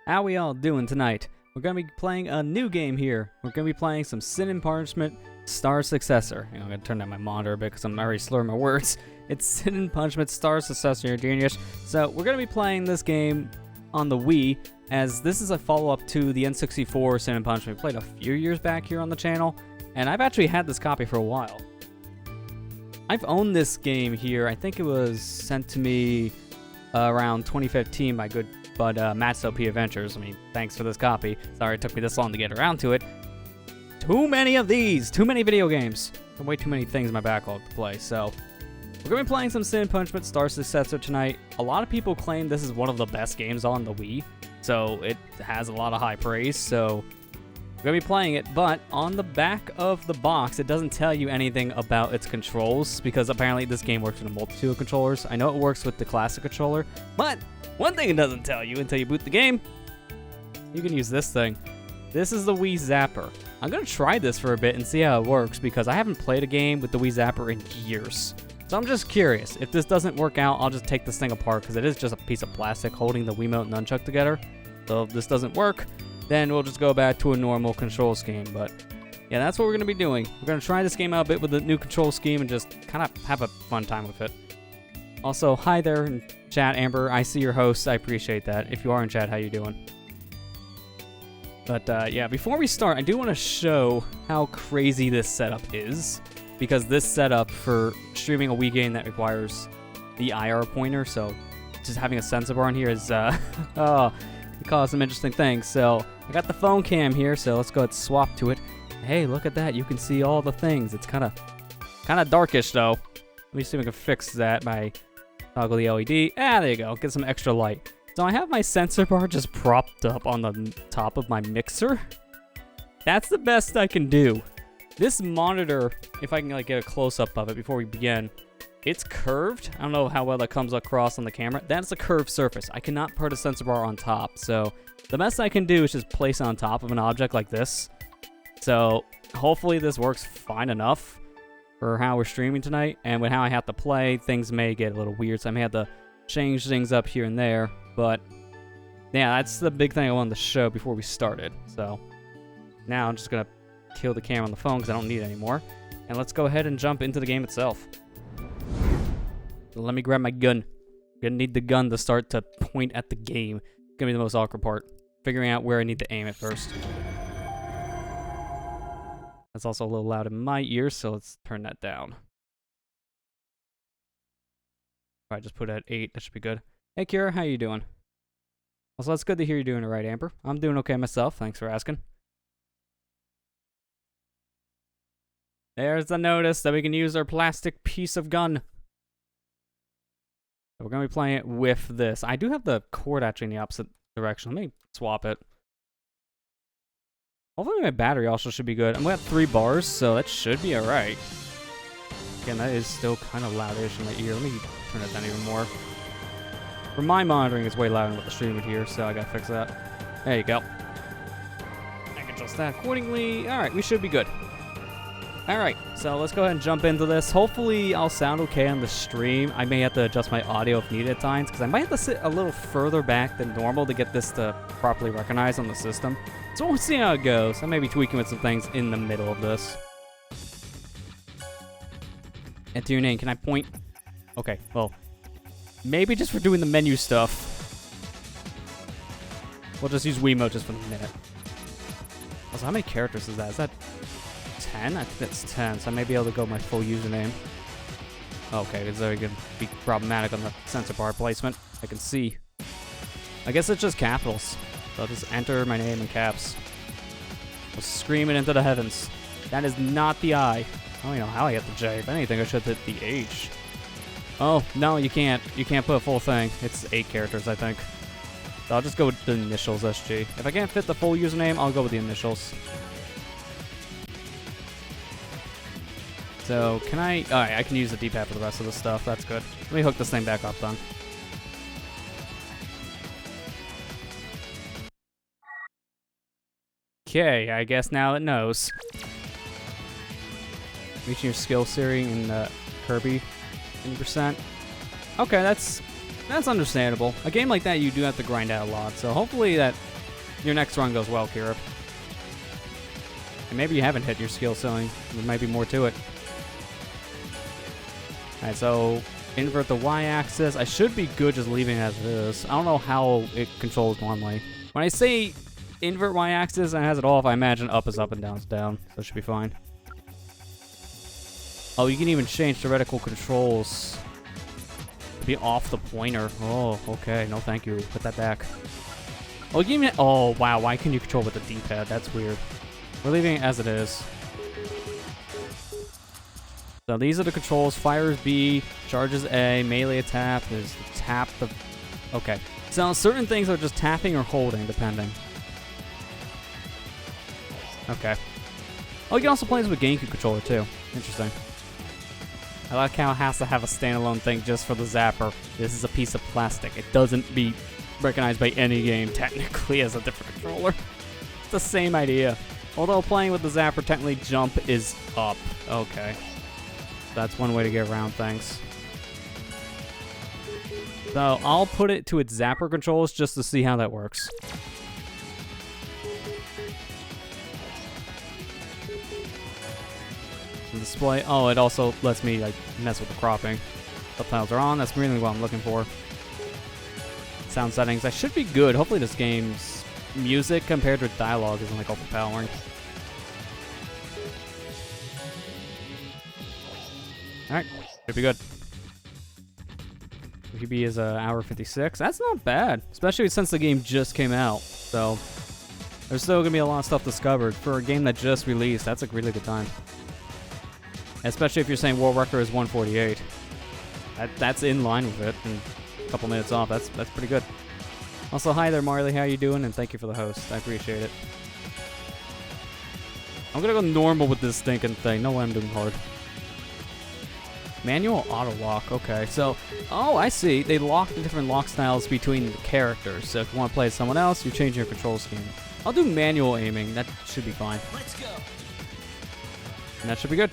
How we all doing tonight? We're going to be playing a new game here. We're going to be playing some Sin and Punishment Star Successor. I'm going to turn down my monitor a bit because I'm already slurring my words. It's Sin and Punishment Star Successor, you're genius. So we're going to be playing this game on the Wii, as this is a follow-up to the N64 Sin and Punishment we played a few years back here on the channel, and I've actually had this copy for a while. I've owned this game here. I think it was sent to me around 2015 by good bud Matt's LP Adventures. I mean, thanks for this copy. Sorry it took me this long to get around to it. Too many of these! Too many video games! And way too many things in my backlog to play, so... We're going to be playing some Sin and Punishment Star Successor tonight. A lot of people claim this is one of the best games on the Wii, so it has a lot of high praise, so... We're going to be playing it, but on the back of the box, it doesn't tell you anything about its controls, because apparently this game works with a multitude of controllers. I know it works with the classic controller, but one thing it doesn't tell you until you boot the game, you can use this thing. This is the Wii Zapper. I'm going to try this for a bit and see how it works, because I haven't played a game with the Wii Zapper in years. So I'm just curious. If this doesn't work out, I'll just take this thing apart, because it is just a piece of plastic holding the Wiimote and Nunchuck together. So if this doesn't work, then we'll just go back to a normal control scheme. But yeah, that's what we're going to be doing. We're going to try this game out a bit with the new control scheme and just kind of have a fun time with it. Also, hi there in chat, Amber. I see your host. I appreciate that. If you are in chat, how you doing? But yeah, before we start, I do want to show how crazy this setup is. Because this setup for streaming a Wii game that requires the IR pointer, so just having a sensor bar on here is, oh, it caused some interesting things. So I got the phone cam here, so let's go ahead and swap to it. Hey, look at that. You can see all the things. It's kind of darkish, though. Let me see if we can fix that by toggle the LED. Ah, there you go. Get some extra light. So I have my sensor bar just propped up on the top of my mixer. That's the best I can do. This monitor, if I can like get a close-up of it before we begin, it's curved. I don't know how well that comes across on the camera. That's a curved surface. I cannot put a sensor bar on top, so the best I can do is just place it on top of an object like this. So hopefully this works fine enough for how we're streaming tonight, and with how I have to play, things may get a little weird, so I may have to change things up here and there, but yeah, that's the big thing I wanted to show before we started. So now I'm just gonna kill the camera on the phone because I don't need it anymore. And let's go ahead and jump into the game itself. So let me grab my gun. Gonna need the gun to start to point at the game. It's gonna be the most awkward part. Figuring out where I need to aim it first. That's also a little loud in my ears, so let's turn that down. If I just put it at 8, that should be good. Hey Kira, how you doing? Also, it's good to hear you're doing it right, Amber. I'm doing okay myself, thanks for asking. There's the notice that we can use our plastic piece of gun. So we're going to be playing it with this. I do have the cord actually in the opposite direction. Let me swap it. Hopefully my battery also should be good. I'm going to have 3 bars, so that should be alright. Again, that is still kind of loudish in my ear. Let me turn it down even more. For my monitoring, it's way louder than what the stream would hear, so I got to fix that. There you go. I can adjust that accordingly. Alright, we should be good. Alright, so let's go ahead and jump into this. Hopefully I'll sound okay on the stream. I may have to adjust my audio if needed at times, because I might have to sit a little further back than normal to get this to properly recognize on the system. So we'll see how it goes. I may be tweaking with some things in the middle of this. Enter your name. Can I point? Okay, well, maybe just for doing the menu stuff. We'll just use Wiimote just for a minute. Also, how many characters is that? Is that 10? I think that's 10, so I may be able to go my full username. Okay, it's very good. Be problematic on the sensor bar placement. I can see. I guess it's just capitals. So I'll just enter my name in caps. I'll scream it into the heavens. That is not the I. I don't even know how I hit the J. If anything, I should hit the H. Oh, no, you can't. You can't put a full thing. It's 8 characters, I think. So I'll just go with the initials, SG. If I can't fit the full username, I'll go with the initials. So, can I... Alright, I can use the D-pad for the rest of the stuff. That's good. Let me hook this thing back up, then. Okay, I guess now it knows. Reaching your skill series in Kirby 20%. Okay, that's That's understandable. A game like that, you do have to grind out a lot, so hopefully that your next run goes well, Kira. And maybe you haven't hit your skill ceiling. There might be more to it. Alright, so invert the Y-axis. I should be good just leaving it as it is. I don't know how it controls normally. When I say invert Y-axis and it has it off, I imagine up is up and down is down. So it should be fine. Oh, you can even change theoretical controls to be off the pointer. Oh, okay. No, thank you. Put that back. Oh, give me. Oh, wow. Why can you control with the D-pad? That's weird. We're leaving it as it is. So these are the controls. Fires B, charges A, melee attack is tap the. Okay. So certain things are just tapping or holding, depending. Okay. Oh, you can also play this with GameCube controller too. Interesting. I like how it has to have a standalone thing just for the zapper. This is a piece of plastic. It doesn't be recognized by any game technically as a different controller. It's the same idea. Although playing with the zapper, technically jump is up. Okay. That's one way to get around things. So I'll put it to its zapper controls just to see how that works. Display. Oh, it also lets me like mess with the cropping. Subtitles are on. That's really what I'm looking for. Sound settings. I should be good. Hopefully this game's music compared to dialogue isn't like overpowering. Alright, should be good. PB is hour 56. That's not bad, especially since the game just came out. So there's still gonna be a lot of stuff discovered for a game that just released. That's a really good time. Especially if you're saying world record is 148. That's in line with it, and a couple minutes off. That's pretty good. Also, hi there, Marley. How you doing? And thank you for the host. I appreciate it. I'm gonna go normal with this stinking thing. No way I'm doing hard. Manual auto lock. Okay, so I see. They lock the different lock styles between the characters. So if you want to play as someone else, you change your control scheme. I'll do manual aiming. That should be fine. Let's go. And that should be good.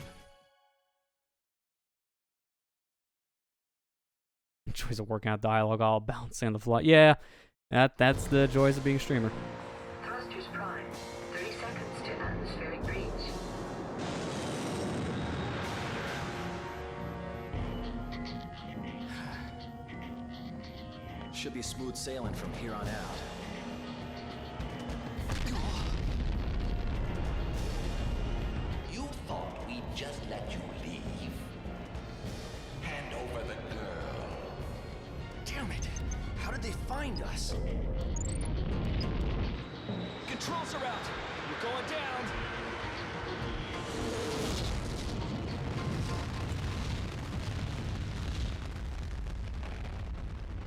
Joys of working out dialogue all bouncing on the fly. Yeah, that's the joys of being a streamer. Thrusters prime. 30 seconds to atmospheric breach. Should be smooth sailing from here on out. You thought we'd just let you leave? Hand over the girl. Damn it! How did they find us? Controls are out. We're going down.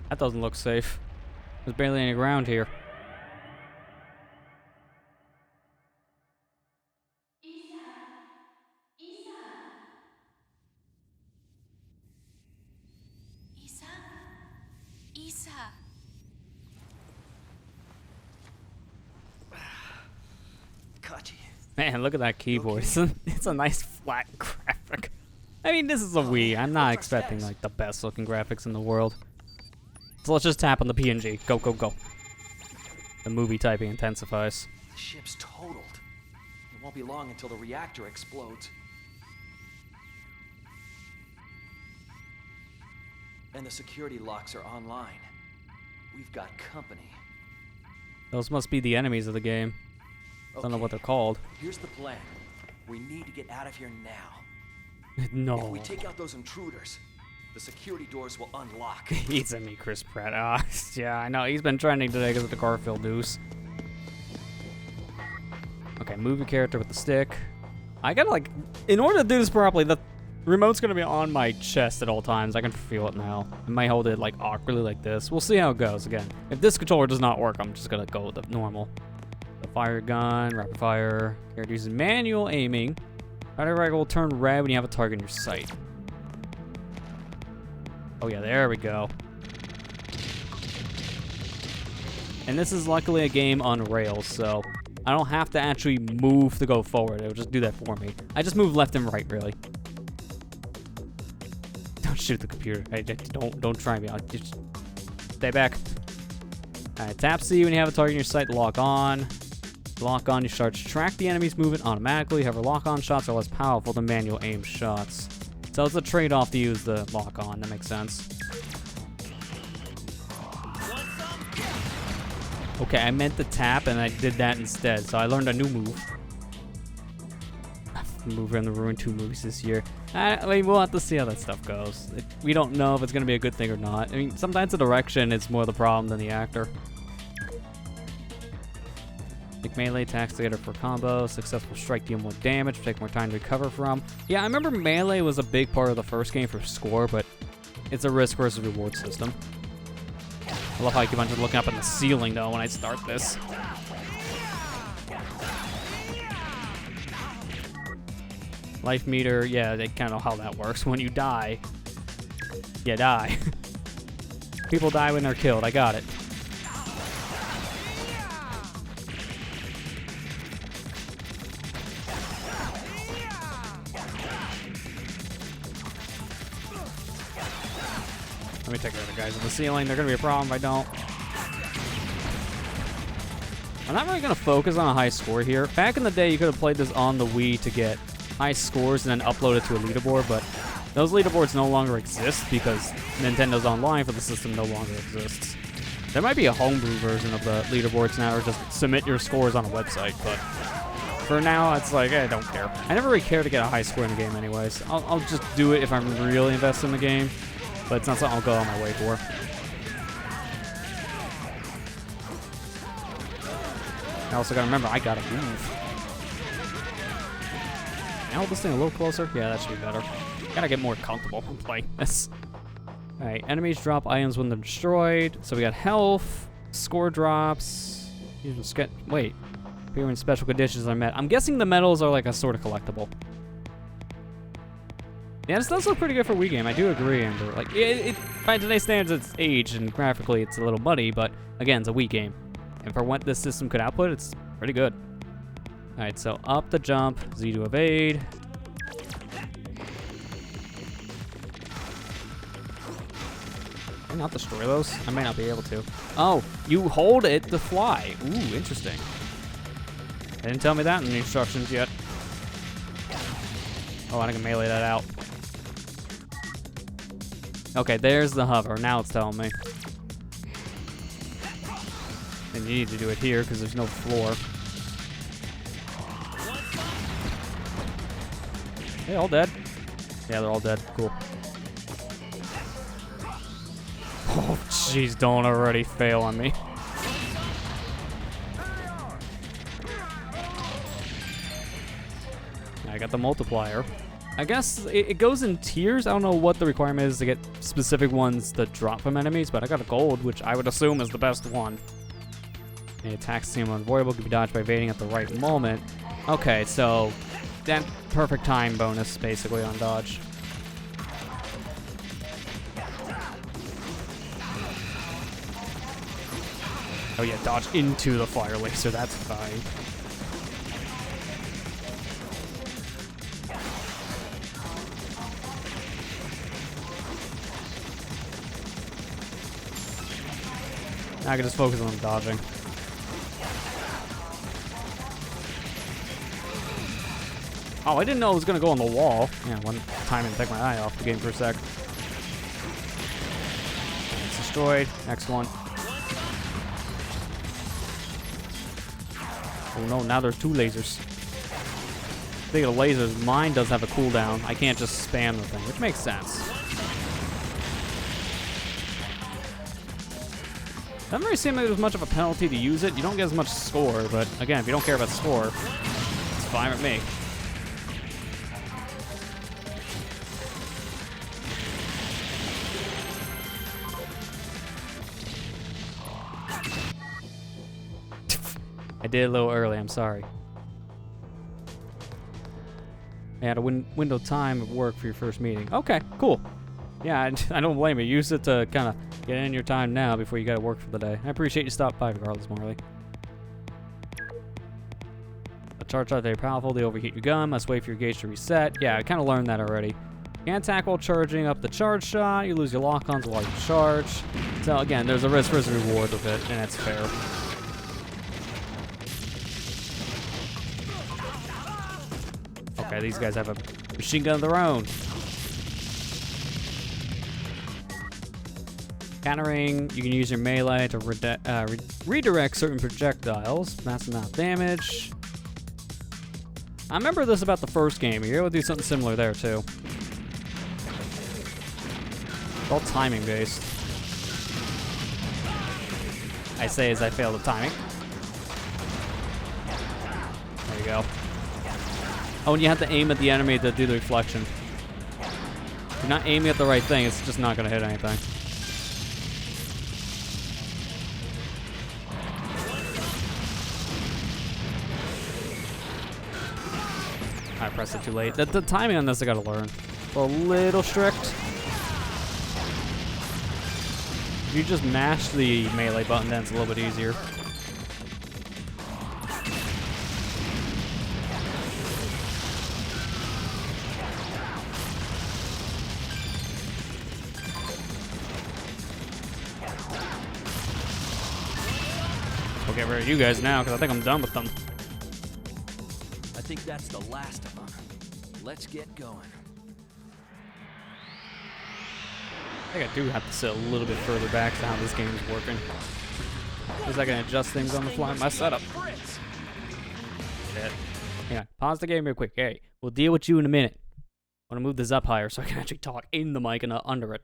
That doesn't look safe. There's barely any ground here. Kachi. Man, look at that keyboard. It's a nice flat graphic. I mean, this is a Wii. I'm not expecting like the best looking graphics in the world. So let's just tap on the PNG. Go, go, go. The movie typing intensifies. The ship's totaled. It won't be long until the reactor explodes. And the security locks are online. We've got company. Those must be the enemies of the game. Don't know what they're called. Here's the plan. We need to get out of here now. No. If we take out those intruders, the security doors will unlock. He's at me, Chris Pratt. Ah, yeah, I know. He's been trending today because of the Garfield news. Okay, move your character with the stick. I gotta, like, in order to do this properly, the remote's gonna be on my chest at all times. I can feel it now. I might hold it, like, awkwardly like this. We'll see how it goes again. If this controller does not work, I'm just gonna go with the normal. The fire gun, rapid fire. Character uses manual aiming. Fire rifle will turn red when you have a target in your sight. Oh yeah, there we go. And this is luckily a game on rails, so I don't have to actually move to go forward. It'll just do that for me. I just move left and right, really. Don't shoot the computer. Don't try me. I'll just Stay back. Alright, tap C when you have a target in your sight to lock on. Lock on, you start to track the enemy's movement automatically. However, lock-on shots are less powerful than manual aim shots. So it's a trade-off to use the lock-on. That makes sense. Okay, I meant to tap, and I did that instead. So I learned a new move. Move around the Ruin 2 movies this year. I mean, we'll have to see how that stuff goes. We don't know if it's going to be a good thing or not. I mean, sometimes the direction is more the problem than the actor. Like melee attacks together for combo. Successful strike deal more damage, take more time to recover from. Yeah, I remember melee was a big part of the first game for score, but it's a risk versus reward system. I love how I keep on just looking up at the ceiling though when I start this. Life meter, yeah, they kind of know how that works. When you die, you die. People die when they're killed. I got it. Let me take care of the guys on the ceiling. They're going to be a problem if I don't. I'm not really going to focus on a high score here. Back in the day, you could have played this on the Wii to get high scores and then upload it to a leaderboard, but those leaderboards no longer exist because Nintendo's Online for the system no longer exists. There might be a homebrew version of the leaderboards now, or just submit your scores on a website, but for now, it's like, I don't care. I never really care to get a high score in the game anyways. I'll just do it if I'm really invested in the game. But it's not something I'll go on my way for. I also gotta remember, I gotta move. Can I hold this thing a little closer? Yeah, that should be better. Gotta get more comfortable playing this. Alright, enemies drop items when they're destroyed. So we got health, score drops. Wait. Appear when special conditions are met. I'm guessing the medals are like a sort of collectible. Yeah, this does look pretty good for a Wii game. I do agree, Amber. Like, by today's standards, it's aged, and graphically, it's a little muddy, but again, it's a Wii game. And for what this system could output, it's pretty good. Alright, so up to jump, Z to evade. Can I not destroy those? I might not be able to. Oh, you hold it to fly. Ooh, interesting. They didn't tell me that in the instructions yet. Oh, I can melee that out. Okay, there's the hover. Now it's telling me. And you need to do it here because there's no floor. They all dead? Yeah, they're all dead. Cool. Oh, jeez, don't already fail on me. I got the multiplier. I guess it goes in tiers. I don't know what the requirement is to get specific ones that drop from enemies, but I got a gold, which I would assume is the best one. The attacks seem unavoidable, can be dodged by evading at the right moment. Okay, so that perfect time bonus basically on dodge. Oh yeah, dodge into the fire laser, that's fine. Now I can just focus on dodging. Oh, I didn't know it was going to go on the wall. Yeah, one time and take my eye off the game for a sec. It's destroyed. Next one. Oh no, now there's two lasers. Speaking of lasers, mine does have a cooldown. I can't just spam the thing, which makes sense. Doesn't really seem like there's much of a penalty to use it. You don't get as much score, but again, if you don't care about score, it's fine with me. I did a little early, I'm sorry. I had a window time of work for your first meeting. Okay, cool. Yeah, I don't blame you. Use it to kind of get in your time now before you got to work for the day. I appreciate you stopping by regardless, Marley. The charge are very powerful. They overheat your gun. Must wait for your gauge to reset. Yeah, I kind of learned that already. Can't attack while charging up the charge shot. You lose your lock-ons while you charge. So again, there's a risk versus reward with it, and it's fair. Okay, these guys have a machine gun of their own. Countering, you can use your melee to redirect certain projectiles. That's enough damage. I remember this about the first game. You're able to do something similar there, too. It's all timing based. I say as I fail the timing. There you go. Oh, and you have to aim at the enemy to do the reflection. If you're not aiming at the right thing, it's just not going to hit anything. I pressed it too late. The timing on this I gotta learn. It's a little strict. If you just mash the melee button, then it's a little bit easier. We'll get rid of you guys now, because I think I'm done with them. I think that's the last of them. Let's get going. I think I do have to sit a little bit further back to how this game is working. Because I can adjust things on the fly in my setup. Shit. Yeah, pause the game real quick. Hey, we'll deal with you in a minute. I want to move this up higher so I can actually talk in the mic and not under it.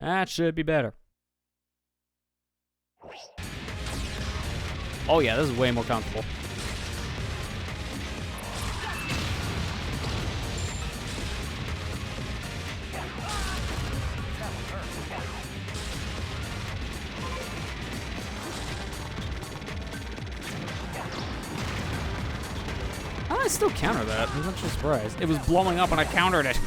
That should be better. Oh yeah, this is way more comfortable. How did I still counter that? I'm actually surprised. It was blowing up and I countered it.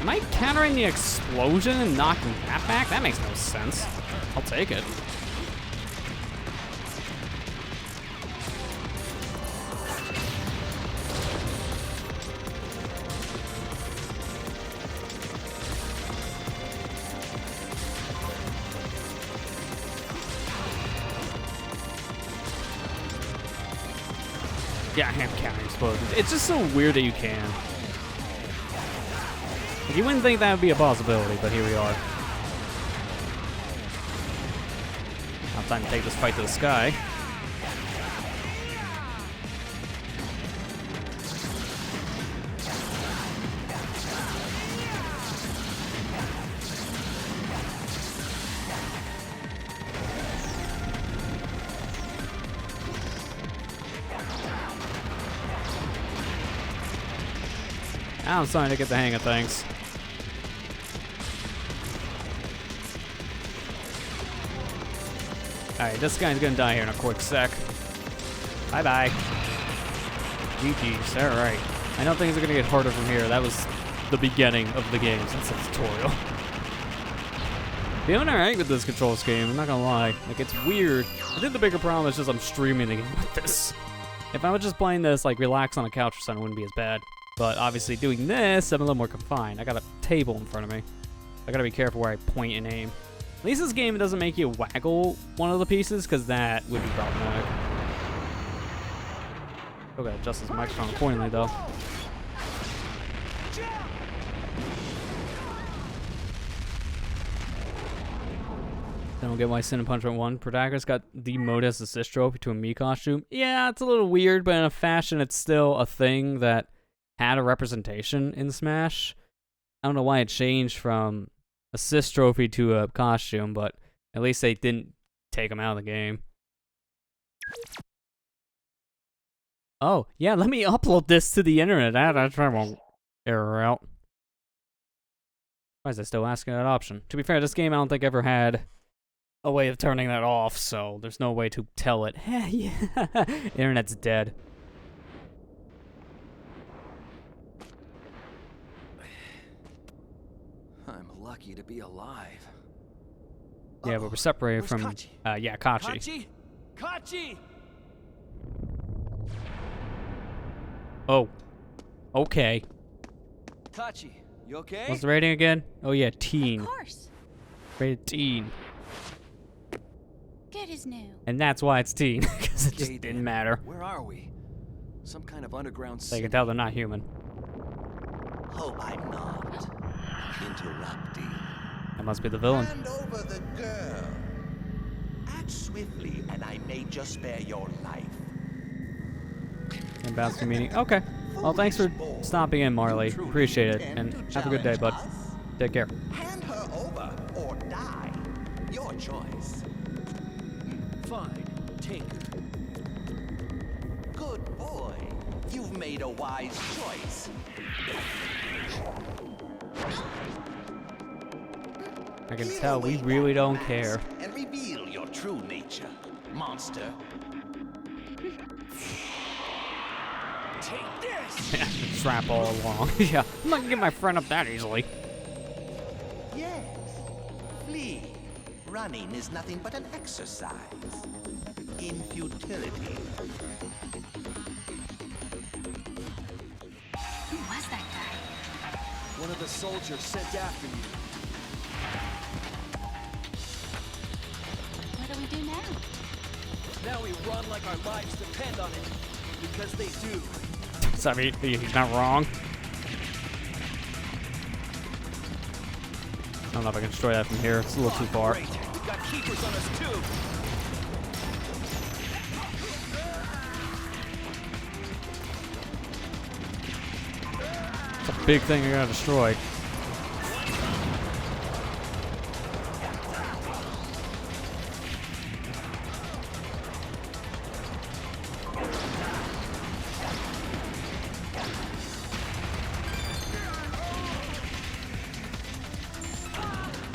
Am I countering the explosion and knocking that back? That makes no sense. I'll take it. Yeah, I am counting explosions. It's just so weird that you can. You wouldn't think that would be a possibility, but here we are. Now time to take this fight to the sky. Now I'm starting to get the hang of things. Alright, this guy's gonna die here in a quick sec. Bye-bye. GG's, alright. I know things are gonna get harder from here. That was the beginning of the game since the tutorial. Feeling alright with this control scheme, I'm not gonna lie. Like, it's weird. I think the bigger problem is just I'm streaming the game with this. If I was just playing this, like, relax on a couch or something, it wouldn't be as bad. But obviously doing this, I'm a little more confined. I got a table in front of me. I gotta be careful where I point and aim. At least this game doesn't make you waggle one of the pieces, because that would be problematic. Okay, adjust this microphone accordingly, though. Then we'll get why Sin and Punishment 1. Protagonist got demoted as assist trophy to a Mii costume. Yeah, it's a little weird, but in a fashion, it's still a thing that had a representation in Smash. I don't know why it changed from assist trophy to a costume, but at least they didn't take him out of the game. Oh, yeah, let me upload this to the internet. That's why I won't error out. Why is it still asking that option? To be fair, this game I don't think ever had a way of turning that off, so there's no way to tell it. Yeah, internet's dead. I'm lucky to be alive. Yeah, but we're separated Where's from Kachi? yeah, Kachi. Kachi? Kachi! Oh. Okay. Tachi, you okay? What's the rating again? Oh yeah, teen. Of course. Rated teen. Good as new. And that's why it's teen, because it just Okay, didn't then. matter. Where are we? Some kind of underground So you city. can tell they're not human. Hope I'm not interrupting. That must be the villain. Hand over the girl. Act swiftly, and I may just spare your life. And bounce to meeting. Okay. Well, thanks for stopping in, Marley. Appreciate it. And have a good day, bud. Take care. Hand her over or die. Your choice. Fine, take her. Good boy. You've made a wise choice. I can Peel tell we away really that don't mask care. And reveal your true nature, monster. Take this! Trap all along. Yeah, I'm not gonna get my friend up that easily. Yes. Flee. Running is nothing but an exercise in futility. Who was that guy? One of the soldiers sent after you. What do we do now? Now we run like our lives depend on it. Because they do. So, I mean, he's not wrong. I don't know if I can destroy that from here. It's a little too far. Great. We've got keepers on us too. It's a big thing I gotta destroy.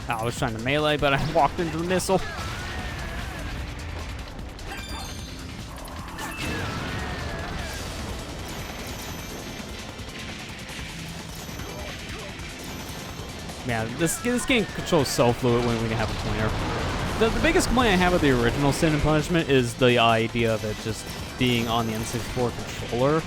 I was trying to melee, but I walked into the missile. Yeah, this game controls so fluid when we have a pointer. The biggest complaint I have with the original Sin and Punishment is the idea of it just being on the N64 controller.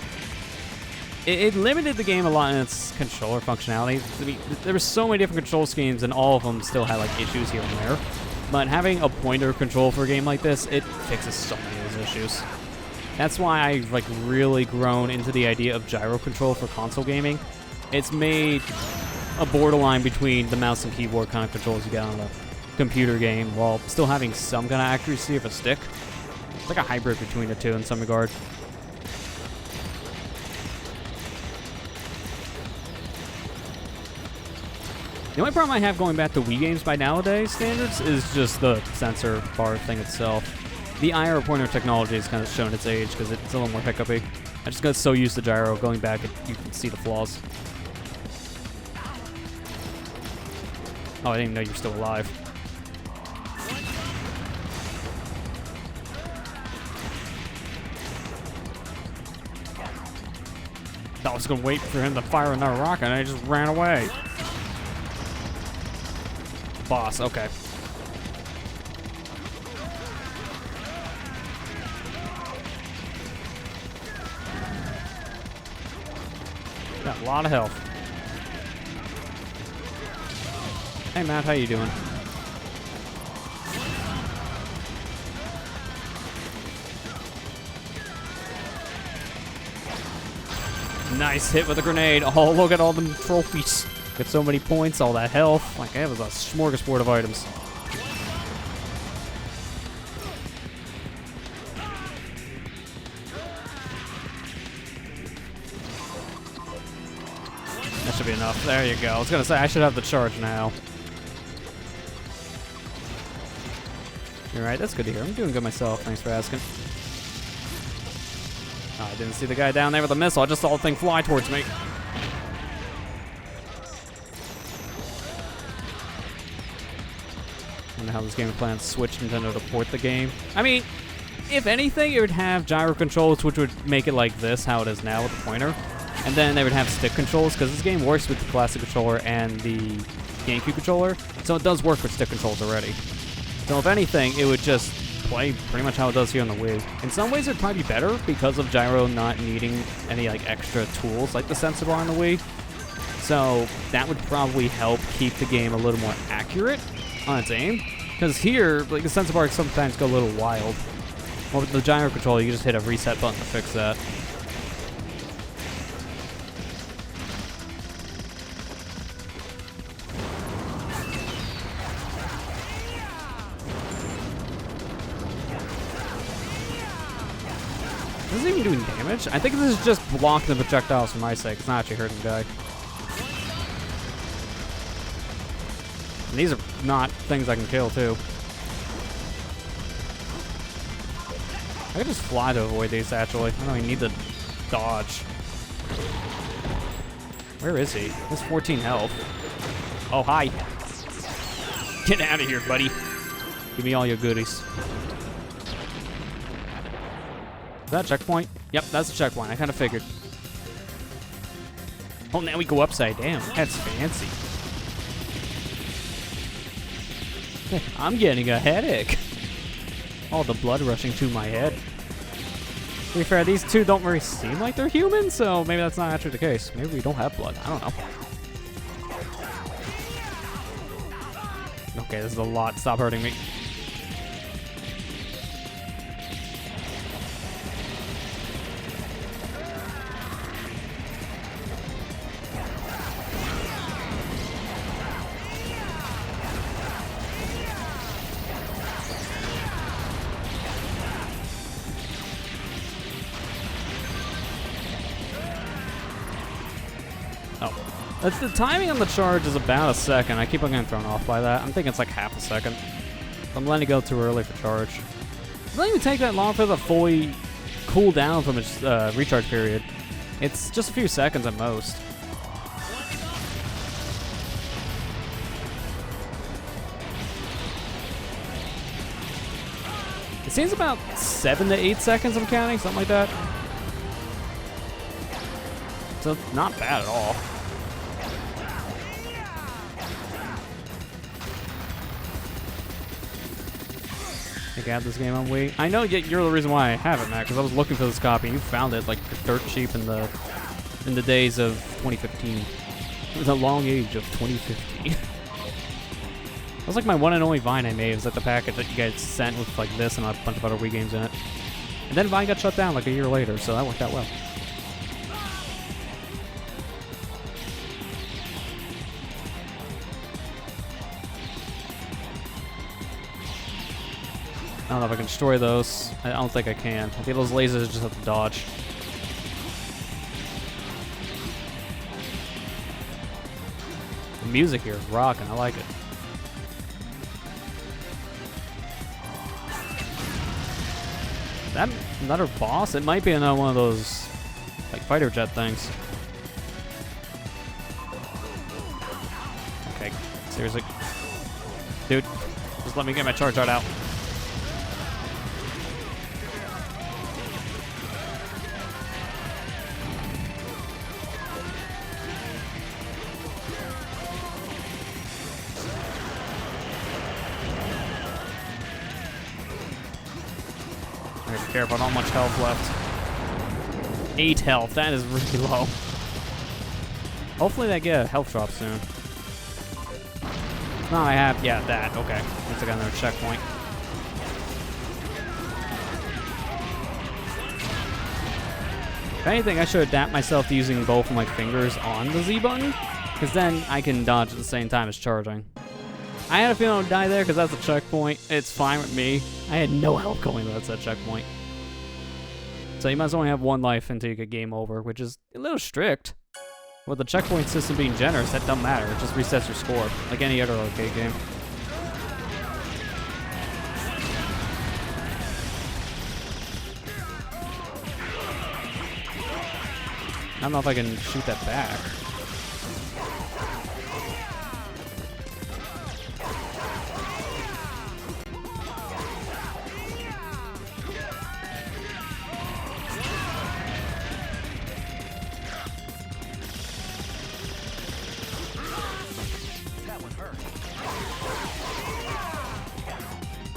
It limited the game a lot in its controller functionality. I mean, there were so many different control schemes, and all of them still had like issues here and there. But having a pointer control for a game like this, it fixes so many of those issues. That's why I've like really grown into the idea of gyro control for console gaming. It's made a borderline between the mouse and keyboard kind of controls you get on a computer game, while still having some kind of accuracy of a stick. It's like a hybrid between the two in some regard. The only problem I have going back to Wii games by nowadays standards is just the sensor bar thing itself. The IR pointer technology has kind of shown its age because it's a little more hiccupy. I just got so used to gyro going back, you can see the flaws. Oh, I didn't even know you were still alive. I was gonna wait for him to fire another rocket and I just ran away. Boss, okay. Got a lot of health. Hey Matt, how you doing? Nice hit with a grenade. Oh, look at all the trophies. Get so many points, all that health. Like, it was a smorgasbord of items. That should be enough. There you go. I was gonna say, I should have the charge now. Alright, that's good to hear. I'm doing good myself. Thanks for asking. Oh, I didn't see the guy down there with the missile. I just saw the thing fly towards me. I wonder how this game plan switched Nintendo to port the game. I mean, if anything, it would have gyro controls, which would make it like this, how it is now with the pointer. And then they would have stick controls, because this game works with the classic controller and the GameCube controller. So it does work with stick controls already. So if anything, it would just play pretty much how it does here on the Wii. In some ways, it'd probably be better because of gyro not needing any like extra tools like the sensor bar on the Wii. So that would probably help keep the game a little more accurate on its aim. Because here, like the sensor bar sometimes go a little wild. Well, with the gyro controller, you just hit a reset button to fix that. This isn't even doing damage. I think this is just blocking the projectiles for my sake. It's not actually hurting the guy. And these are not things I can kill, too. I can just fly to avoid these, actually. I don't even need to dodge. Where is he? He has 14 health. Oh, hi. Get out of here, buddy. Give me all your goodies. Is that a checkpoint? Yep, that's a checkpoint. I kind of figured. Oh, now we go upside down. That's fancy. I'm getting a headache. All the blood rushing to my head. To be fair, these two don't really seem like they're human, so maybe that's not actually the case. Maybe we don't have blood. I don't know. Okay, this is a lot. Stop hurting me. That's the timing on the charge is about a second. I keep on getting thrown off by that. I'm thinking it's like half a second. I'm letting it go too early for charge. It doesn't even take that long for the fully cool down from its recharge period. It's just a few seconds at most. It seems about 7 to 8 seconds I'm counting, something like that. So not bad at all. I got this game on Wii. I know you're the reason why I have it, Matt, because I was looking for this copy. You found it like dirt cheap in the days of 2015. It was a long age of 2015. That was like my one and only Vine I made. It was like the package that you guys sent with like this and a bunch of other Wii games in it. And then Vine got shut down like a year later, so that worked out well. I don't know if I can destroy those. I don't think I can. I think those lasers just have to dodge. The music here is rocking. I like it. Is that another boss? It might be another one of those like fighter jet things. Okay, seriously. Dude, just let me get my charge art out. Be careful, not much health left. 8 health, that is really low. Hopefully they get a health drop soon. No, I have, yeah, that, okay. Looks like I got another checkpoint. If anything, I should adapt myself to using both of my fingers on the Z button, because then I can dodge at the same time as charging. I had a feeling I would die there because that's a checkpoint. It's fine with me. I had no health going though, that's that checkpoint. So you must only have one life until you get game over, which is a little strict. With the checkpoint system being generous, that doesn't matter. It just resets your score, like any other arcade game. I don't know if I can shoot that back.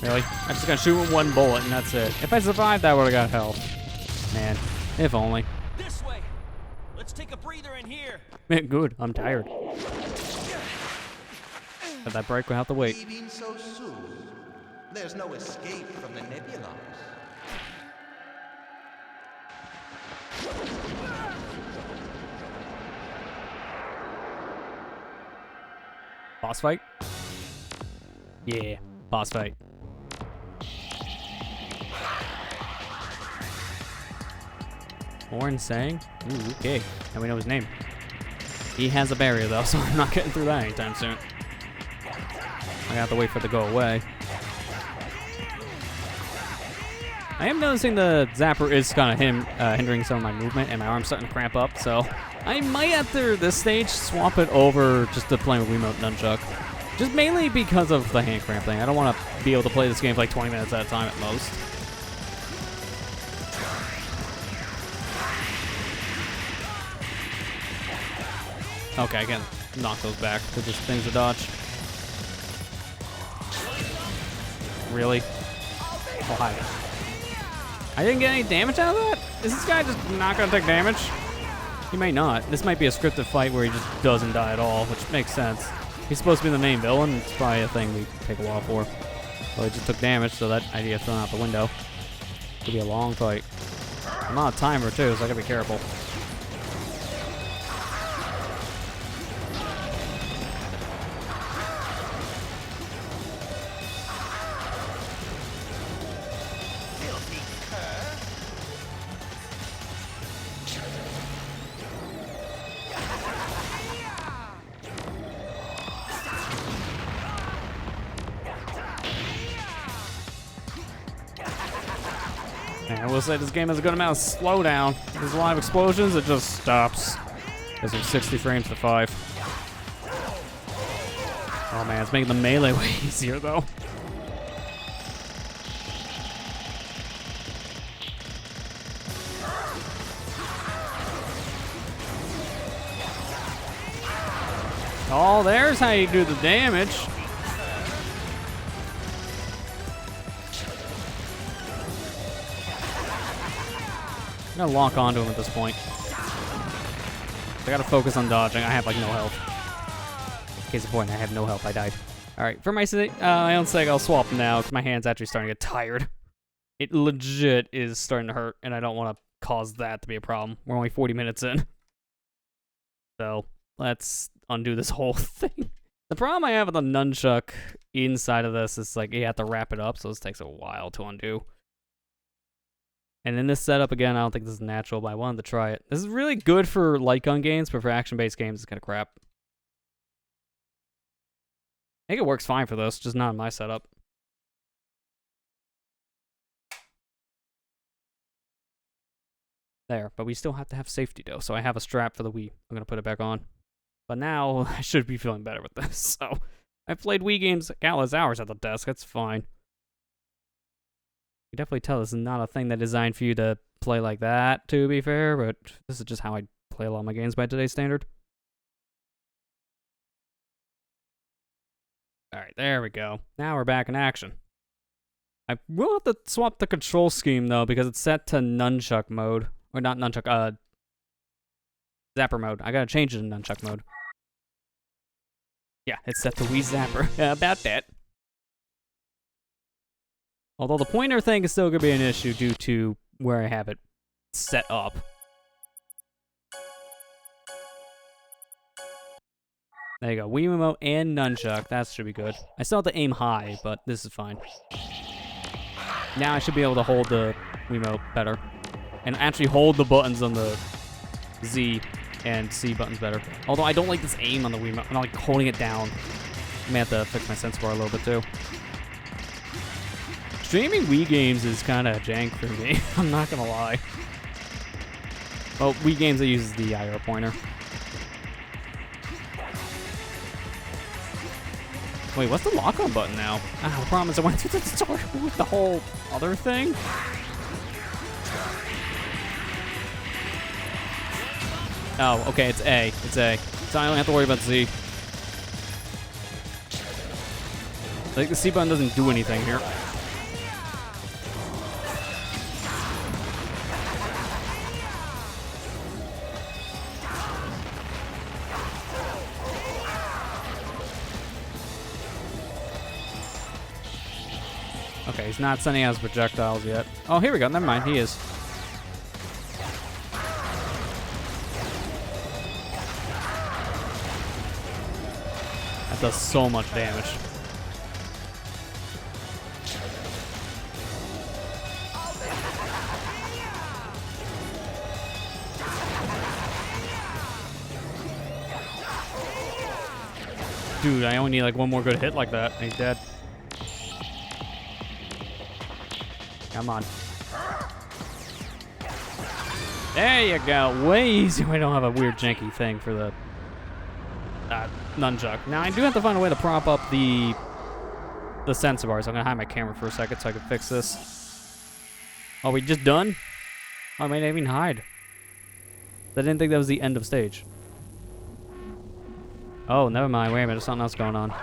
Really? I just gotta shoot with one bullet and that's it. If I survived, I would've got health. Man, if only. This way. Let's take a breather in here. Man, good. I'm tired. Got that break without the wait. Leaving so soon? There's no escape from the nebulas. Boss fight? Yeah, boss fight. Warren saying? Ooh, okay. Now we know his name. He has a barrier though, so I'm not getting through that anytime soon. I have to wait for it to go away. I am noticing the zapper is kind of hindering some of my movement, and my arm's starting to cramp up, so I might, after this stage, swap it over just to play with Wiimote Nunchuck. Just mainly because of the hand cramp thing. I don't want to be able to play this game for like 20 minutes at a time at most. Okay, I can knock those back. They're just things to dodge. Really? Oh, hi. I didn't get any damage out of that? Is this guy just not gonna take damage? He may not. This might be a scripted fight where he just doesn't die at all, which makes sense. He's supposed to be the main villain. It's probably a thing we take a while for. Well, he just took damage, so that idea thrown out the window. Could be a long fight. I'm on a timer too, so I gotta be careful. Man, I will say this game has a good amount of slowdown. There's a lot of explosions, it just stops. Because of 60 frames to 5. Oh man, it's making the melee way easier though. Oh, there's how you do the damage. I'm gonna lock onto him at this point. I gotta focus on dodging. I have like no health. Case in point, I have no health. I died. Alright, for my own sake, I'll swap now because my hand's actually starting to get tired. It legit is starting to hurt, and I don't want to cause that to be a problem. We're only 40 minutes in. So, let's undo this whole thing. The problem I have with the nunchuck inside of this is like you have to wrap it up, so this takes a while to undo. And in this setup, again, I don't think this is natural, but I wanted to try it. This is really good for light gun games, but for action-based games, it's kind of crap. I think it works fine for this, just not in my setup. There, but we still have to have safety, though, so I have a strap for the Wii. I'm going to put it back on. But now, I should be feeling better with this, so... I've played Wii games countless hours at the desk, that's fine. You definitely tell this is not a thing that's designed for you to play like that, to be fair, but this is just how I play a lot of my games by today's standard. Alright, there we go. Now we're back in action. I will have to swap the control scheme, though, because it's set to nunchuck mode. Or not nunchuck, zapper mode. I gotta change it to nunchuck mode. Yeah, it's set to Wii Zapper. Yeah, about that. Although the pointer thing is still going to be an issue due to where I have it set up. There you go. Wii Remote and Nunchuck. That should be good. I still have to aim high, but this is fine. Now I should be able to hold the Wiimote better. And actually hold the buttons on the Z and C buttons better. Although I don't like this aim on the Wiimote. I'm not like holding it down. I may have to fix my sense bar a little bit too. Streaming Wii games is kind of jank for me. I'm not gonna lie. Well, Wii games that uses the IR pointer. Wait, what's the lock-on button now? Ah, the problem is I went through the tutorial with the whole other thing. Oh, okay, it's A. It's A. So I don't have to worry about Z. I think the C button doesn't do anything here. Okay, he's not sending out his projectiles yet. Oh, here we go. Never mind. He is. That does so much damage. Dude, I only need like one more good hit like that. He's dead. Come on. There you go. Way easier. I don't have a weird janky thing for the nunchuck. Now, I do have to find a way to prop up the sensor bars. I'm going to hide my camera for a second so I can fix this. Are we just done? Oh, I might not even hide. I didn't think that was the end of stage. Oh, never mind. Wait a minute. There's something else going on.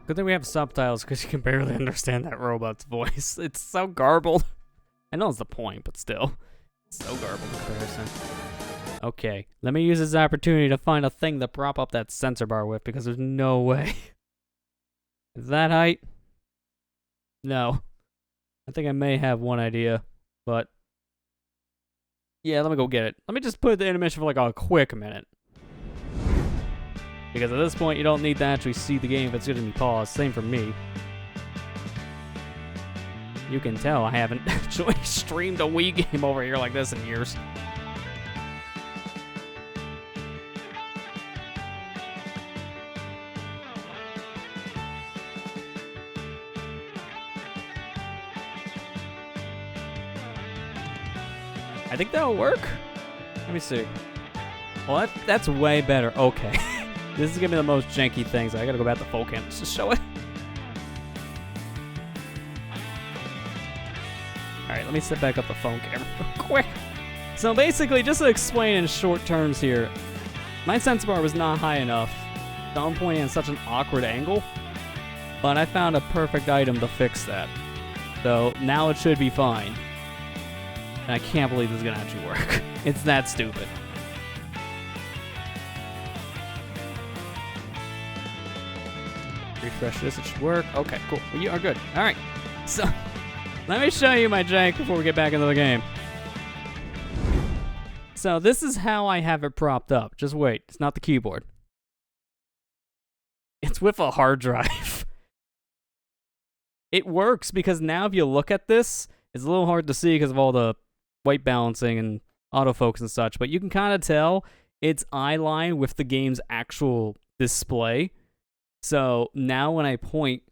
Good thing we have subtitles because you can barely understand that robot's voice. It's so garbled. I know it's the point, but still. It's so garbled in comparison. Okay, let me use this opportunity to find a thing to prop up that sensor bar with because there's no way. Is that height? No. I think I may have one idea, but yeah, let me go get it. Let me just put the animation for like a quick minute. Because at this point, you don't need to actually see the game if it's going to be paused. Same for me. You can tell I haven't actually streamed a Wii game over here like this in years. I think that'll work. Let me see. Well, that's way better. Okay. This is gonna be the most janky thing, so I gotta go back to full cam just to show it. Alright, let me set back up the phone camera real quick. So basically, just to explain in short terms here, my sensor bar was not high enough, so I'm pointing at such an awkward angle, but I found a perfect item to fix that. So now it should be fine. And I can't believe this is gonna actually work. It's that stupid. Refresh this, it should work. Okay, cool. Well, you are good. Alright, so let me show you my jank before we get back into the game. So this is how I have it propped up. Just wait, it's not the keyboard. It's with a hard drive. It works because now if you look at this, it's a little hard to see because of all the white balancing and autofocus and such, but you can kind of tell it's eye line with the game's actual display. So now when I point,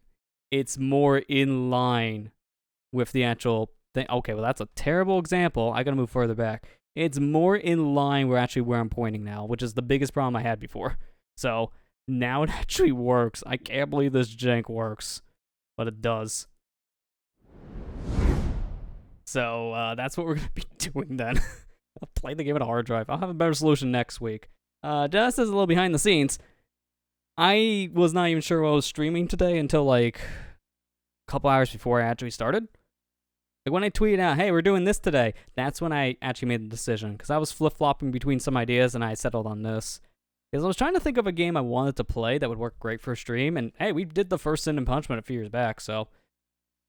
it's more in line with the actual thing. Okay, well that's a terrible example. I gotta move further back. It's more in line with actually where I'm pointing now, which is the biggest problem I had before. So now it actually works. I can't believe this jank works, but it does. So that's what we're gonna be doing then. I'll play the game on a hard drive. I'll have a better solution next week. Just as a little behind the scenes, I was not even sure what I was streaming today until like a couple hours before I actually started. Like when I tweeted out, hey, we're doing this today, that's when I actually made the decision. Because I was flip-flopping between some ideas and I settled on this. Because I was trying to think of a game I wanted to play that would work great for a stream. And hey, we did the first Sin and Punishment a few years back, so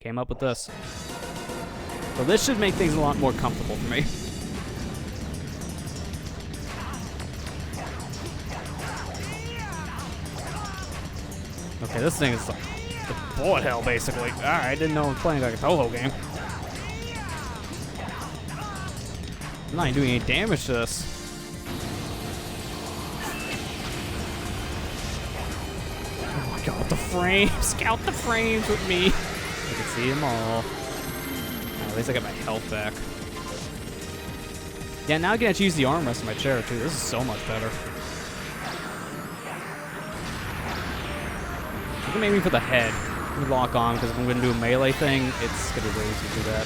came up with this. So this should make things a lot more comfortable for me. Okay, this thing is like the bullet hell, basically. Alright, I didn't know I was playing like a Toho game. I'm not even doing any damage to this. Oh my god, the frames! Count the frames with me! I can see them all. Oh, at least I got my health back. Yeah, now I can actually use the armrest of my chair too. This is so much better. You can maybe put the head lock on because if I'm going to do a melee thing, it's going to be way easy to do that.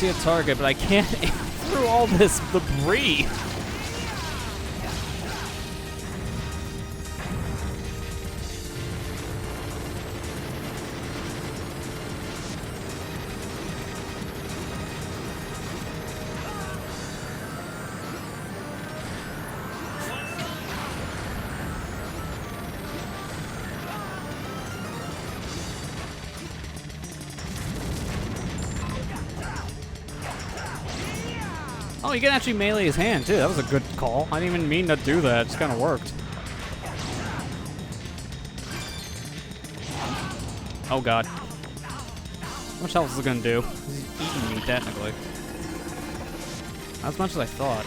see a target, but I can't aim through all this debris. Oh, you can actually melee his hand, too. That was a good call. I didn't even mean to do that. It just kind of worked. Oh, God. How much health is it going to do? He's eating me, technically. Not as much as I thought.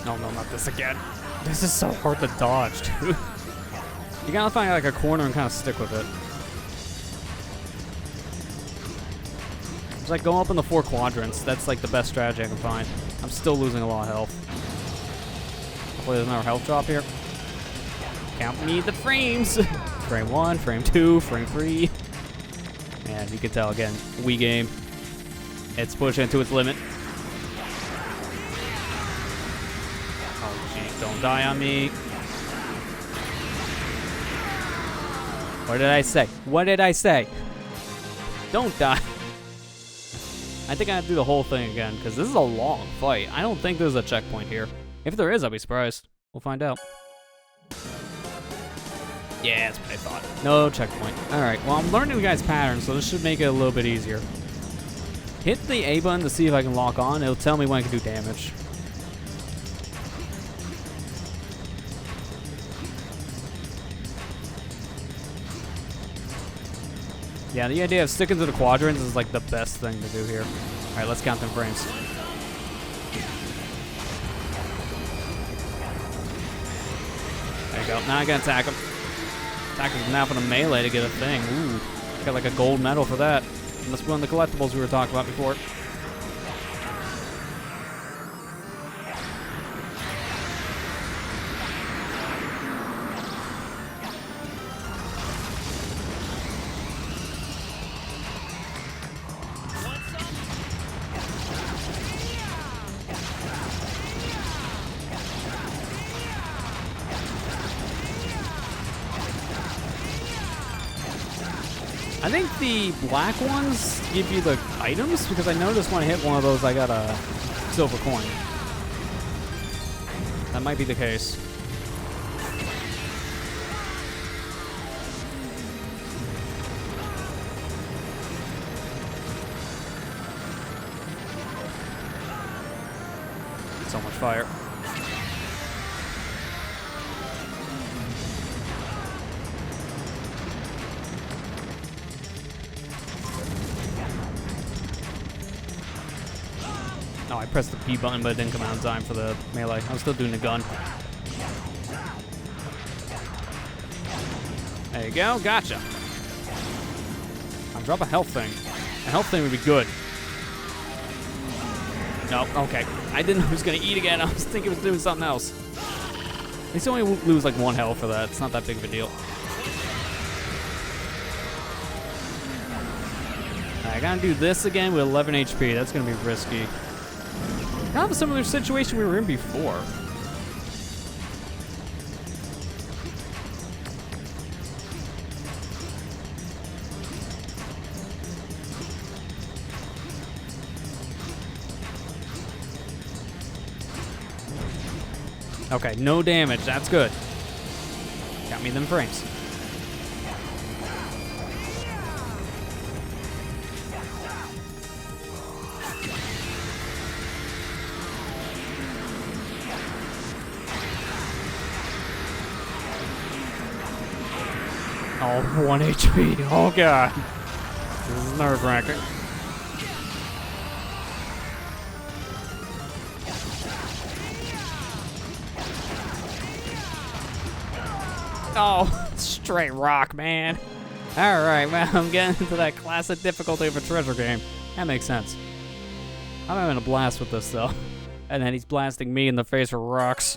No, no, not this again. This is so hard to dodge, dude. You gotta find like a corner and kind of stick with it. It's like go up in the 4 quadrants. That's like the best strategy I can find. I'm still losing a lot of health. Hopefully there's another health drop here. Count me the frames. Frame 1, frame 2, frame 3. And you can tell again, Wii game. It's pushing to its limit. Don't die on me. What did I say? What did I say? Don't die. I think I have to do the whole thing again, because this is a long fight. I don't think there's a checkpoint here. If there is, I'll be surprised. We'll find out. Yeah, that's what I thought. No checkpoint. Alright, well, I'm learning the guy's pattern, so this should make it a little bit easier. Hit the A button to see if I can lock on. It'll tell me when I can do damage. Yeah, the idea of sticking to the quadrants is like the best thing to do here. All right, let's count them frames. There you go. Now I can attack him. Attack him now for the melee to get a thing. Ooh, got like a gold medal for that. Must be one of the collectibles we were talking about before. I think the black ones give you the items, because I noticed when I hit one of those, I got a silver coin. That might be the case. So much fire. Oh, I pressed the P button, but it didn't come out in time for the melee. I was still doing the gun. There you go, gotcha. I'll drop a health thing. A health thing would be good. No, okay. I didn't know he was gonna eat again. I was thinking he was doing something else. At least you only lose like 1 health for that. It's not that big of a deal. I gotta do this again with 11 HP. That's gonna be risky. Kind of a similar situation we were in before. Okay, no damage. That's good. Got me them frames. Oh, 1 HP. Oh, God. This is nerve-wracking. Oh, straight rock, man. Alright, well, I'm getting into that classic difficulty of a treasure game. That makes sense. I'm having a blast with this, though. And then he's blasting me in the face with rocks.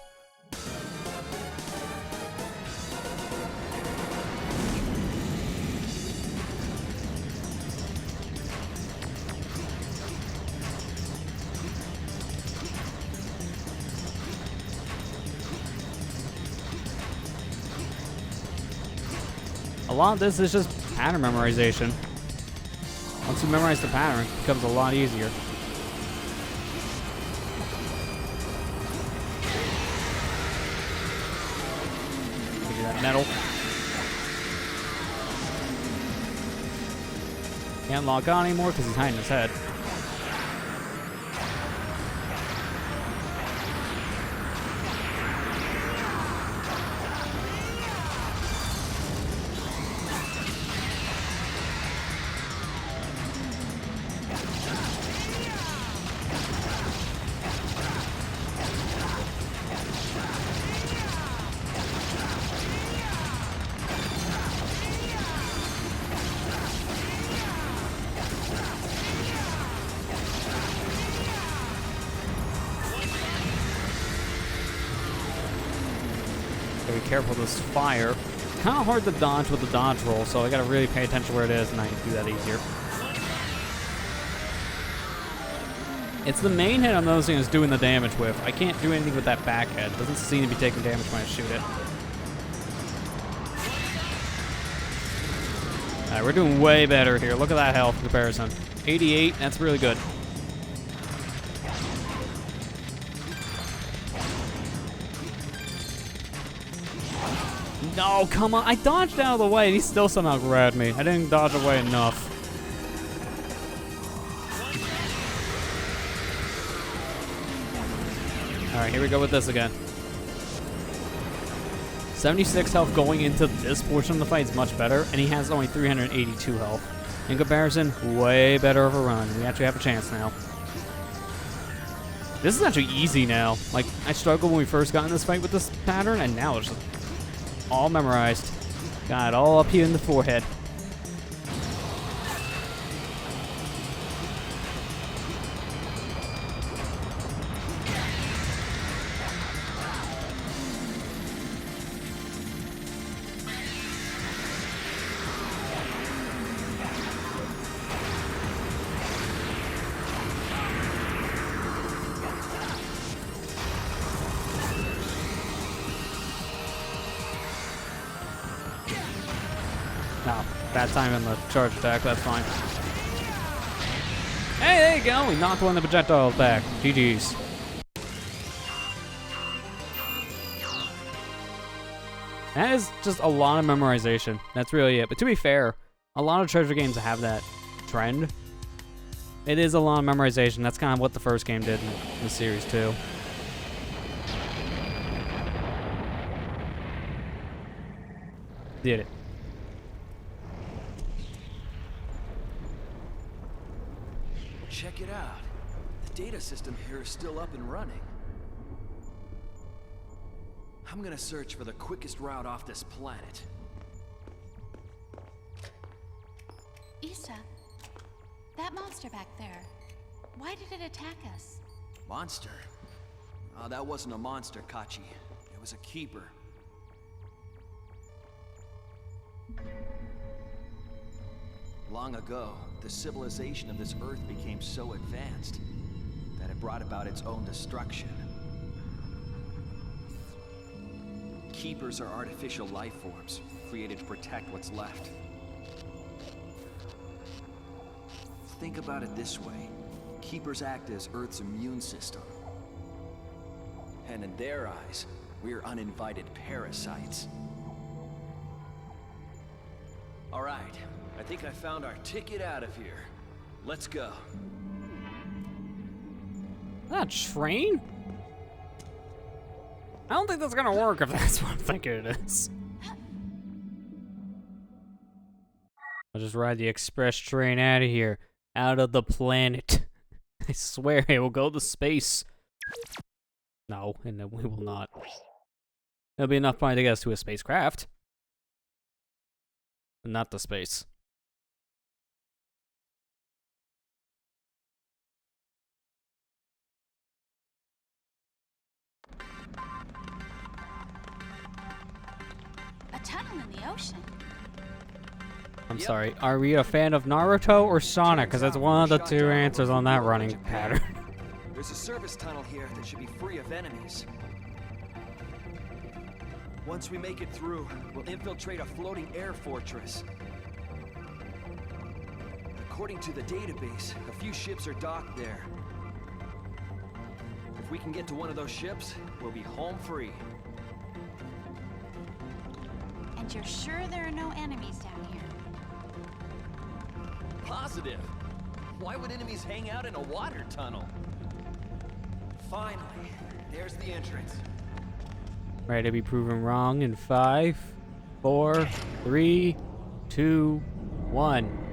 A lot of this is just pattern memorization. Once you memorize the pattern, it becomes a lot easier. Give you that metal. Can't lock on anymore because he's hiding his head. Gotta be careful with this fire. Kind of hard to dodge with the dodge roll, so I gotta really pay attention where it is, and I can do that easier. It's the main hit I'm noticing is doing the damage with. I can't do anything with that back head. Doesn't seem to be taking damage when I shoot it. Alright, we're doing way better here. Look at that health comparison. 88, that's really good. No, come on. I dodged out of the way and he still somehow grabbed me. I didn't dodge away enough. Alright, here we go with this again. 76 health going into this portion of the fight is much better, and he has only 382 health. In comparison, way better of a run. We actually have a chance now. This is actually easy now. Like, I struggled when we first got in this fight with this pattern, and now it's just all memorized. Got it all up here in the forehead. No, bad time in the charge attack, that's fine. Hey, there you go, we knocked one of the projectiles back. GG's. That is just a lot of memorization. That's really it. But to be fair, a lot of treasure games have that trend. It is a lot of memorization. That's kind of what the first game did in the series too. Did it. Check it out. The data system here is still up and running. I'm gonna search for the quickest route off this planet. Issa, that monster back there, why did it attack us? Monster? Oh, that wasn't a monster, Kachi. It was a keeper. Long ago, the civilization of this Earth became so advanced that it brought about its own destruction. Keepers are artificial life forms, created to protect what's left. Think about it this way. Keepers act as Earth's immune system. And in their eyes, we're uninvited parasites. All right, I think I found our ticket out of here. Let's go. That train? I don't think that's gonna work if that's what I'm thinking it is. I'll just ride the express train out of here. Out of the planet. I swear it will go to space. No, and we will not. There'll be enough money to get us to a spacecraft. But not the space. tunnel in the ocean. I'm sorry. Are we a fan of Naruto or Sonic? Because that's one of the two answers on that running pattern. There's a service tunnel here that should be free of enemies. Once we make it through, we'll infiltrate a floating air fortress. According to the database, a few ships are docked there. If we can get to one of those ships, we'll be home free. And you're sure there are no enemies down here? Positive. Why would enemies hang out in a water tunnel? Finally, there's the entrance. Ready to be proven wrong in 5, 4, 3, 2, 1.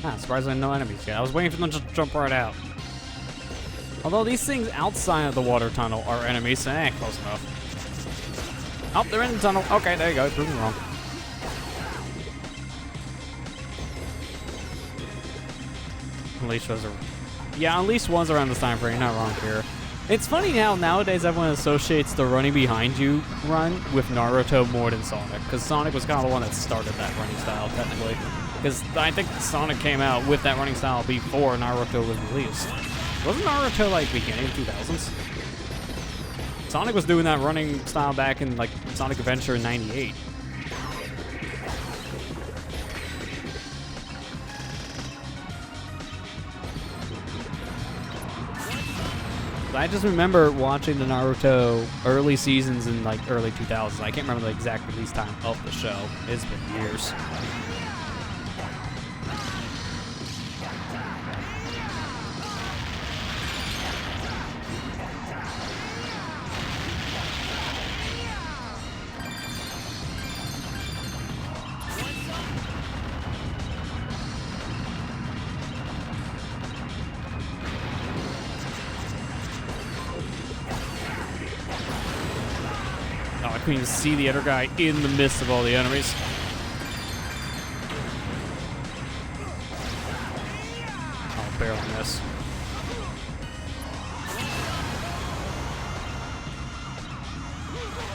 Ah, surprisingly no enemies yet. I was waiting for them to just jump right out. Although these things outside of the water tunnel are enemies, so close enough. Oh, they're in the tunnel. Okay, there you go. Proven wrong. Unleash was yeah, Unleash one's around this time frame. Not wrong here. It's funny how nowadays everyone associates the running behind you run with Naruto more than Sonic, because Sonic was kind of the one that started that running style, technically. Because I think Sonic came out with that running style before Naruto was released. Wasn't Naruto like beginning of 2000s? Sonic was doing that running style back in like Sonic Adventure in '98. I just remember watching the Naruto early seasons in like early 2000s. I can't remember the exact release time of the show. It's been years. Oh, I couldn't even see the other guy in the midst of all the enemies. Oh, barely miss.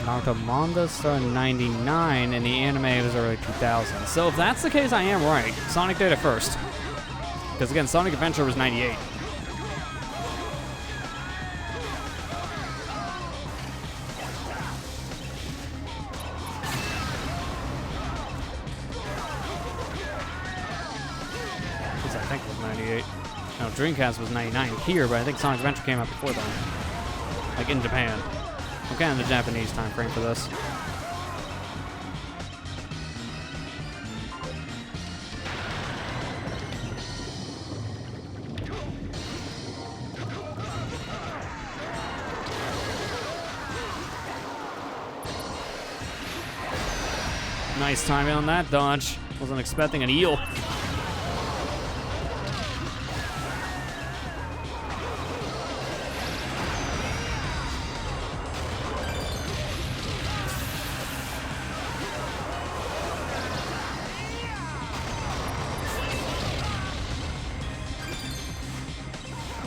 Naruto manga started in '99 and the anime was early 2000s. So if that's the case, I am right. Sonic did it first. Because again, Sonic Adventure was '98. I think it was 98. No, Dreamcast was 99 here, but I think Sonic Adventure came out before then. Like in Japan. I'm kind of the Japanese time frame for this. Nice timing on that dodge. Wasn't expecting an eel.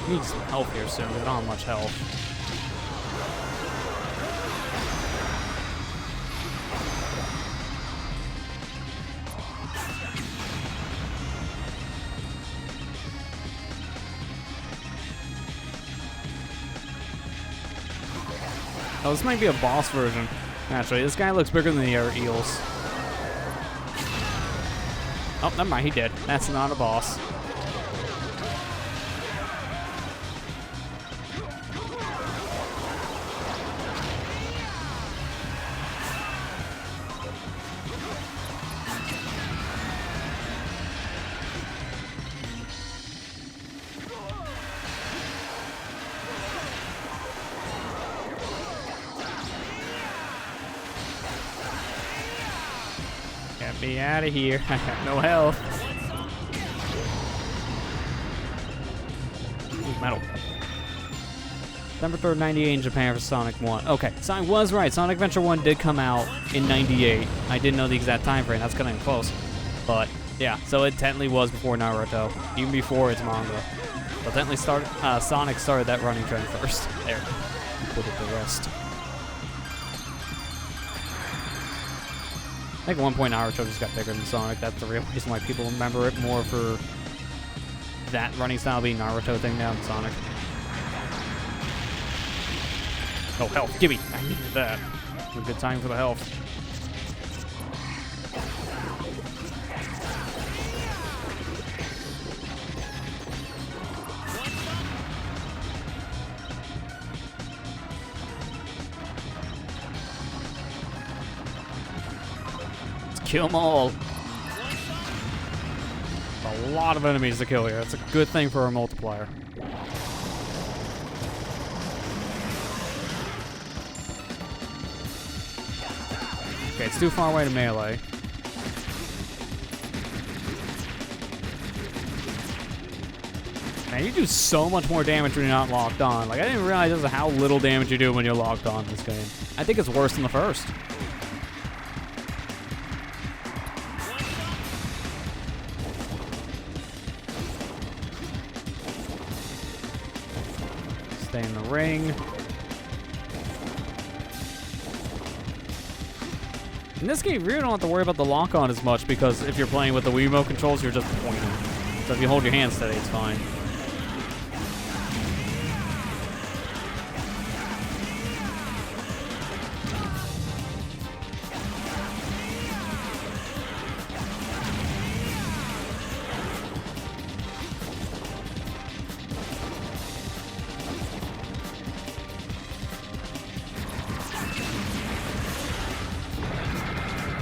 Need some health here soon. We don't have much health. Oh, this might be a boss version. Actually, this guy looks bigger than the other eels. Oh, never mind. He did. That's not a boss. Get me out of here. I got no health. Ooh, metal. December 3rd, 98 in Japan for Sonic 1. Okay, so I was right. Sonic Adventure 1 did come out in 98. I didn't know the exact time frame. That's kind of close. But yeah, so it technically was before Naruto, even before its manga. But technically Sonic started that running trend first. There, put it to rest. I think at one point Naruto just got bigger than Sonic. That's the real reason why people remember it more for that running style being Naruto thing now than Sonic. Oh, health, gimme! I needed that. A good time for the health. Kill them all. A lot of enemies to kill here. That's a good thing for our multiplier. Okay, it's too far away to melee. Man, you do so much more damage when you're not locked on. Like, I didn't realize just how little damage you do when you're locked on in this game. I think it's worse than the first. Stay in the ring. In this game, you really don't have to worry about the lock-on as much because if you're playing with the Wii remote controls, you're just pointing. So if you hold your hand steady, it's fine.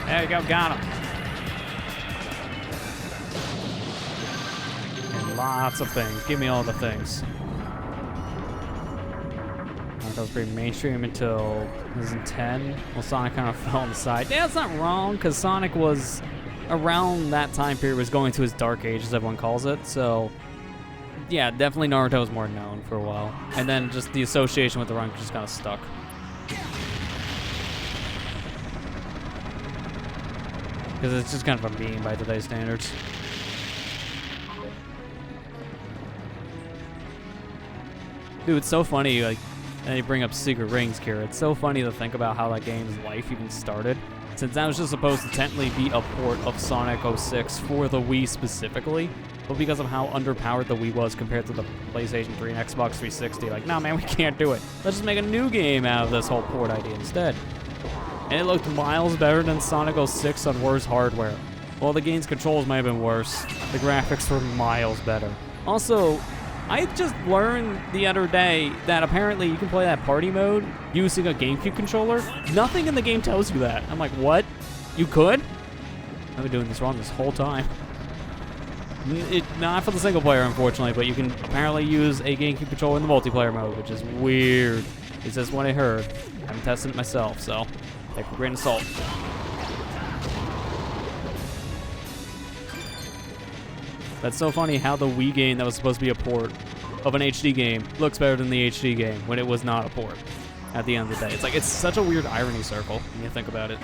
There you go, got him. And lots of things. Give me all the things. That was pretty mainstream until 2010. Well, Sonic kind of fell on the side. Yeah, it's not wrong, because Sonic was, around that time period, was going through his dark age, as everyone calls it. So, yeah, definitely Naruto was more known for a while. And then just the association with the run just kind of stuck. Because it's just kind of a meme by today's standards. Dude, it's so funny, like, and you bring up Secret Rings, Kira. It's so funny to think about how that game's life even started. Since that was just supposed to technically be a port of Sonic 06 for the Wii specifically, but because of how underpowered the Wii was compared to the PlayStation 3 and Xbox 360, like, nah, man, we can't do it. Let's just make a new game out of this whole port idea instead. And it looked miles better than Sonic 06 on worse hardware. While the game's controls might have been worse, the graphics were miles better. Also, I just learned the other day that apparently you can play that party mode using a GameCube controller. Nothing in the game tells you that. I'm like, what? You could? I've been doing this wrong this whole time. Not for the single player, unfortunately, but you can apparently use a GameCube controller in the multiplayer mode, which is weird. It's just what I heard. I haven't tested it myself, so take a grain of salt. That's so funny how the Wii game that was supposed to be a port of an HD game looks better than the HD game when it was not a port at the end of the day. It's like, it's such a weird irony circle when you think about it.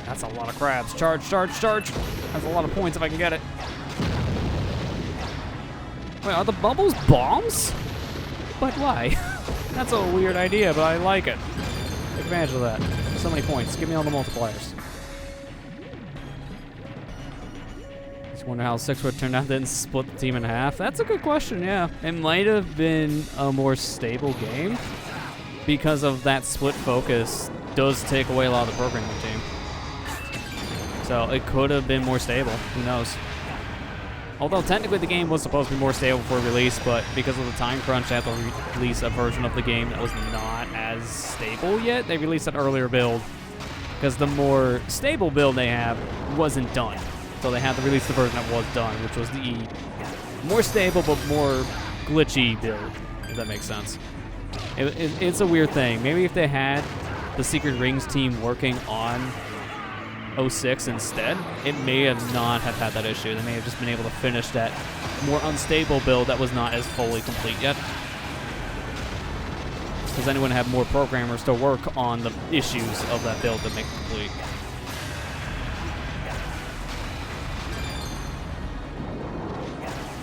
That's a lot of crabs. Charge, charge, charge. That's a lot of points if I can get it. Wait, are the bubbles bombs? But why? That's a weird idea, but I like it. Take advantage of that. So many points. Give me all the multipliers. Just wonder how 6 would turn out, then split the team in half. That's a good question, yeah. It might have been a more stable game because of that split focus does take away a lot of the programming team. So it could have been more stable. Who knows? Although technically the game was supposed to be more stable for release, but because of the time crunch, they had to release a version of the game that was not as stable yet. They released an earlier build because the more stable build they have wasn't done. So they had to release the version that was done, which was the more stable but more glitchy build, if that makes sense. It's a weird thing. Maybe if they had the Secret Rings team working on 06 instead, it may have not have had that issue. They may have just been able to finish that more unstable build that was not as fully complete yet. Because then it would have more programmers to work on the issues of that build to make it complete.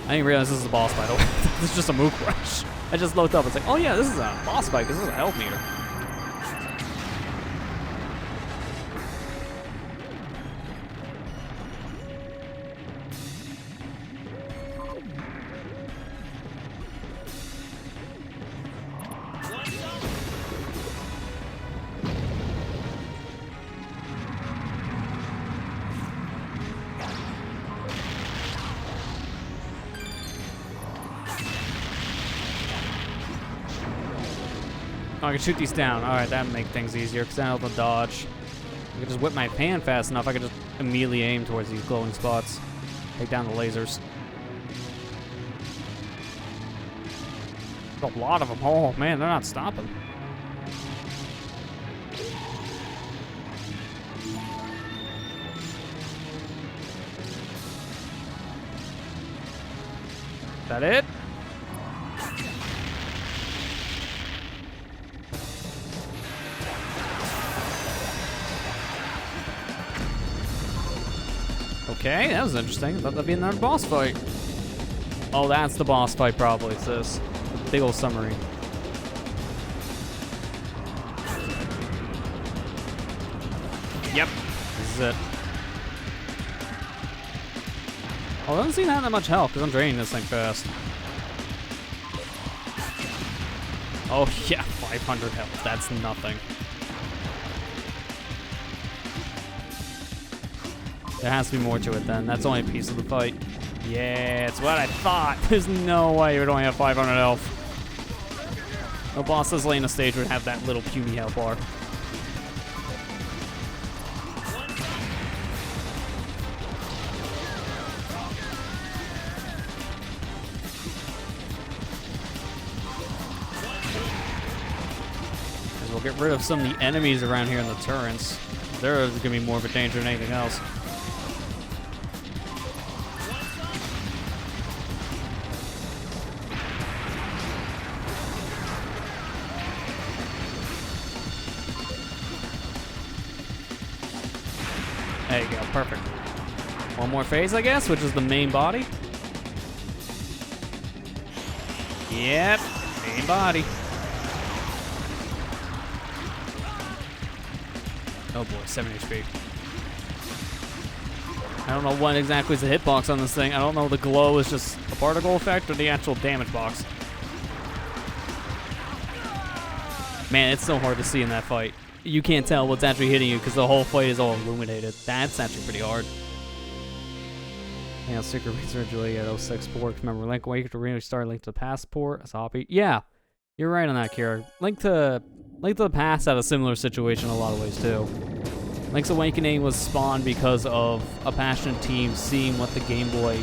I didn't realize this is a boss fight. This is just a Mook Rush. I just looked up. It's like, oh yeah, this is a boss fight because this is a health meter. Oh, I can shoot these down. Alright, that would make things easier because then I don't have to dodge. I can just whip my pan fast enough. I can just immediately aim towards these glowing spots. Take down the lasers. There's a lot of them. Oh man, they're not stopping. Is that it? Okay, that was interesting. I thought that'd be another boss fight. Oh, that's the boss fight probably, it's this. The big old submarine. Yep, this is it. Oh, it doesn't seem to have that much health because I'm draining this thing fast. Oh yeah, 500 health, that's nothing. There has to be more to it then. That's only a piece of the fight. Yeah, it's what I thought. There's no way you would only have 500 health. No bosses laying the stage would have that little puny health bar. And we'll get rid of some of the enemies around here in the turrets. They're going to be more of a danger than anything else. There you go, perfect. One more phase, I guess, which is the main body. Yep, main body. Oh boy, 7 HP. I don't know what exactly is the hitbox on this thing. I don't know if the glow is just a particle effect or the actual damage box. Man, it's so hard to see in that fight. You can't tell what's actually hitting you because the whole fight is all illuminated. That's actually pretty hard. Yeah, Secret Research really at 06 port. Remember, Link Awakening to restart Link to the Passport as a hobby. Yeah, you're right on that, Kira. Link to the Past had a similar situation in a lot of ways too. Link's Awakening was spawned because of a passionate team seeing what the Game Boy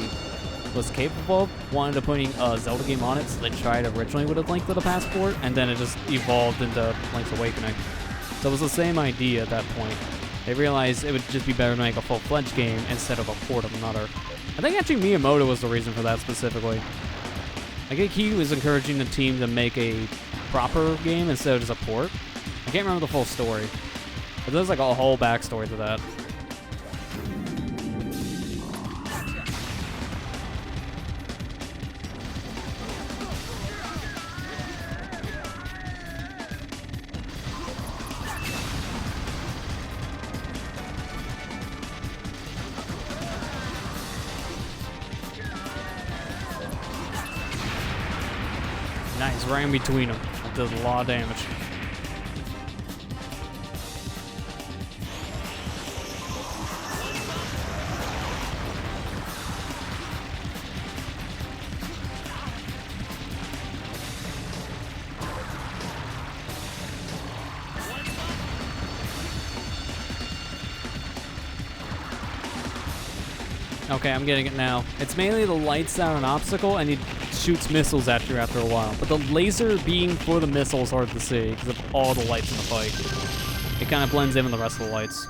was capable of, wanted to putting a Zelda game on it, so they tried originally with a Link to the Passport, and then it just evolved into Link's Awakening. So it was the same idea at that point. They realized it would just be better to make a full-fledged game instead of a port of another. I think actually Miyamoto was the reason for that specifically. I think he was encouraging the team to make a proper game instead of just a port. I can't remember the full story, but there's like a whole backstory to that. Nice, right in between them. That does a lot of damage. Okay, I'm getting it now. It's mainly the lights that are an obstacle, and it shoots missiles at you after a while. But the laser beam for the missile is hard to see because of all the lights in the fight. It kind of blends in with the rest of the lights.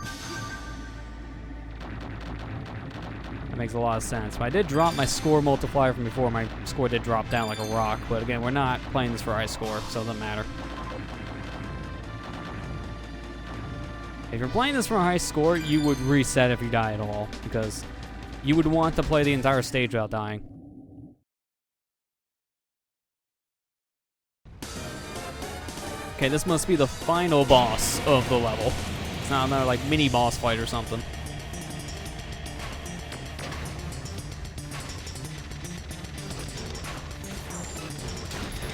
That makes a lot of sense. But I did drop my score multiplier from before. My score did drop down like a rock. But again, we're not playing this for high score, so it doesn't matter. If you're playing this for a high score, you would reset if you die at all, because you would want to play the entire stage without dying. Okay, this must be the final boss of the level. It's not another, like, mini boss fight or something.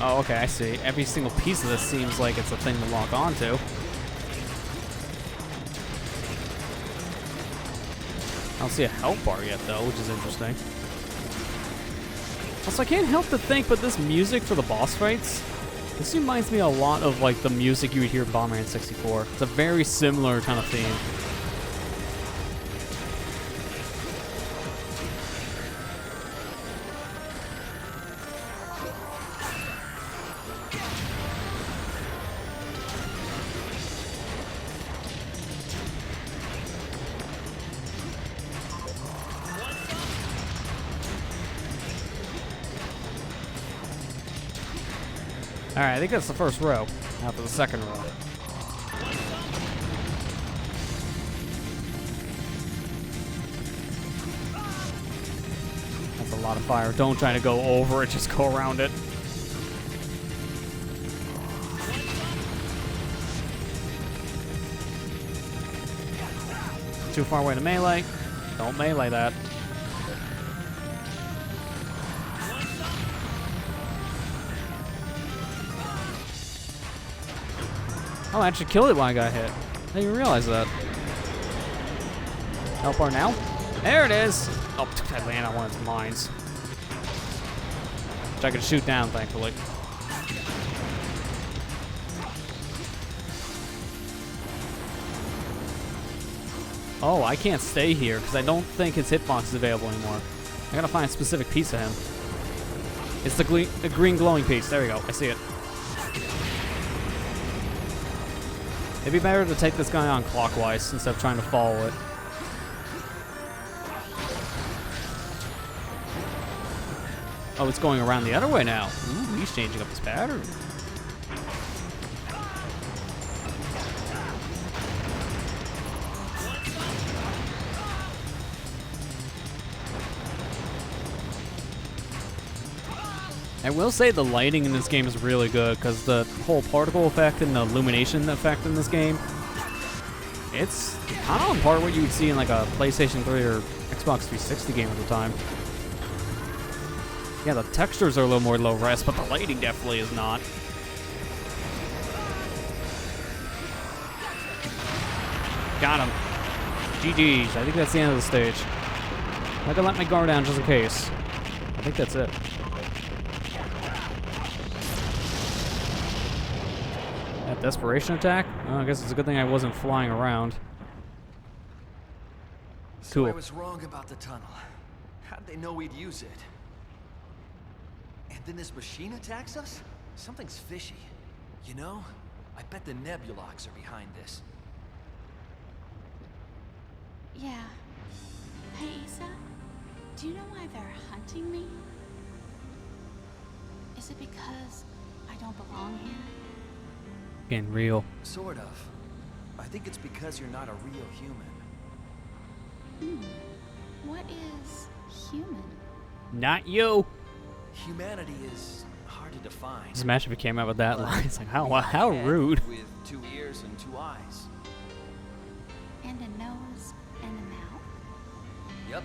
Oh, okay, I see. Every single piece of this seems like it's a thing to lock onto. I don't see a health bar yet, though, which is interesting. Also, I can't help to think, but this music for the boss fights, this reminds me a lot of, like, the music you would hear in Bomberman 64. It's a very similar kind of theme. Alright, I think that's the first row. Now for the second row. That's a lot of fire. Don't try to go over it, just go around it. Too far away to melee. Don't melee that. Oh, I actually killed it when I got hit. I didn't even realize that. Help bar now? There it is! Oh, I landed on one of its mines. Which I could shoot down, thankfully. Oh, I can't stay here because I don't think his hitbox is available anymore. I gotta find a specific piece of him. It's the green glowing piece. There we go. I see it. It'd be better to take this guy on clockwise instead of trying to follow it. Oh, it's going around the other way now. Ooh, he's changing up his pattern. I will say the lighting in this game is really good because the whole particle effect and the illumination effect in this game, it's kind of on par what you would see in like a PlayStation 3 or Xbox 360 game at the time. Yeah, the textures are a little more low res, but the lighting definitely is not. Got him. GG's. I think that's the end of the stage. I can let my guard down just in case. I think that's it. That desperation attack? Oh, I guess it's a good thing I wasn't flying around. So Cool. I was wrong about the tunnel. How'd they know we'd use it? And then this machine attacks us? Something's fishy. You know, I bet the Nebulox are behind this. Yeah. Hey, Isa, do you know why they're hunting me? Is it because I don't belong here? Getting real. Sort of. I think it's because you're not a real human. What is human? Not you. Humanity is hard to define. Just imagine if it came out with that But line. It's like, how a head rude. With 2 ears and 2 eyes. And a nose and a mouth? Yep.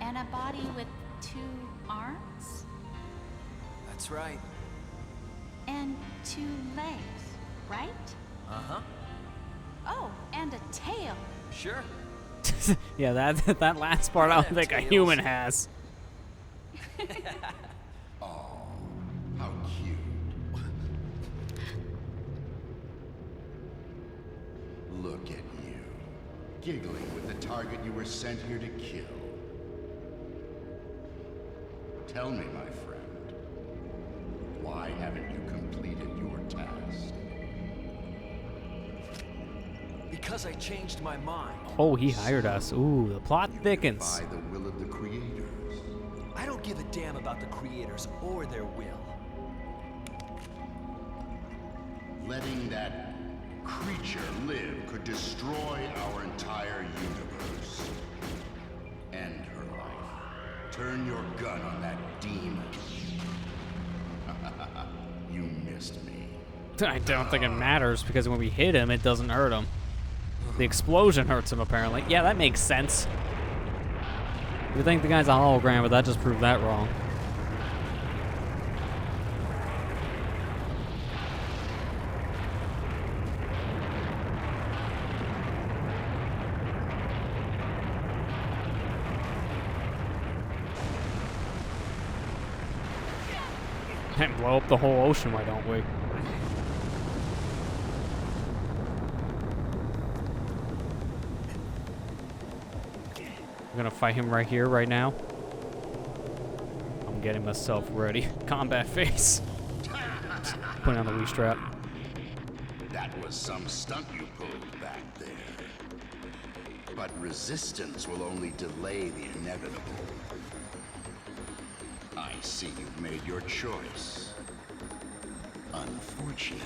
And a body with 2 arms? That's right. And 2 legs, right? Uh-huh. Oh, and a tail. Sure. Yeah, that last part I don't think a human has. Oh, how cute. Look at you. giggling with the target you were sent here to kill. Tell me, my friend, why haven't you completed your task? Because I changed my mind. Oh, he hired us. Ooh, the plot thickens. By the will of the creators. I don't give a damn about the creators or their will. Letting that creature live could destroy our entire universe. End her life. Turn your gun on that demon. You missed me. I don't think it matters because when we hit him, it doesn't hurt him. The explosion hurts him, apparently. Yeah, that makes sense. You think the guy's a hologram, but that just proved that wrong. And blow up the whole ocean, why don't we? I'm gonna fight him right here, right now. I'm getting myself ready. Combat face. Putting on the Wii strap. That was some stunt you pulled back there. But resistance will only delay the inevitable. I see you've made your choice. Unfortunately,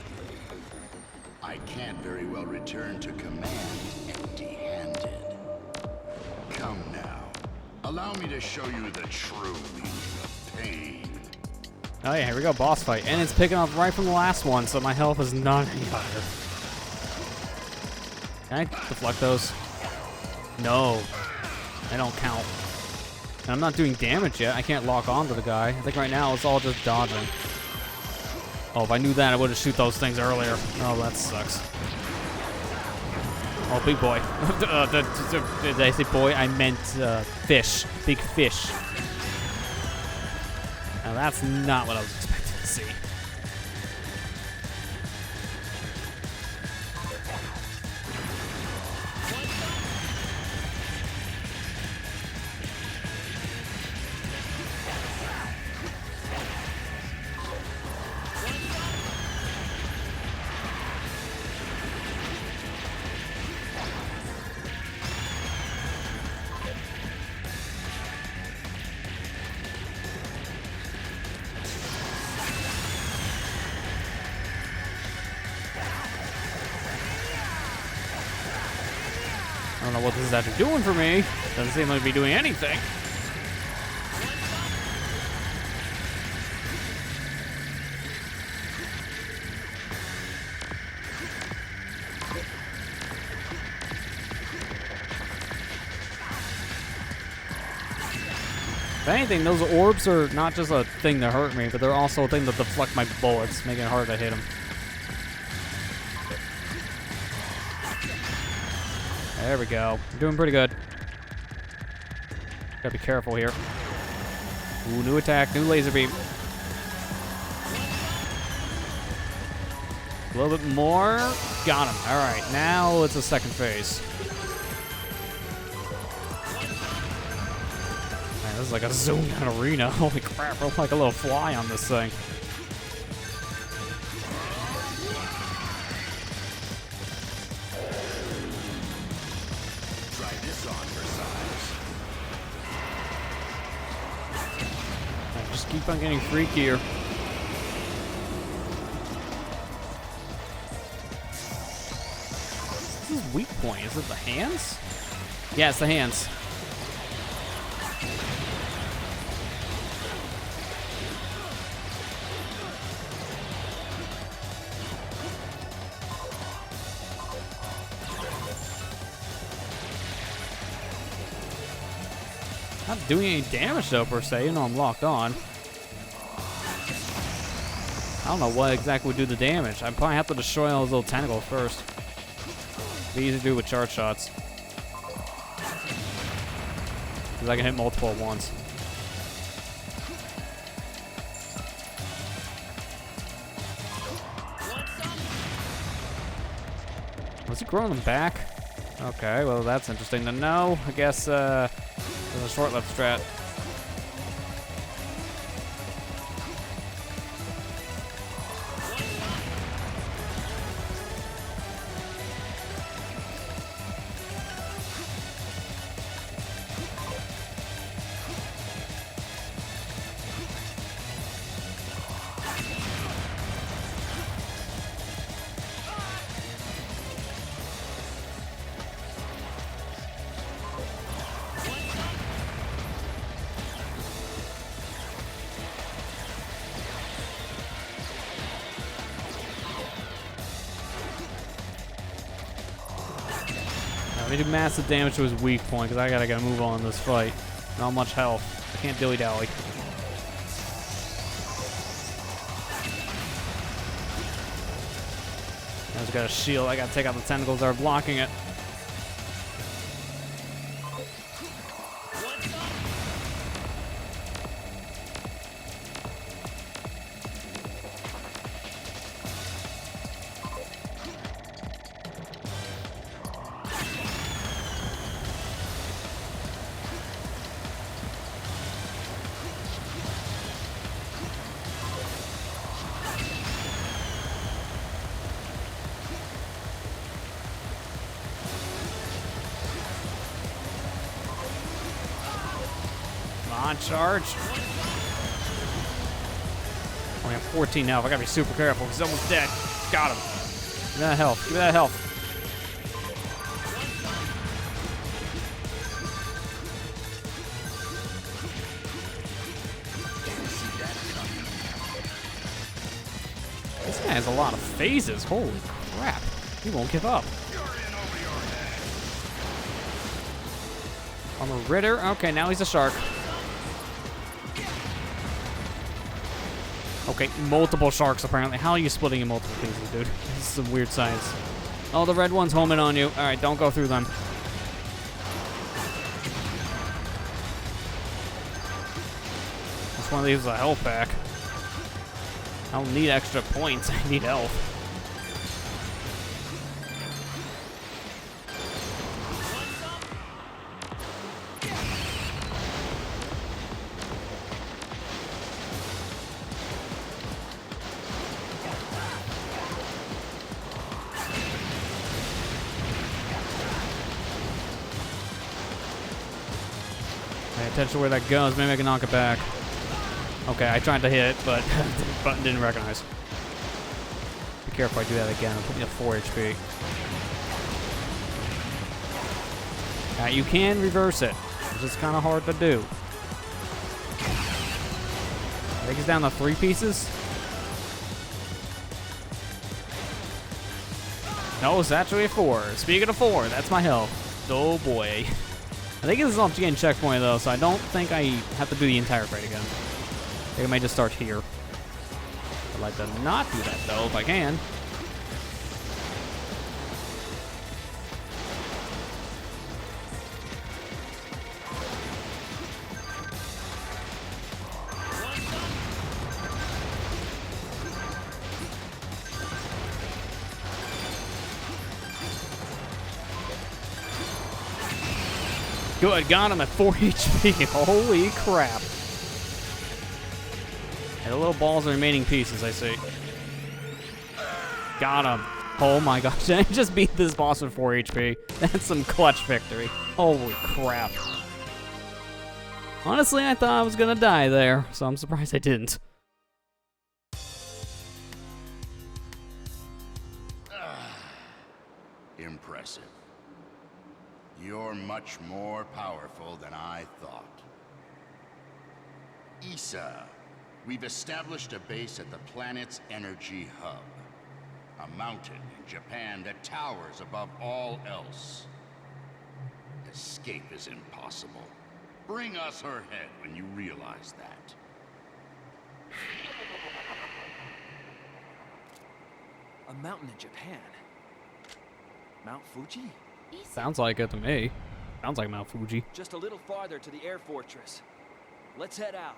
I can't very well return to command empty-handed. Come now. Allow me to show you the true meaning of pain. Oh yeah, here we go, boss fight. And it's picking up right from the last one, so my health is not any higher. Can I deflect those? No. They don't count. And I'm not doing damage yet. I can't lock onto the guy. I think right now it's all just dodging. Oh, if I knew that, I would have shoot those things earlier. Oh, that sucks. Oh, big boy. Did I say boy? I meant fish. Big fish. Now that's not what I was expecting to see. I don't know what this is actually doing for me. Doesn't seem like to be doing anything. If anything, those orbs are not just a thing to hurt me, but they're also a thing to deflect my bullets, making it hard to hit them. There we go. We're doing pretty good. Gotta be careful here. Ooh, new attack, new laser beam. A little bit more. Got him. All right, now it's a second phase. Man, this is like a zoomed out arena. Holy crap, I'm like a little fly on this thing. Just keep on getting freakier. What's his weak point? Is it the hands? Yeah, it's the hands. Not doing any damage though, per se, even though I'm locked on. I don't know what exactly would do the damage. I probably have to destroy all those little tentacles first. Be easy to do with charge shots. Because I can hit multiple at once. Was he growing them back? Okay, well that's interesting to know. I guess there's a short left strat. Let me do massive damage to his weak point, because I gotta move on in this fight. Not much health. I can't dilly-dally. Now he's got a shield. I gotta take out the tentacles that are blocking it. Come on, charge. Only have 14 health. I gotta be super careful. He's almost dead. Got him. Give me that health. Give me that health. This guy has a lot of phases. Holy crap. He won't give up. Armor Ritter. Okay, now he's a shark. Okay, multiple sharks apparently. How are you splitting in multiple pieces, dude? This is some weird science. Oh, the red one's homing on you. Alright, don't go through them. Which one of these is a health pack? I don't need extra points. I need health. Pay attention to where that goes. Maybe I can knock it back. Okay, I tried to hit it, but the button didn't recognize. Be careful I do that again. It'll put me at 4 HP. Alright, you can reverse it. It's just kind of hard to do. I think it's down to 3 pieces. No, it's actually a 4. Speaking of 4, that's my health. Oh boy. I think this is off getting checkpoint though, so I don't think I have to do the entire fight again. I think I might just start here. I'd like to not do that though, if I can. Good, got him at 4 HP. Holy crap. And the little balls are remaining pieces, I see. Got him. Oh my gosh, I just beat this boss with 4 HP. That's some clutch victory. Holy crap. Honestly, I thought I was gonna die there, so I'm surprised I didn't. Impressive. You're much more powerful than I thought. Issa, we've established a base at the planet's energy hub. A mountain in Japan that towers above all else. Escape is impossible. Bring us her head when you realize that. A mountain in Japan? Mount Fuji? Sounds like it to me. Sounds like Mount Fuji. Just a little farther to the air fortress. Let's head out.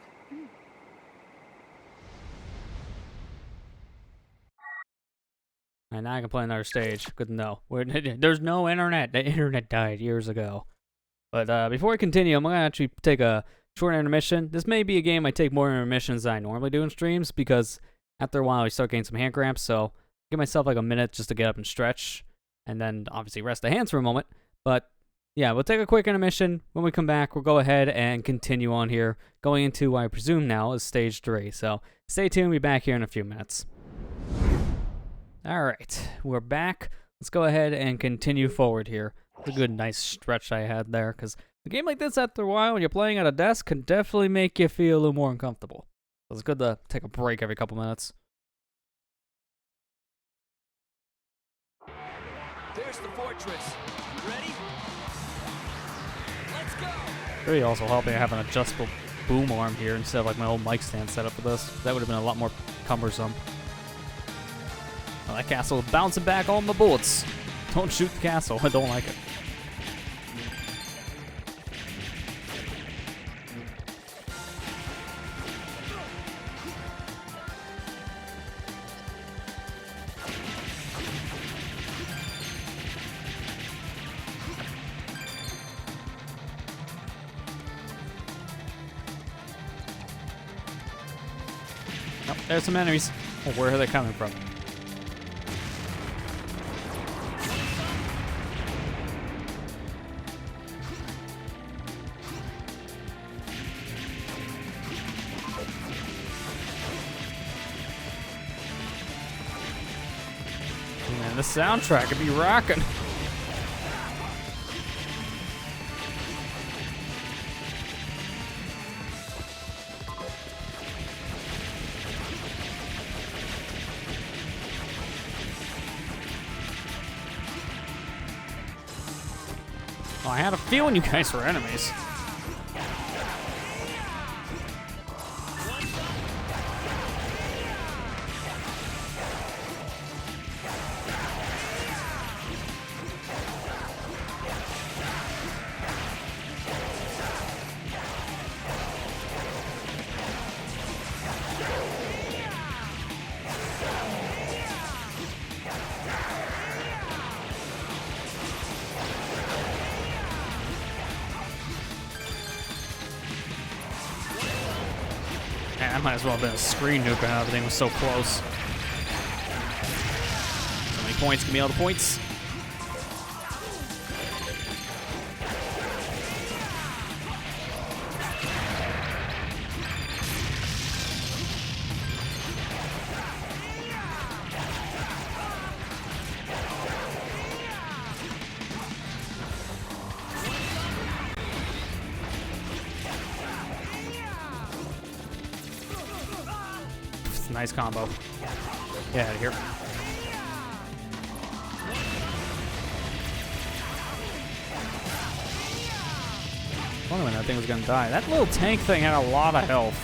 And now I can play another stage. Good to know. There's no internet. The internet died years ago. But before I continue, I'm going to actually take a short intermission. This may be a game I take more intermissions than I normally do in streams, because after a while I start getting some hand cramps, so give myself like a minute just to get up and stretch, and then obviously rest the hands for a moment. But yeah, we'll take a quick intermission. When we come back, we'll go ahead and continue on here, going into what I presume now is stage 3. So stay tuned, we'll be back here in a few minutes. Alright, we're back. Let's go ahead and continue forward here. It's a good, nice stretch I had there, because a game like this, after a while, when you're playing at a desk, can definitely make you feel a little more uncomfortable. So it's good to take a break every couple minutes. There's the fortress. Ready? Let's go! Really also helping I have an adjustable boom arm here instead of like my old mic stand set up for this. That would have been a lot more cumbersome. Well, that castle is bouncing back all my bullets. Don't shoot the castle. I don't like it. Oh, there's some enemies. Oh, where are they coming from? Man, the soundtrack could be rocking. Oh, I had a feeling you guys were enemies. Man, I might as well have been a screen nuke, and everything was so close. So many points, give me all the points. Nice combo. Get out of here. I wonder when that thing was gonna die. That little tank thing had a lot of health.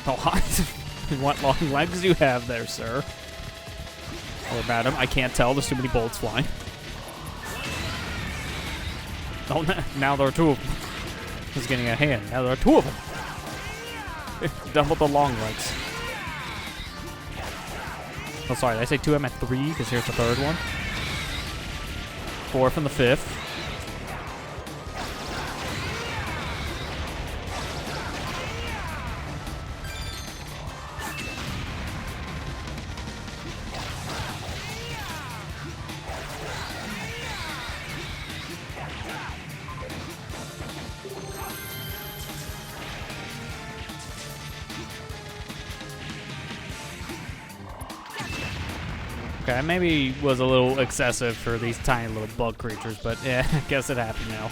Oh, what long legs do you have there, sir? Or madam, I can't tell. There's too many bullets flying. Oh, now there are two of them. I was getting a hand. Now there are two of them. Double the long legs. Oh, sorry, did I say 2? I meant 3, because here's the third one. 4th and the 5th. Okay, maybe was a little excessive for these tiny little bug creatures, but yeah, I guess it happened now.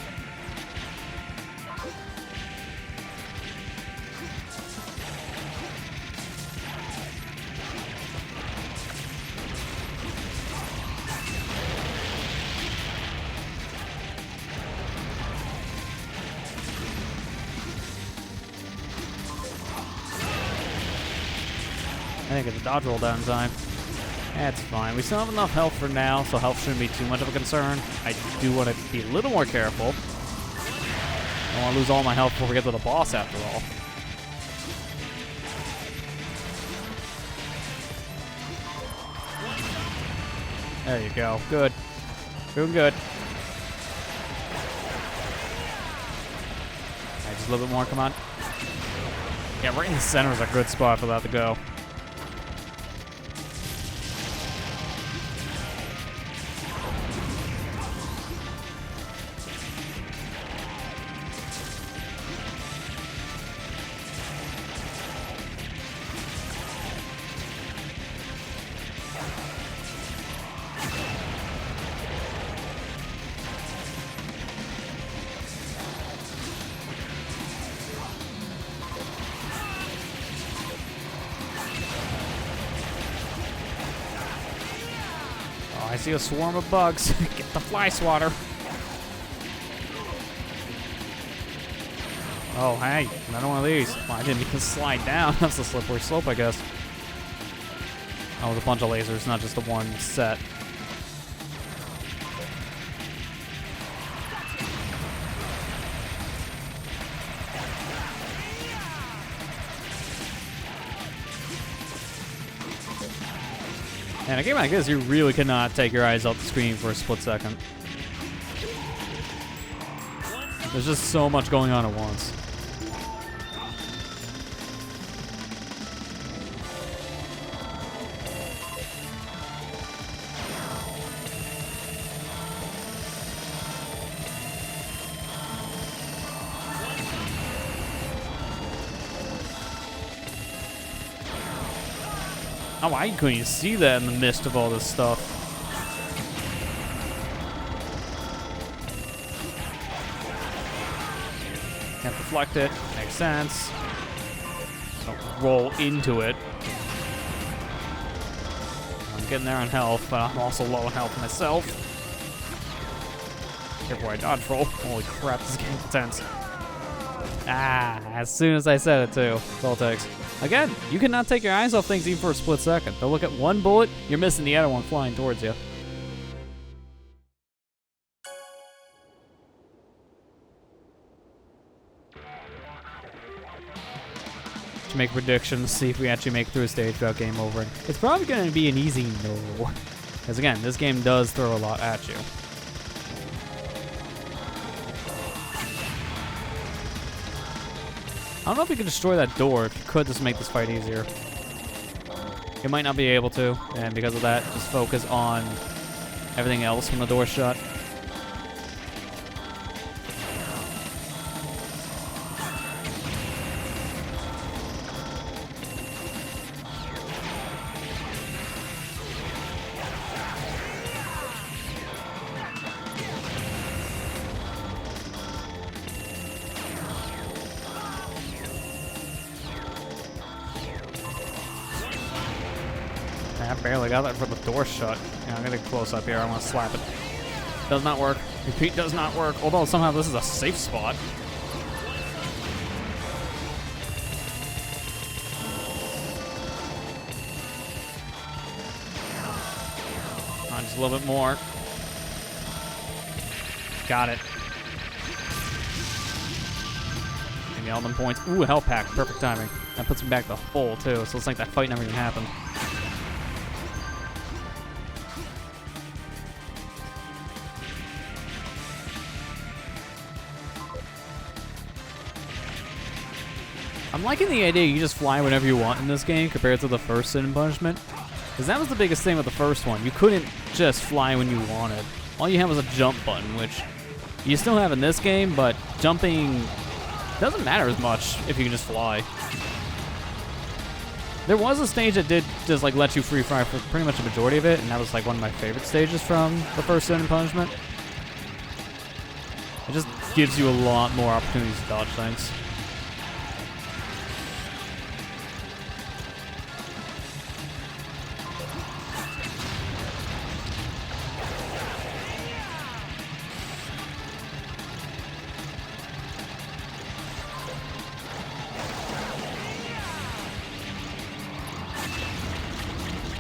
I think it's a dodge roll down time. That's fine. We still have enough health for now, so health shouldn't be too much of a concern. I do want to be a little more careful. I don't want to lose all my health before we get to the boss, after all. There you go. Good. Doing good. Alright, just a little bit more. Come on. Yeah, right in the center is a good spot for that to go. I see a swarm of bugs. Get the fly swatter. Oh, hey, another one of these. Well, I didn't even slide down. That's a slippery slope, I guess. Oh, with a bunch of lasers, not just the one set. And a game like this, you really cannot take your eyes off the screen for a split second. There's just so much going on at once. Oh, why couldn't you see that in the midst of all this stuff? Can't deflect it. Makes sense. Don't roll into it. I'm getting there on health, but I'm also low on health myself. Careful, I dodge roll. Holy crap, this is getting intense. Ah, as soon as I said it too. That's all it takes. Again, you cannot take your eyes off things even for a split second. They'll look at one bullet, you're missing the other one flying towards you. To make predictions, see if we actually make it through a stage without game over. It's probably going to be an easy no. Because again, this game does throw a lot at you. I don't know if we can destroy that door. If you could, just make this fight easier. You might not be able to, and because of that, just focus on everything else when the door's shut. I barely got that for the door shut. Yeah, I'm gonna get close up here. I want to slap it. Does not work. Repeat, does not work. Although somehow this is a safe spot. Just a little bit more. Got it. Maybe all them points. Ooh, a health pack. Perfect timing. That puts me back to full, too. So it's like that fight never even happened. I'm liking the idea you just fly whenever you want in this game compared to the first Sin and Punishment. Because that was the biggest thing with the first one. You couldn't just fly when you wanted. All you had was a jump button, which you still have in this game, but jumping doesn't matter as much if you can just fly. There was a stage that did just like let you free fly for pretty much the majority of it, and that was like one of my favorite stages from the first Sin and Punishment. It just gives you a lot more opportunities to dodge things.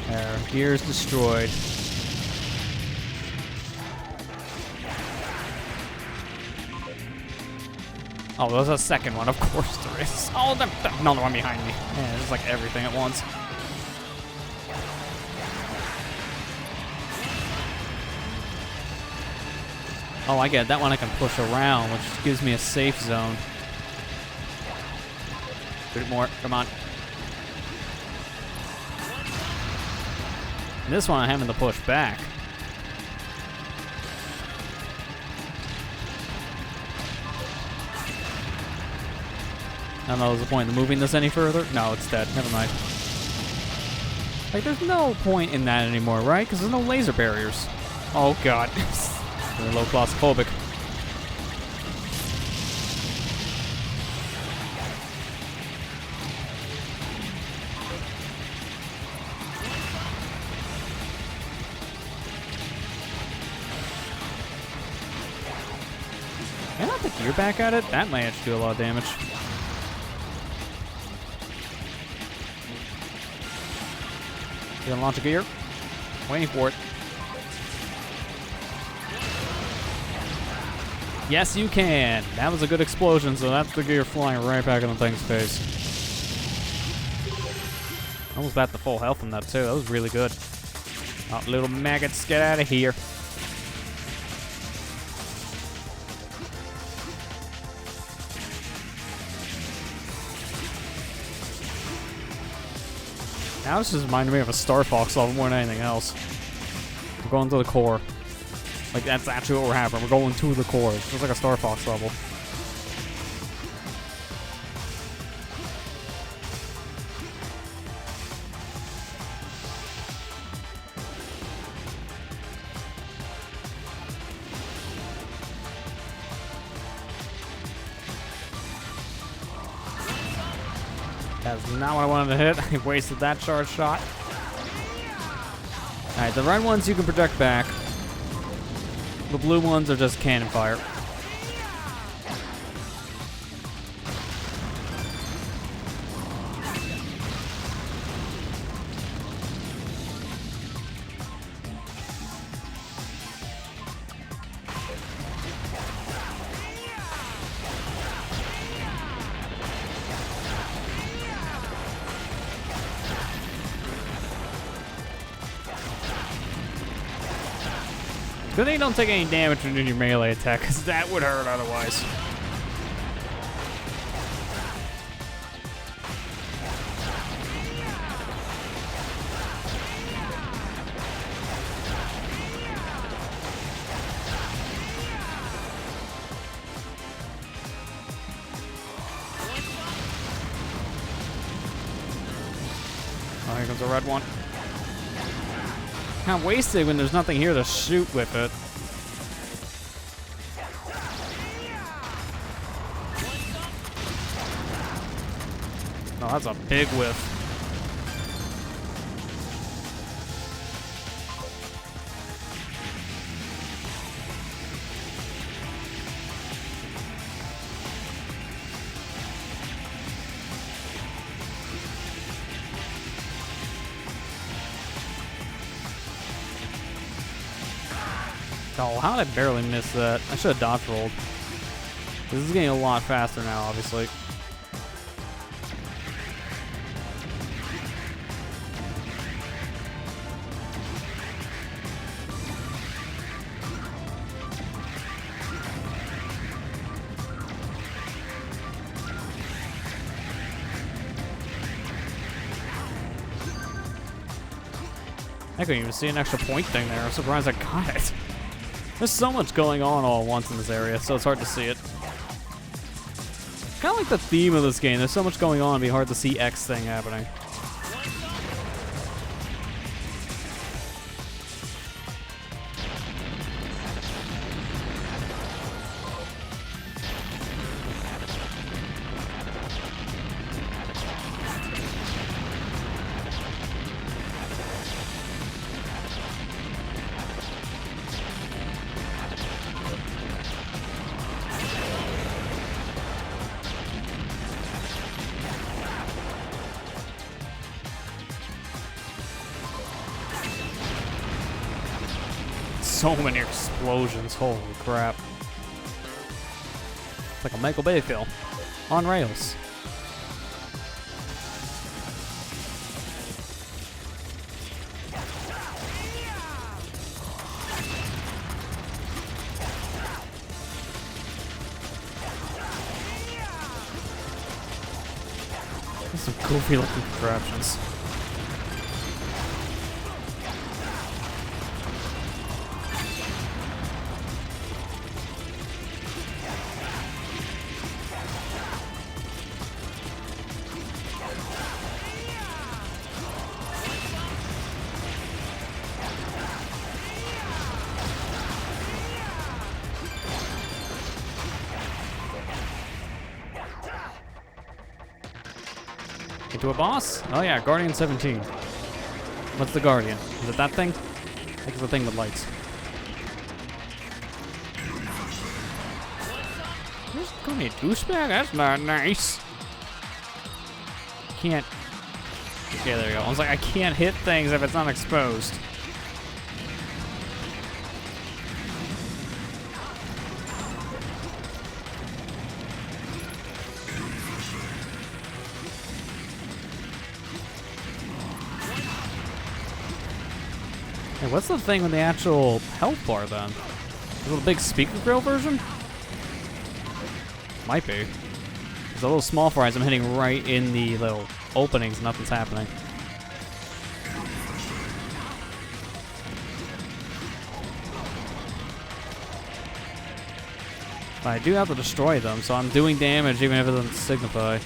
There, gears destroyed. Oh, there's a second one, of course there is. Oh, another one behind me. Man, it's like everything at once. Oh, I get it. That one I can push around, which gives me a safe zone. Do it more. Come on. And this one I'm having to push back. I don't know, what's the point of moving this any further? No, it's dead. Never mind. Like, there's no point in that anymore, right? Because there's no laser barriers. Oh, God. They're a little claustrophobic. Can I not the gear back at it? That might actually do a lot of damage. You gonna launch a gear? Waiting for it. Yes, you can. That was a good explosion, so that's the gear flying right back in the thing's face. Almost back to full health from that, too. That was really good. Oh, little maggots, get out of here. Now this just reminded me of a Star Fox level more than anything else. We're going to the core. Like, that's actually what we're having. We're going to the core. It's just like a Star Fox level. That's not what I wanted to hit. I wasted that charge shot. Alright, the red ones you can project back. The blue ones are just cannon fire. Good thing you don't take any damage from your melee attack, because that would hurt otherwise. Oh, here comes a red one. Kind of wasted when there's nothing here to shoot with it. Oh, that's a big whiff. Oh, how did I barely miss that? I should have dodge rolled. This is getting a lot faster now, obviously. I couldn't even see an extra point thing there. I'm surprised I got it. There's so much going on all at once in this area, so it's hard to see it. Kind of like the theme of this game. There's so much going on, it'd be hard to see X thing happening. So many explosions, holy crap. It's like a Michael Bay film on rails. Some goofy looking contraptions. Into a boss? Oh yeah, Guardian 17. What's the Guardian? Is it that thing? I think it's the thing with lights. Just call me a douchebag? That's not nice. Can't. Okay, there you go. I was like, I can't hit things if it's not exposed. Hey, what's the thing with the actual health bar then? Is it a big speaker grill version? Might be. It's a little small fries. I'm hitting right in the little openings. Nothing's happening. But I do have to destroy them, so I'm doing damage even if it doesn't signify.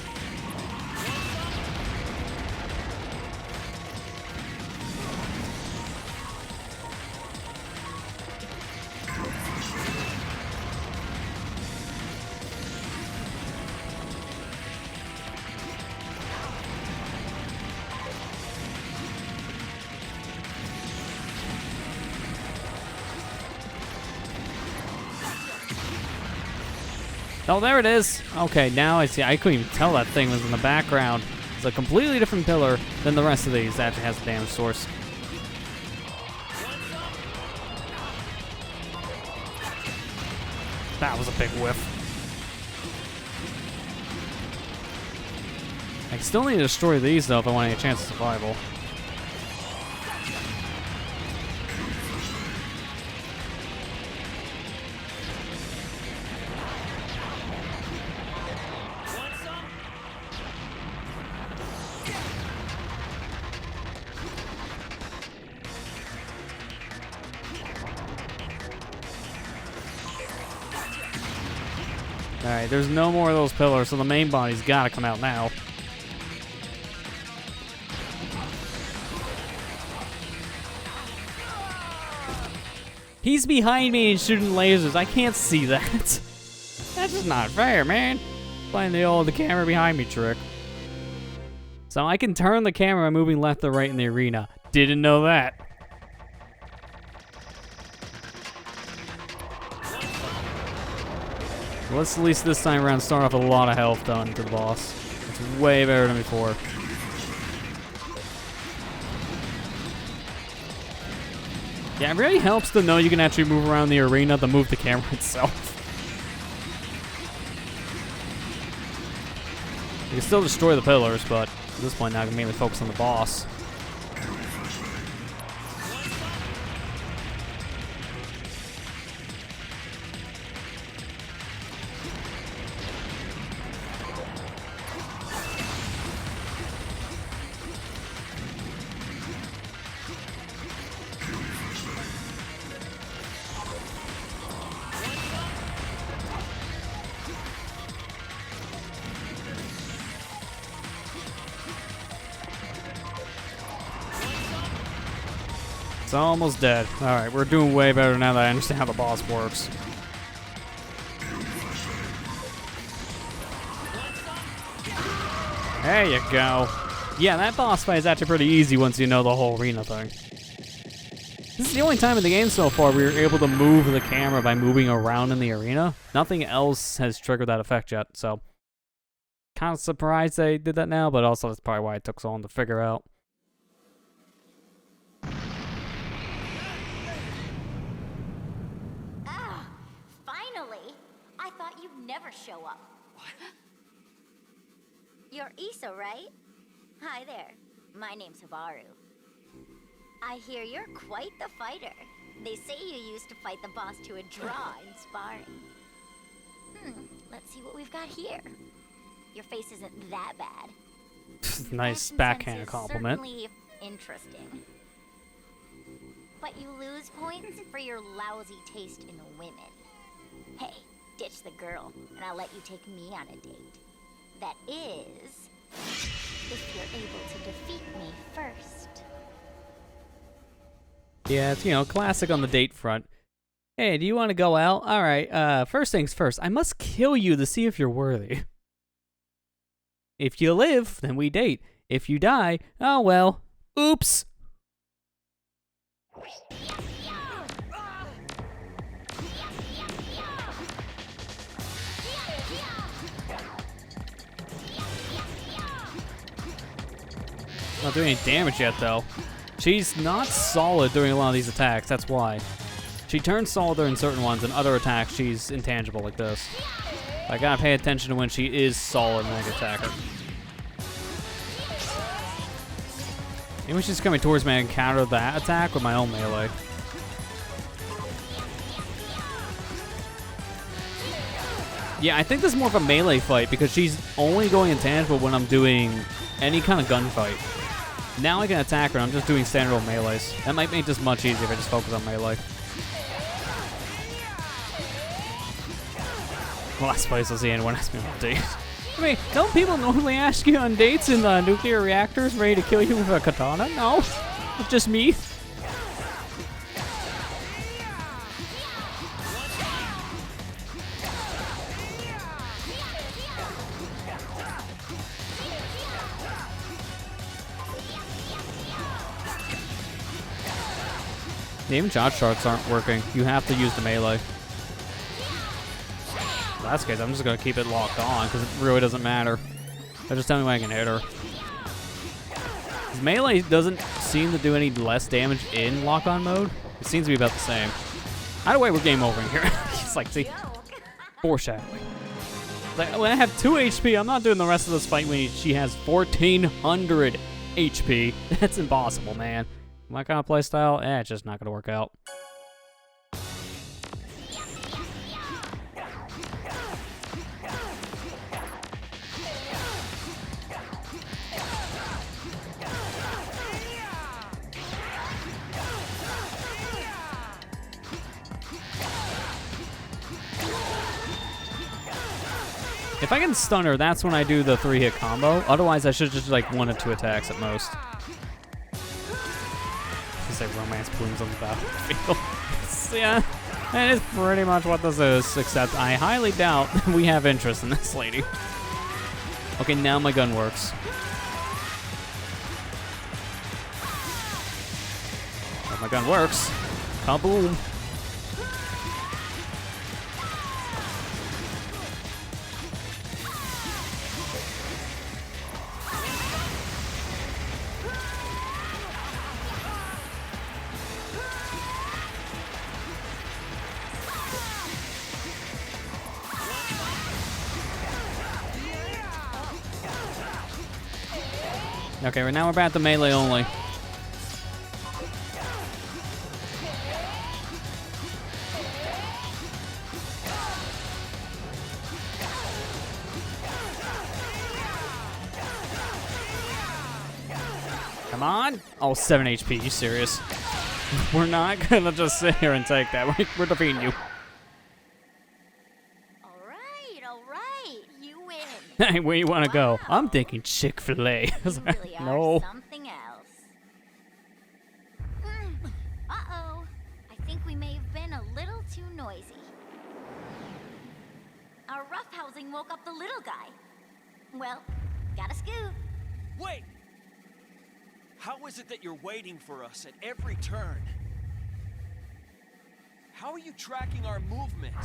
Oh, there it is. Okay, now I see. I couldn't even tell that thing was in the background. It's a completely different pillar than the rest of these. That actually has a damage source. That was a big whiff. I still need to destroy these, though, if I want any chance of survival. Alright, there's no more of those pillars, so the main body's gotta come out now. He's behind me and shooting lasers. I can't see that. That's just not fair, man. Playing the camera behind me trick. So I can turn the camera by moving left or right in the arena. Didn't know that. Let's at least this time around start off with a lot of health done to the boss. It's way better than before. Yeah, it really helps to know you can actually move around the arena to move the camera itself. You can still destroy the pillars, but at this point now I can mainly focus on the boss. It's almost dead. Alright, we're doing way better now that I understand how the boss works. There you go. Yeah, that boss fight is actually pretty easy once you know the whole arena thing. This is the only time in the game so far we were able to move the camera by moving around in the arena. Nothing else has triggered that effect yet, so kind of surprised they did that now, but also that's probably why it took so long to figure out. Never show up. What? You're Issa, right? Hi there. My name's Habaru. I hear you're quite the fighter. They say you used to fight the boss to a draw in sparring. Let's see what we've got here. Your face isn't that bad. Nice Fashion backhand sense is compliment. certainly interesting. But you lose points for your lousy taste in women. Hey, ditch the girl, and I'll let you take me on a date. That is, if you're able to defeat me first. Yeah, it's, you know, classic on the date front. Hey, do you want to go out? All right, first things first. I must kill you to see if you're worthy. If you live, then we date. If you die, oh well. Oops. Not doing any damage yet, though. She's not solid during a lot of these attacks, that's why. She turns solid during certain ones, and other attacks she's intangible like this. I gotta pay attention to when she is solid and I can attack her. Maybe when she's coming towards me, I can counter that attack with my own melee. Yeah, I think this is more of a melee fight because she's only going intangible when I'm doing any kind of gunfight. Now I can attack her, I'm just doing standard old melees. That might make this much easier if I just focus on melee. Last place was the anyone asked me on a date. I mean, don't people normally ask you on dates in nuclear reactors ready to kill you with a katana? No, it's just me. Even shot shots aren't working. You have to use the melee. In that case, I'm just gonna keep it locked on because it really doesn't matter. They're just telling me when I can hit her. Melee doesn't seem to do any less damage in lock-on mode. It seems to be about the same. Either way, we're game over in here. It's like, see, foreshadowing. Like, when I have 2 HP, I'm not doing the rest of this fight when she has 1,400 HP. That's impossible, man. My kind of playstyle, it's just not gonna work out. If I can stun her, that's when I do the 3-hit combo. Otherwise, I should just like 1 or 2 attacks at most. Say romance blooms on the battlefield. Yeah, that is pretty much what this is, except I highly doubt we have interest in this lady. Okay, now my gun works. Well, my gun works. Kaboom. Okay, right now we're back to melee only. Come on! Oh, 7 HP, you serious? We're not gonna just sit here and take that. We're defeating you. Alright, you win. Hey, where you wanna go? Wow. I'm thinking Chick-fil-A. You really are No. something else. Uh-oh. I think we may have been a little too noisy. Our roughhousing woke up the little guy. Well, gotta scoot. Wait! How is it that you're waiting for us at every turn? How are you tracking our movement?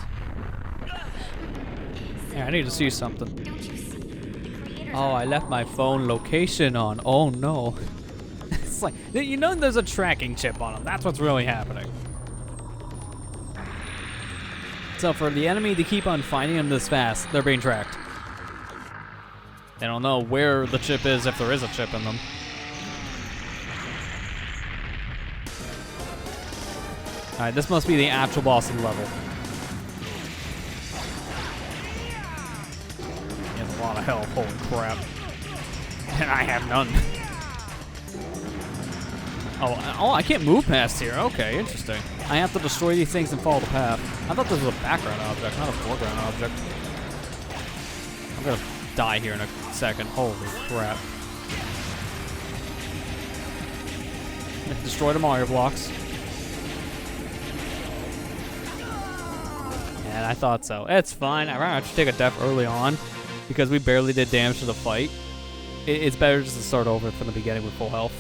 Yeah, I need to see something. Don't you see? The creators Oh, are I left my all phone location on. Oh no. It's like, you know there's a tracking chip on them. That's what's really happening. So for the enemy to keep on finding them this fast, they're being tracked. They don't know where the chip is if there is a chip in them. Alright, this must be the actual boss of the level. He has a lot of health, holy crap. And I have none. Oh, I can't move past here. Okay, interesting. I have to destroy these things and follow the path. I thought this was a background object, not a foreground object. I'm gonna die here in a second. Holy crap. Destroy the Mario blocks. And I thought so. It's fine. I'd rather take a death early on because we barely did damage to the fight. It's better just to start over from the beginning with full health.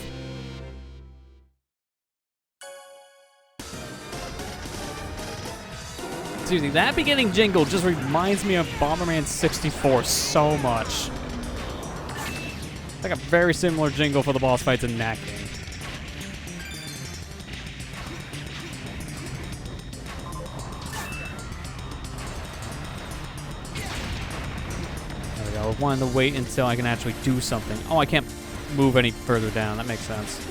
Seriously, that beginning jingle just reminds me of Bomberman 64 so much. Like a very similar jingle for the boss fights in that game. There we go. I wanted to wait until I can actually do something. Oh, I can't move any further down. That makes sense.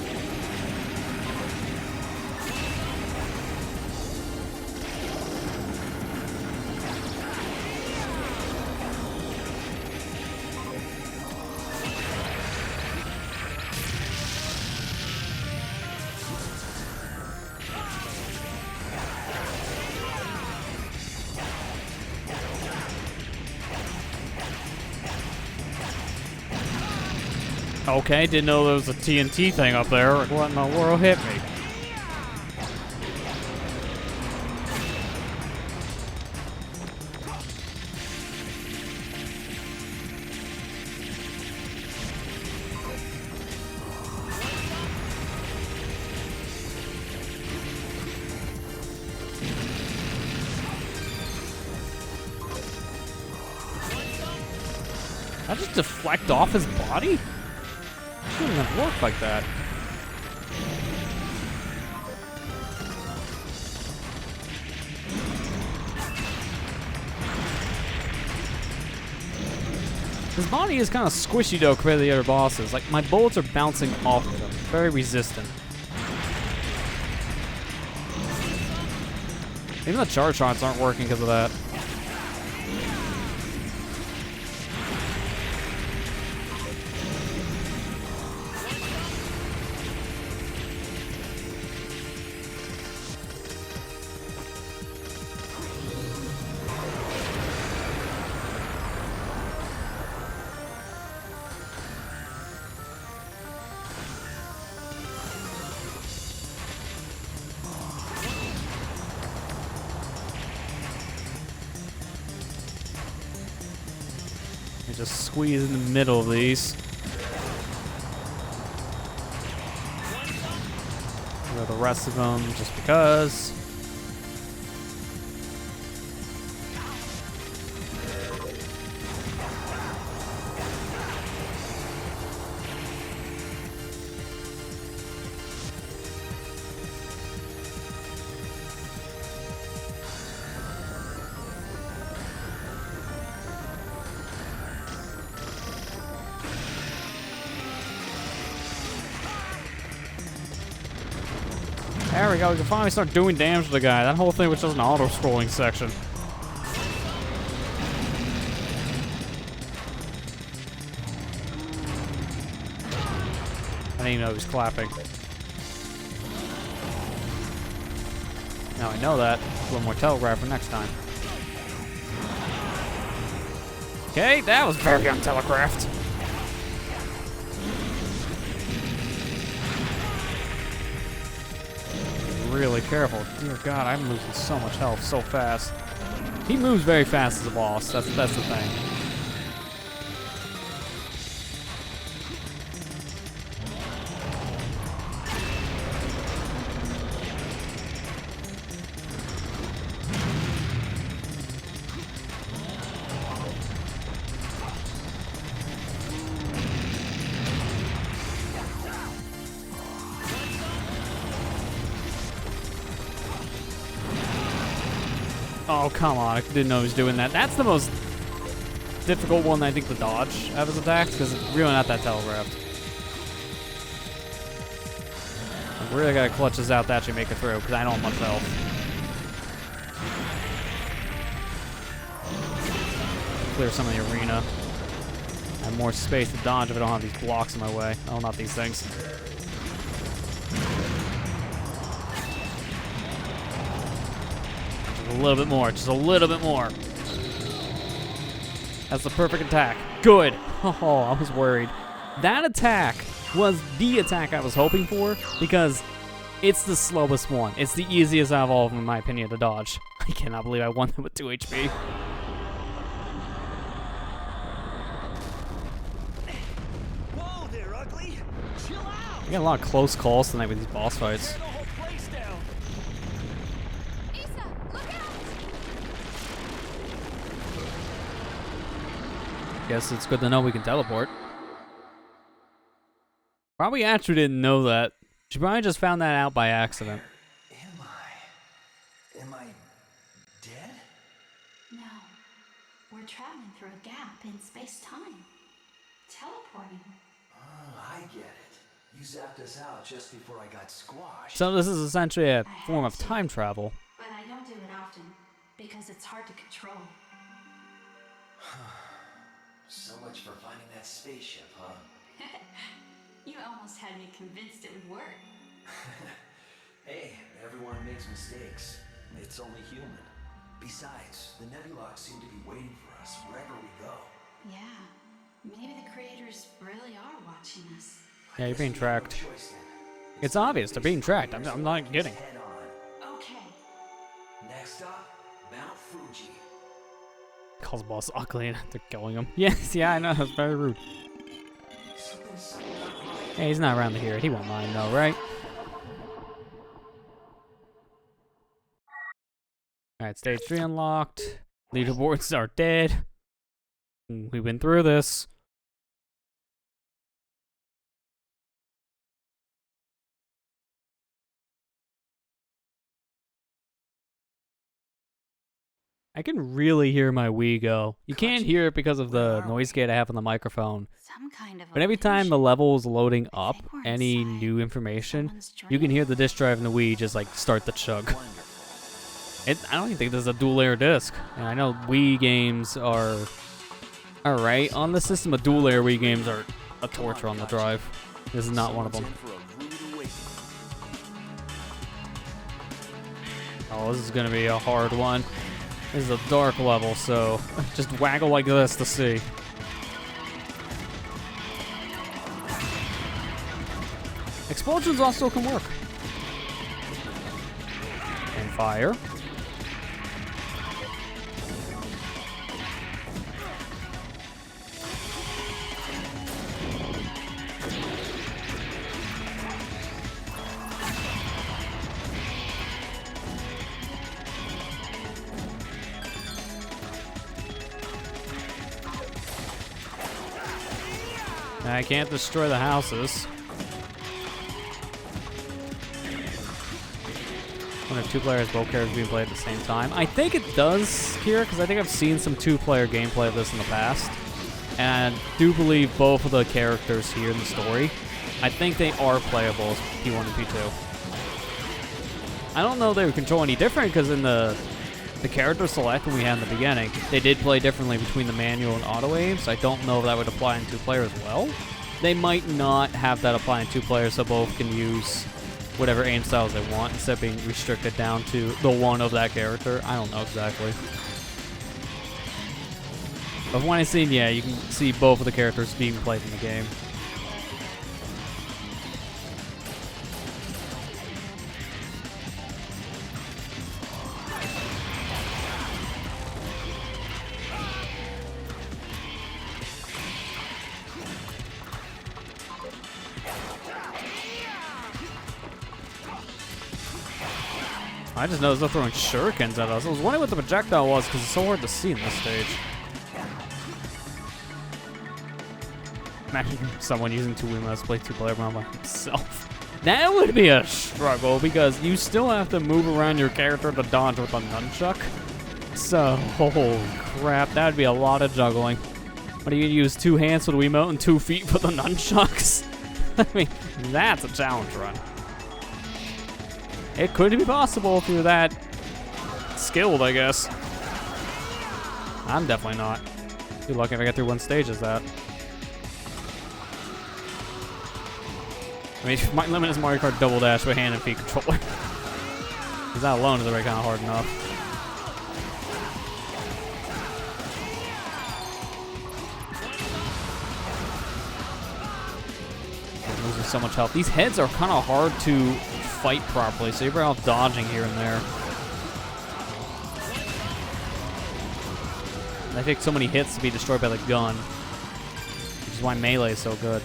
Okay, didn't know there was a TNT thing up there. What in the world hit me? Did I just deflect off his body? Shouldn't have worked like that. His body is kind of squishy though compared to the other bosses. Like my bullets are bouncing off of him. Very resistant. Even the charge shots aren't working because of that. Just squeeze in the middle of these. The rest of them just because. There we go, we can finally start doing damage to the guy. That whole thing was just an auto-scrolling section. I didn't even know he was clapping. Now I know that. A little more telegraph for next time. Okay, that was very untelegraphed. Really careful. Dear God, I'm losing so much health so fast. He moves very fast as a boss. That's the thing. Oh, come on. I didn't know he was doing that. That's the most difficult one, I think, to dodge out of his attacks, because it's really not that telegraphed. I really gotta clutch this out to actually make it through, because I don't have much health. Clear some of the arena. I have more space to dodge if I don't have these blocks in my way. Oh, not these things. Just a little bit more. Just a little bit more. That's the perfect attack. Good. Oh, I was worried. That attack was the attack I was hoping for because it's the slowest one. It's the easiest out of all of them, in my opinion, to dodge. I cannot believe I won them with 2 HP. Whoa there, ugly! Chill out! I got a lot of close calls tonight with these boss fights. Tear the whole place down. Isa, look out! Guess it's good to know we can teleport. Probably actually didn't know that. She probably just found that out by accident. Am I dead? No. We're traveling through a gap in space-time. Teleporting. Oh, I get it. You zapped us out just before I got squashed. So this is essentially a form of time travel. But I don't do it often, because it's hard to control. So much for finding that spaceship, huh? You almost had me convinced it would work. Hey, everyone makes mistakes. It's only human. Besides, the Nebulox seem to be waiting for us wherever we go. Yeah. Maybe the creators really are watching us. Yeah, you're being tracked. No choice, then. It's obvious they're being tracked. I'm not kidding. Head on. Okay. Next up, Mount Fuji. Calls the boss ugly and they're killing him. Yes, yeah, I know. That's very rude. Something's not right. Hey, he's not around to hear it. He won't mind though, right? Alright, stage 3 unlocked. Leaderboards are dead. We've been through this. I can really hear my Wii go. You can't hear it because of the noise gate I have on the microphone. Some kind of But every time the level is loading I up think we're any inside new information, someone's you can hear the dream. disk drive in the Wii just like start the chug. I don't even think this is a dual layer disc. And I know Wii games are alright on the system, but dual layer Wii games are a torture on the drive. This is not one of them. Oh, this is gonna be a hard one. This is a dark level, so just waggle like this to see. Explosions also can work. And fire. I can't destroy the houses. One or two players, both characters being played at the same time. I think it does here, because I think I've seen some two-player gameplay of this in the past. And I do believe both of the characters here in the story, I think they are playable as P1 and P2. I don't know if they would control any different, because in the character select when we had in the beginning, they did play differently between the manual and auto aim, so I don't know if that would apply in two-player as well. They might not have that apply in two-player, so both can use whatever aim styles they want instead of being restricted down to the one of that character. I don't know exactly. But from what I've seen, yeah, you can see both of the characters being played in the game. I just noticed they're throwing shurikens at us. I was wondering what the projectile was because it's so hard to see in this stage. Imagine someone using two Wiimotes to play two-player by himself. That would be a struggle because you still have to move around your character to dodge with a nunchuck. So, holy crap, that would be a lot of juggling. What do you use? 2 hands for the Wiimote and 2 feet for the nunchucks? I mean, that's a challenge run. It could be possible if you're that skilled, I guess. I'm definitely not. Be lucky if I get through one stage as that. I mean, my limit is Mario Kart Double Dash with hand and feet controller. Because that alone is already kind of hard enough. I'm losing so much health. These heads are kind of hard to fight properly, so you're better off dodging here and there. And I take so many hits to be destroyed by the gun, which is why melee is so good.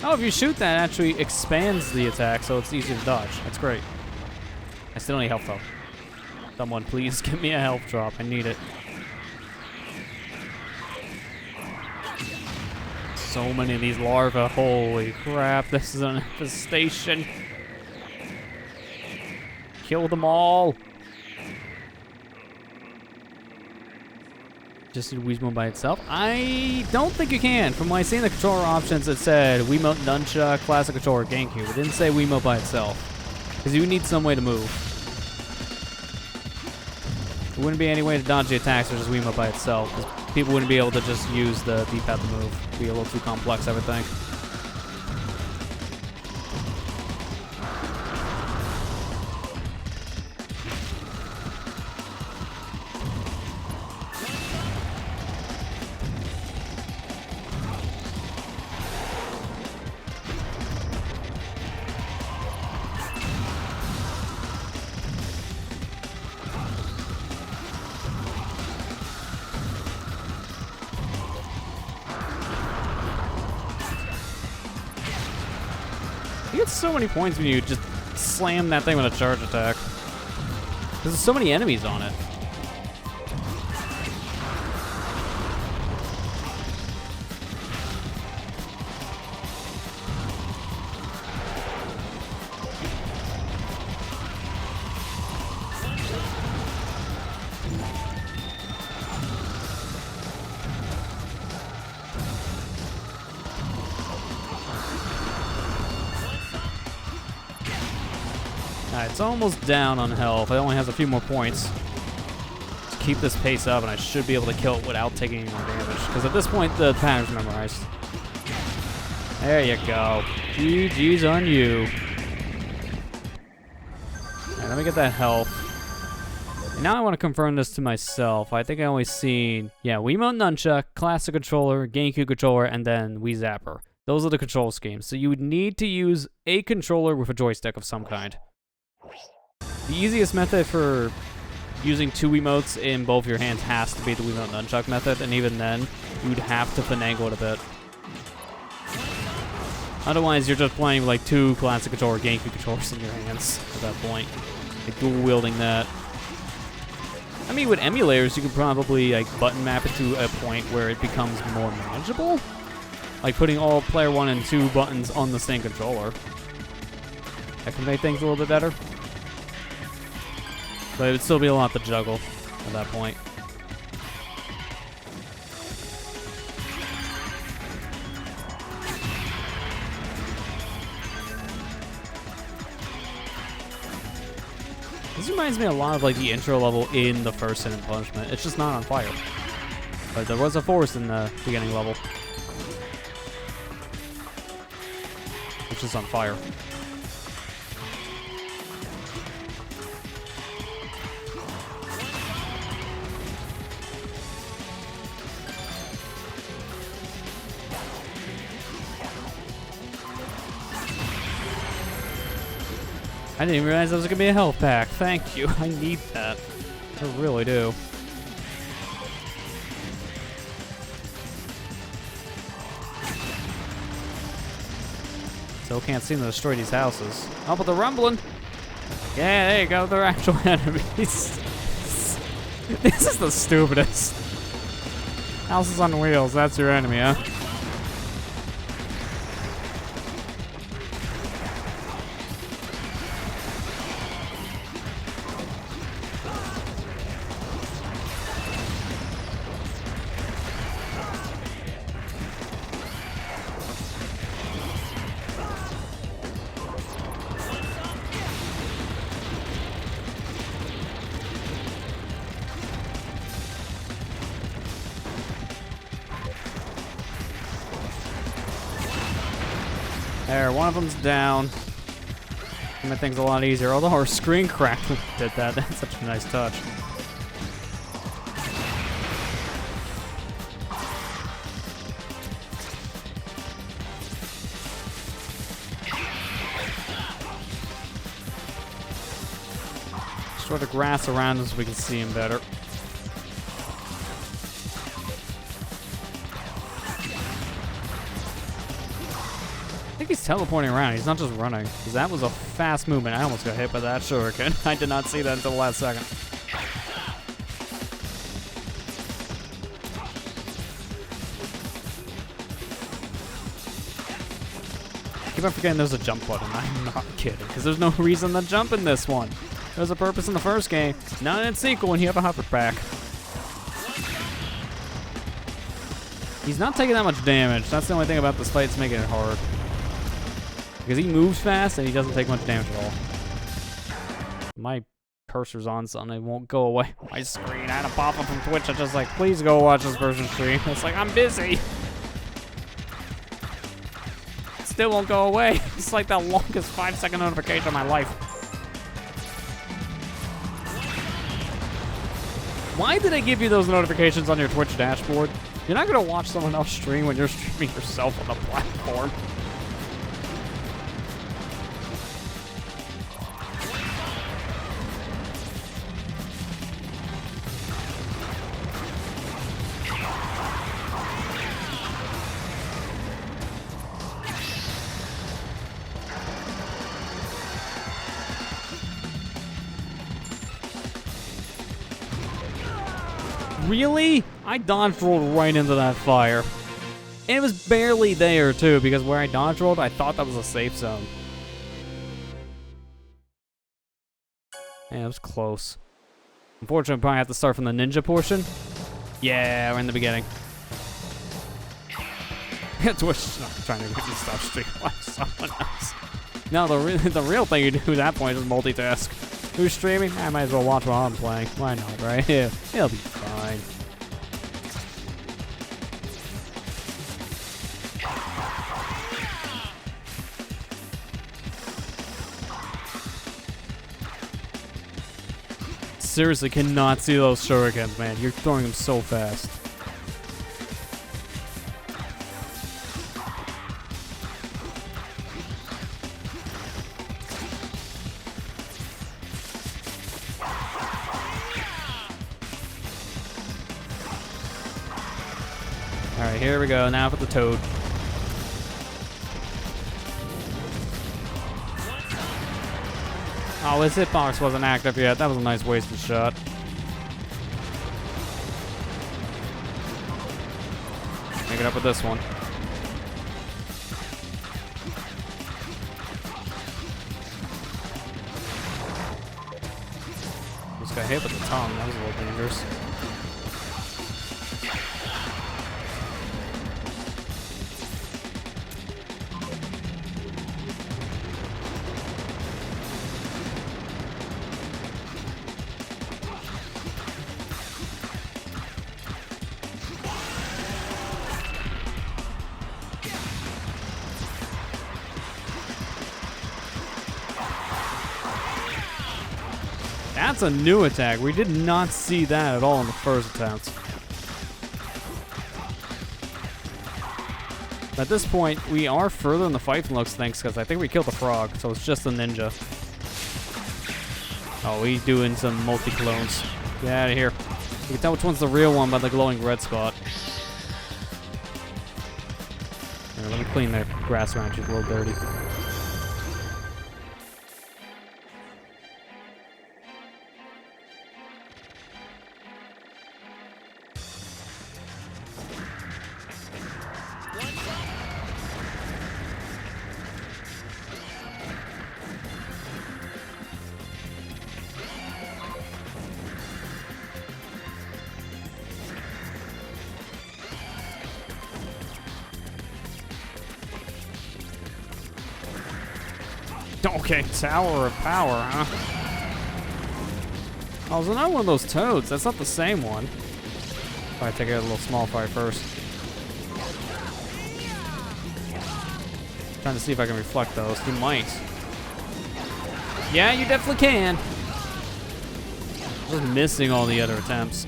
Oh, if you shoot that, it actually expands the attack, so it's easier to dodge. That's great. I still need health, though. Someone, please give me a health drop. I need it. So many of these larvae. Holy crap, this is an infestation. Kill them all. Just need Wiimote by itself? I don't think you can. From what I see in the controller options, it said Wiimote, Nunchuck, Classic Controller, GameCube. It didn't say Wiimote by itself. Because you need some way to move. There wouldn't be any way to dodge the attacks or just Wiimote by itself. Because people wouldn't be able to just use the D-pad to move. It'd be a little too complex, I would think. You get so many points when you just slam that thing with a charge attack. There's so many enemies on it. Alright, it's almost down on health. It only has a few more points. Just keep this pace up, and I should be able to kill it without taking any more damage. Because at this point, the pattern's memorized. There you go. GG's on you. Alright, let me get that health. And now I want to confirm this to myself. I think I only seen, yeah, Wiimote Nunchuck, Classic Controller, GameCube Controller, and then Wii Zapper. Those are the control schemes. So you would need to use a controller with a joystick of some kind. The easiest method for using two Wiimotes in both your hands has to be the Wiimote Nunchuck method, and even then, you'd have to finagle it a bit. Otherwise, you're just playing with like two Classic Controller GameCube controllers in your hands at that point. Like dual wielding that. I mean, with emulators, you could probably like button map it to a point where it becomes more manageable. Like putting all player 1 and 2 buttons on the same controller. That can make things a little bit better. But it would still be a lot to juggle at that point. This reminds me a lot of like the intro level in the first Sin and Punishment. It's just not on fire. But there was a forest in the beginning level, which is on fire. I didn't even realize there was gonna be a health pack. Thank you. I need that. I really do. Still can't seem to destroy these houses. Oh, but they're rumbling. Yeah, there you go. They're actual enemies. This is the stupidest. Houses on wheels. That's your enemy, huh? There, one of them's down. That thing's a lot easier. Although our screen cracked when we did that. That's such a nice touch. Destroy the grass around us so we can see him better. I think he's teleporting around. He's not just running. Because that was a fast movement. I almost got hit by that shuriken. I did not see that until the last second. I keep on forgetting there's a jump button. I'm not kidding. Because there's no reason to jump in this one. There's a purpose in the first game. Not in its sequel when you have a hopper pack. He's not taking that much damage. That's the only thing about this fight that's making it hard. Because he moves fast and he doesn't take much damage at all. My cursor's on something, it won't go away. My screen, I had a pop-up from Twitch that's just like, please go watch this person's stream. It's like, I'm busy. It still won't go away. It's like the longest 5-second notification of my life. Why did I give you those notifications on your Twitch dashboard? You're not going to watch someone else stream when you're streaming yourself on the platform. Really? I dodge rolled right into that fire. And it was barely there, too, because where I dodge rolled, I thought that was a safe zone. Yeah, it was close. Unfortunately, I probably have to start from the ninja portion. Yeah, we're in the beginning. Twitch not trying to get me stop streaming like someone else. No, the real thing you do at that point is multitask. Who's streaming? I might as well watch while I'm playing. Why not, right? Yeah, it'll be fine. Seriously, cannot see those shurikens, man. You're throwing them so fast. Alright, here we go. Now for the toad. Oh, his hitbox wasn't active yet. That was a nice wasted shot. Make it up with this one. Just got hit with the tongue. That was a little dangerous. That's a new attack. We did not see that at all in the first attempt. At this point, we are further in the fight than looks thanks, because I think we killed the frog, so it's just a ninja. Oh, he's doing some multi-clones. Get out of here. You can tell which one's the real one by the glowing red spot. Here, let me clean the grass around you. It's a little dirty. Okay, Tower of Power, huh? Oh, there's another one of those toads. That's not the same one. If I take out a little small fight first. Trying to see if I can reflect those. You might. Yeah, you definitely can. Just missing all the other attempts.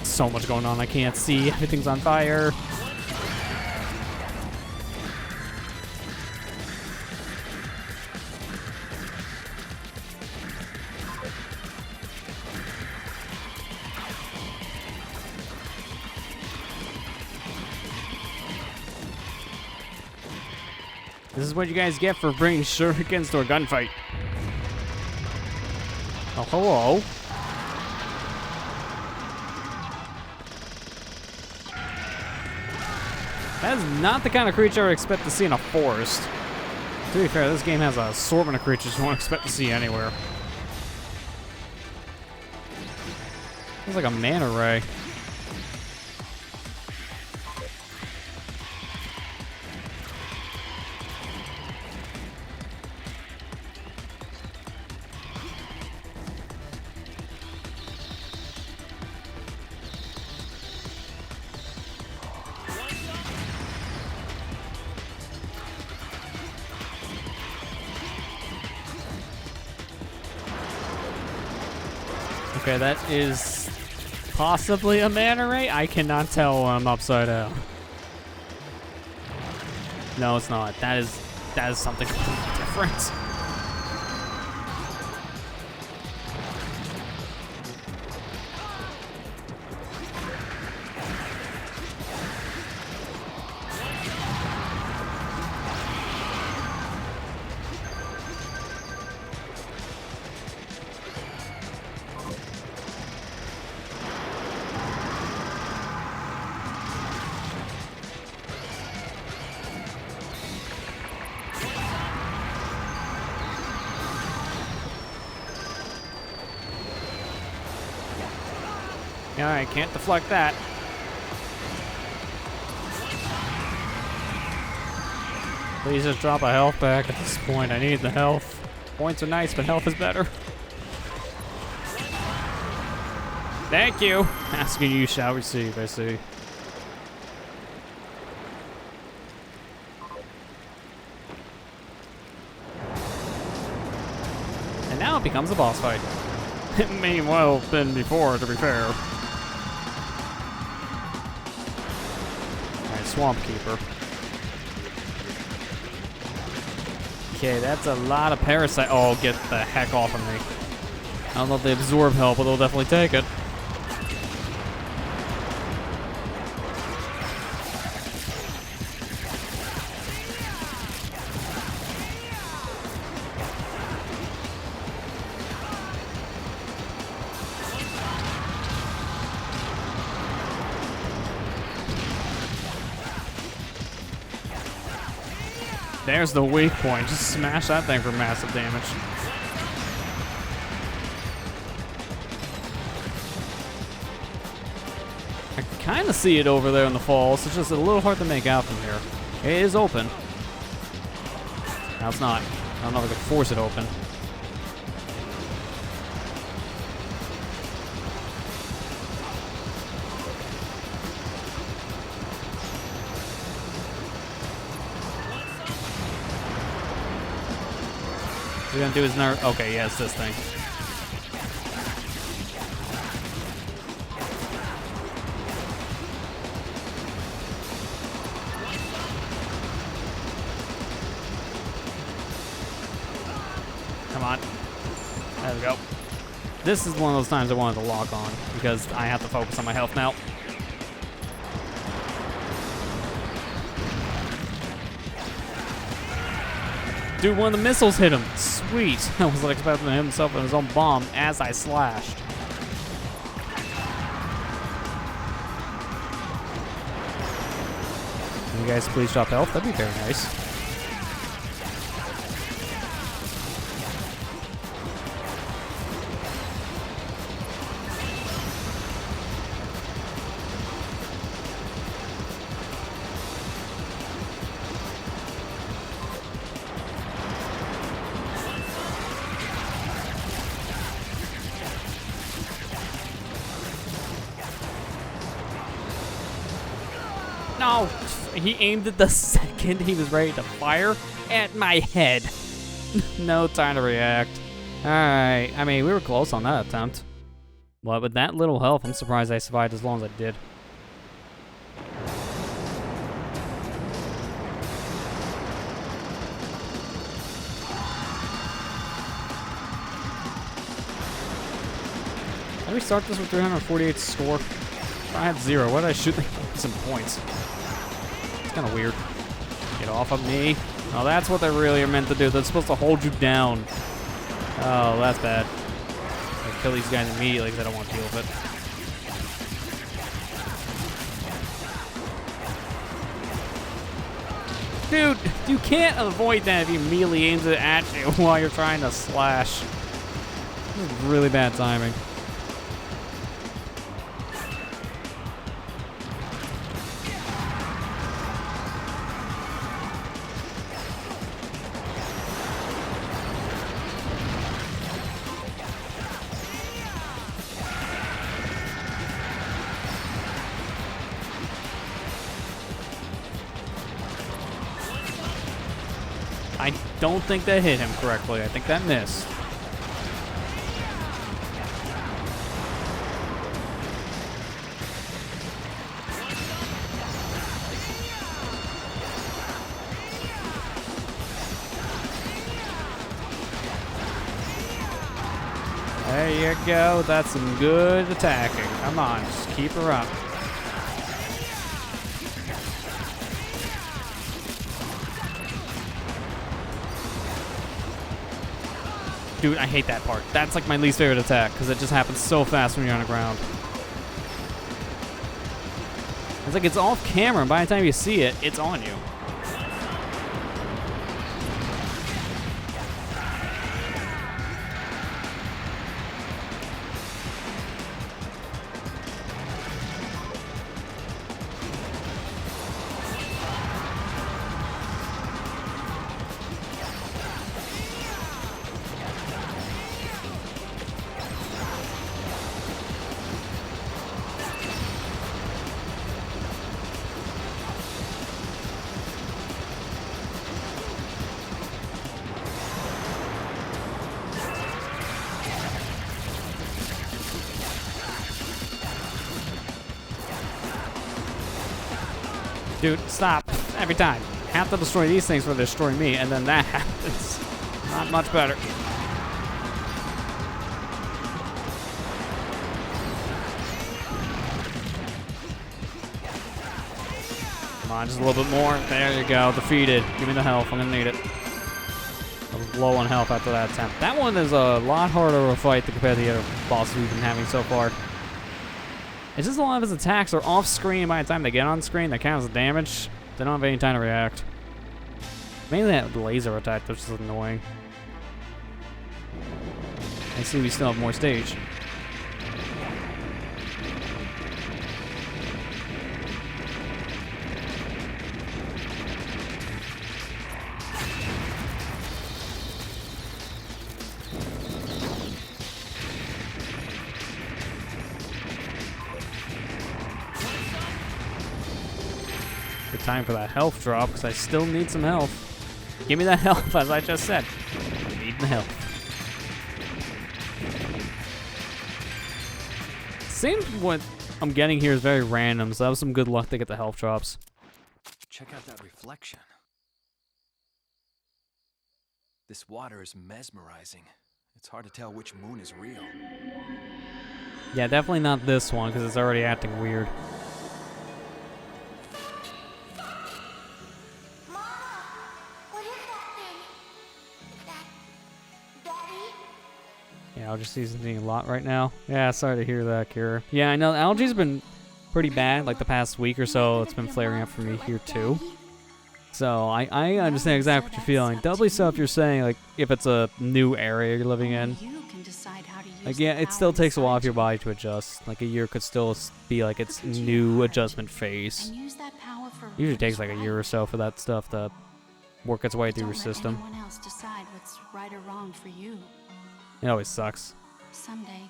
So much going on, I can't see. Everything's on fire. This is what you guys get for bringing shurikens to a gunfight. Oh, hello. That is not the kind of creature I would expect to see in a forest. To be fair, this game has an assortment of creatures you won't expect to see anywhere. It's like a manta ray. Okay, that is possibly a manta ray. I cannot tell when I'm upside down. No, it's not. That is something completely different. Yeah, I can't deflect that. Please just drop a health back at this point. I need the health. Points are nice, but health is better. Thank you. Asking you shall receive, I see. And now it becomes a boss fight. It may well have been before, to be fair. Alright, Swamp Keeper. Okay, that's a lot of parasite. Oh, get the heck off of me. I don't know if they absorb health, but they'll definitely take it. There's the weak point. Just smash that thing for massive damage. I kind of see it over there in the falls. It's just a little hard to make out from here. It is open. No, it's not. I don't know if I can force it open. What we're gonna do is another. Okay, yeah, it's this thing. Come on. There we go. This is one of those times I wanted to lock on because I have to focus on my health now. Dude, one of the missiles hit him. Sweet. I was like expecting to hit himself with his own bomb as I slashed. Can you guys please drop health? That'd be very nice. No! He aimed it the second he was ready to fire at my head. No time to react. Alright, I mean, we were close on that attempt. But with that little health, I'm surprised I survived as long as I did. How do we start this with 348 score? I had 0. Why did I shoot some points? It's kind of weird. Get off of me. Oh, that's what they really are meant to do. They're supposed to hold you down. Oh, that's bad. I kill these guys immediately because I don't want to deal with it. Dude, you can't avoid that if he immediately aims it at you while you're trying to slash. This is really bad timing. I don't think that hit him correctly. I think that missed. There you go. That's some good attacking. Come on, just keep her up. Dude, I hate that part. That's like my least favorite attack because it just happens so fast when you're on the ground. It's like it's off camera, and by the time you see it, it's on you. Dude, stop. Every time. Have to destroy these things before they destroy me, and then that happens. Not much better. Come on, just a little bit more. There you go. Defeated. Give me the health. I'm gonna need it. I was low on health after that attempt. That one is a lot harder of a fight to compare to the other bosses we've been having so far. It's just a lot of his attacks are off screen. By the time they get on screen, that counts as damage. They don't have any time to react. Mainly that laser attack, which is annoying. I see we still have more stage. Good time for that health drop, because I still need some health. Give me that health, as I just said. I need the health. Seems what I'm getting here is very random, so that was some good luck to get the health drops. Check out that reflection. This water is mesmerizing. It's hard to tell which moon is real. Yeah, definitely not this one, because it's already acting weird. Yeah, Algae's eating a lot right now. Yeah, sorry to hear that, Kira. Yeah, I know algae's been pretty bad, like the past week or so. It's been flaring up for me here too. So I understand exactly what you're feeling. Doubly so if you're saying, like, if it's a new area you're living in. Like, yeah, it still takes a while for your body to adjust. Like, a year could still be like its new adjustment phase. Usually takes like a year or so for that stuff to work its way through your system. It always sucks. Someday,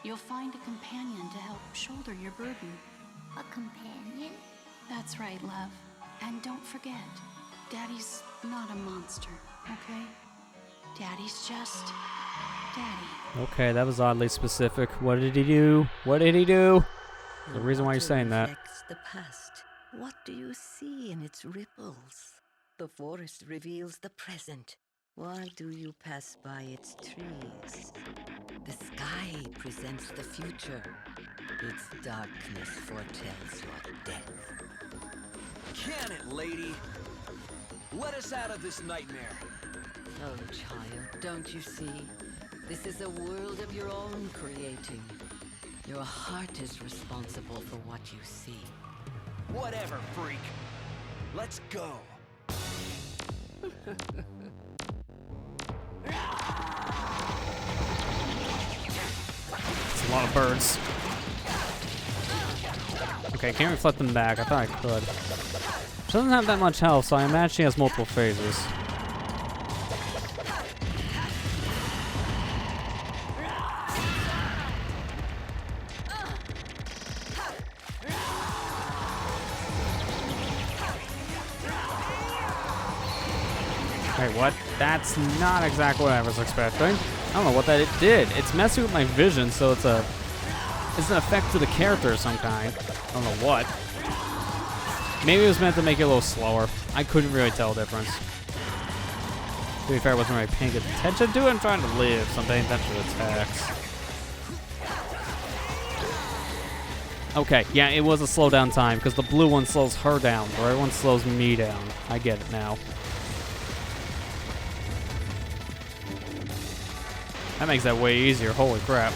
you'll find a companion to help shoulder your burden. A companion? That's right, love. And don't forget, Daddy's not a monster, okay? Daddy's just Daddy. Okay, that was oddly specific. What did he do? What did he do? The reason why you're saying that. Reflects the past. What do you see in its ripples? The forest reveals the present. Why do you pass by its trees? The sky presents the future. Its darkness foretells your death. Can it, lady? Let us out of this nightmare. Oh, child, don't you see? This is a world of your own creating. Your heart is responsible for what you see. Whatever, freak. Let's go. It's a lot of birds. Okay, can't reflect them back. I thought I could. She doesn't have that much health, so I imagine she has multiple phases. Wait, what? That's not exactly what I was expecting. I don't know what that it did. It's messing with my vision, so it's an effect to the character of some kind. I don't know what. Maybe it was meant to make it a little slower. I couldn't really tell the difference. To be fair, I wasn't really paying attention to it. I'm trying to live, so I'm paying attention to attacks. Okay, yeah, it was a slow down time, because the blue one slows her down, the red one slows me down. I get it now. That makes that way easier, holy crap.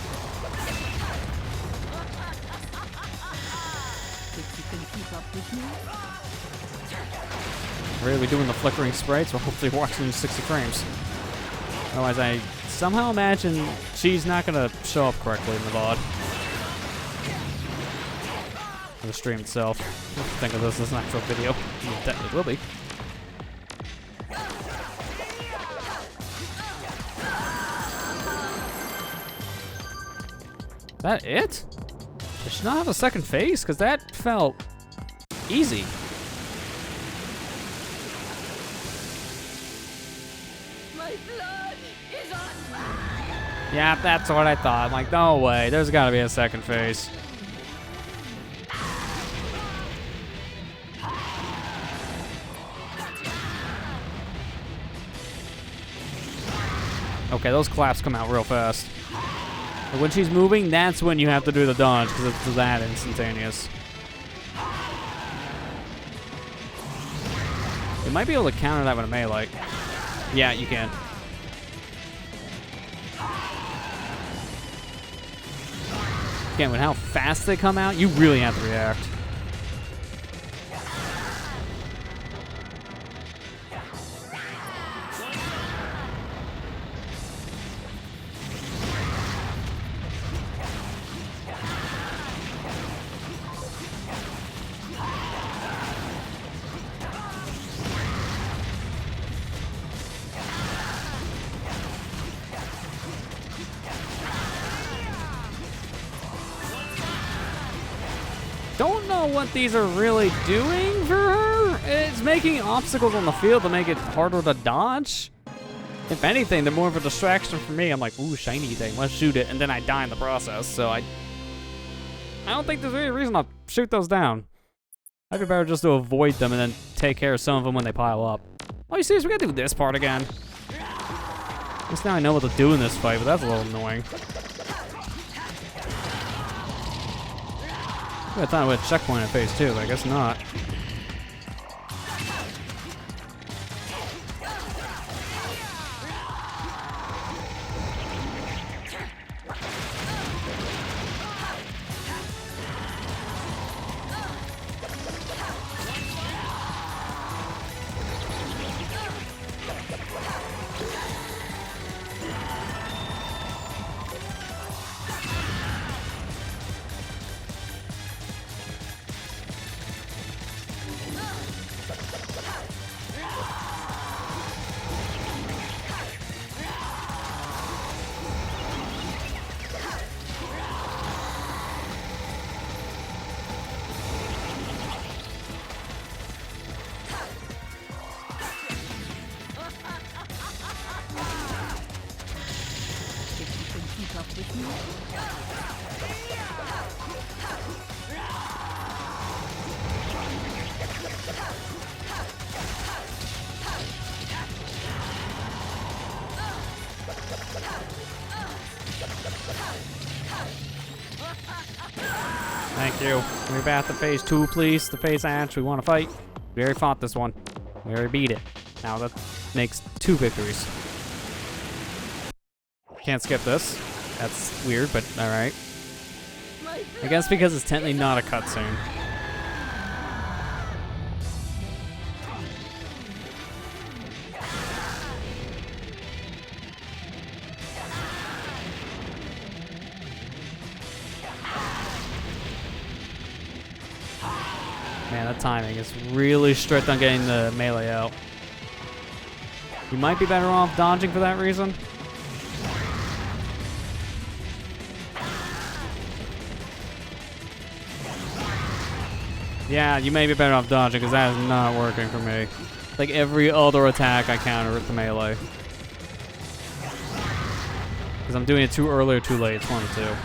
Think you can keep up with me? Really doing the flickering sprites? We're hopefully watching in 60 frames. Otherwise, I somehow imagine she's not going to show up correctly in the VOD. Or the stream itself. Think of this as an actual video. It definitely will be. Is that it? Does she not have a second phase? Because that felt easy. My blood is on fire! Yeah, that's what I thought. I'm like, no way. There's got to be a second phase. Okay, those claps come out real fast. But when she's moving, that's when you have to do the dodge, because it's that instantaneous. You might be able to counter that with a melee. Yeah, you can. Again, with how fast they come out, you really have to react. Don't know what these are really doing for her. It's making obstacles on the field to make it harder to dodge. If anything, they're more of a distraction for me. I'm like, ooh, shiny thing, let's shoot it, and then I die in the process. So I don't think there's really a reason to shoot those down. I'd be better just to avoid them and then take care of some of them when they pile up. Oh, you serious? We gotta do this part again. At least now I know what to do in this fight, but that's a little annoying. I thought I would checkpoint at phase 2, but I guess not. Thank you. Can we back to phase 2, please? The phase Ash, we want to fight. We already fought this one. We already beat it. Now that makes 2 victories. Can't skip this. That's weird, but alright. I guess because it's technically not a cutscene. Man, that timing is really strict on getting the melee out. You might be better off dodging for that reason. Yeah, you may be better off dodging because that is not working for me. Like every other attack I counter with the melee. Because I'm doing it too early or too late, it's one of the two.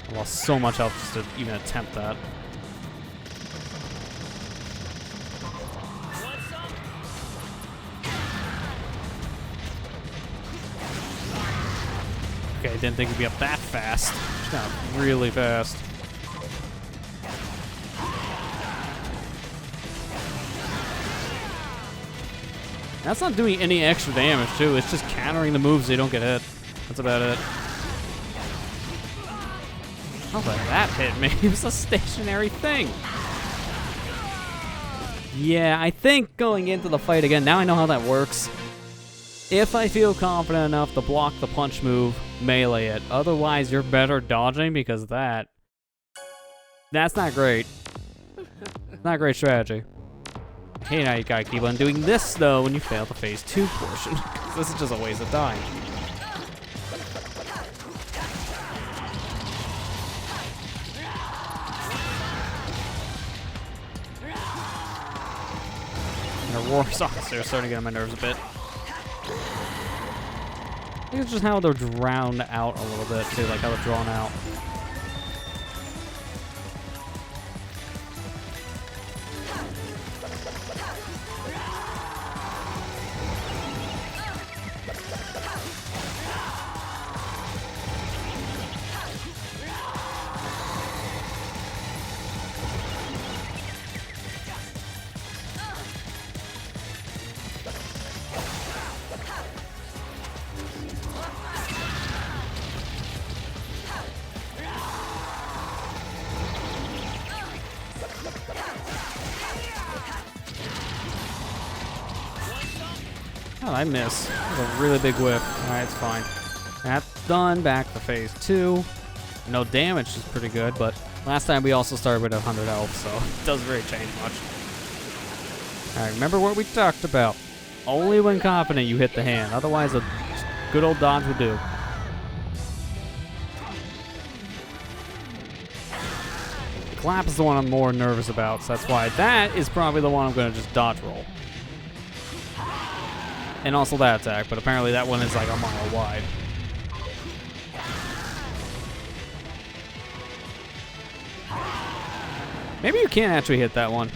I lost so much health just to even attempt that. Okay, I didn't think it'd be up that fast. It's got really fast. That's not doing any extra damage, too. It's just countering the moves so you don't get hit. That's about it. How did that hit me? It was a stationary thing. Yeah, I think going into the fight again, now I know how that works. If I feel confident enough to block the punch move, melee it. Otherwise, you're better dodging because that's not great. Not a great strategy. Hey, now you gotta keep on doing this, though, when you fail the phase 2 portion. This is just a waste of time. And the War Successor is starting to get on my nerves a bit. I think it's just how they're drowned out a little bit, too, like how they're drawn out. Oh, I miss. That was a really big whiff. Alright, it's fine. That's done. Back to phase 2. No damage is pretty good, but last time we also started with 100 health, so it doesn't really change much. Alright, remember what we talked about. Only when confident you hit the hand. Otherwise, a good old dodge will do. The clap is the one I'm more nervous about, so that's why that is probably the one I'm going to just dodge roll. And also that attack, but apparently that one is like a mile wide. Maybe you can actually hit that one.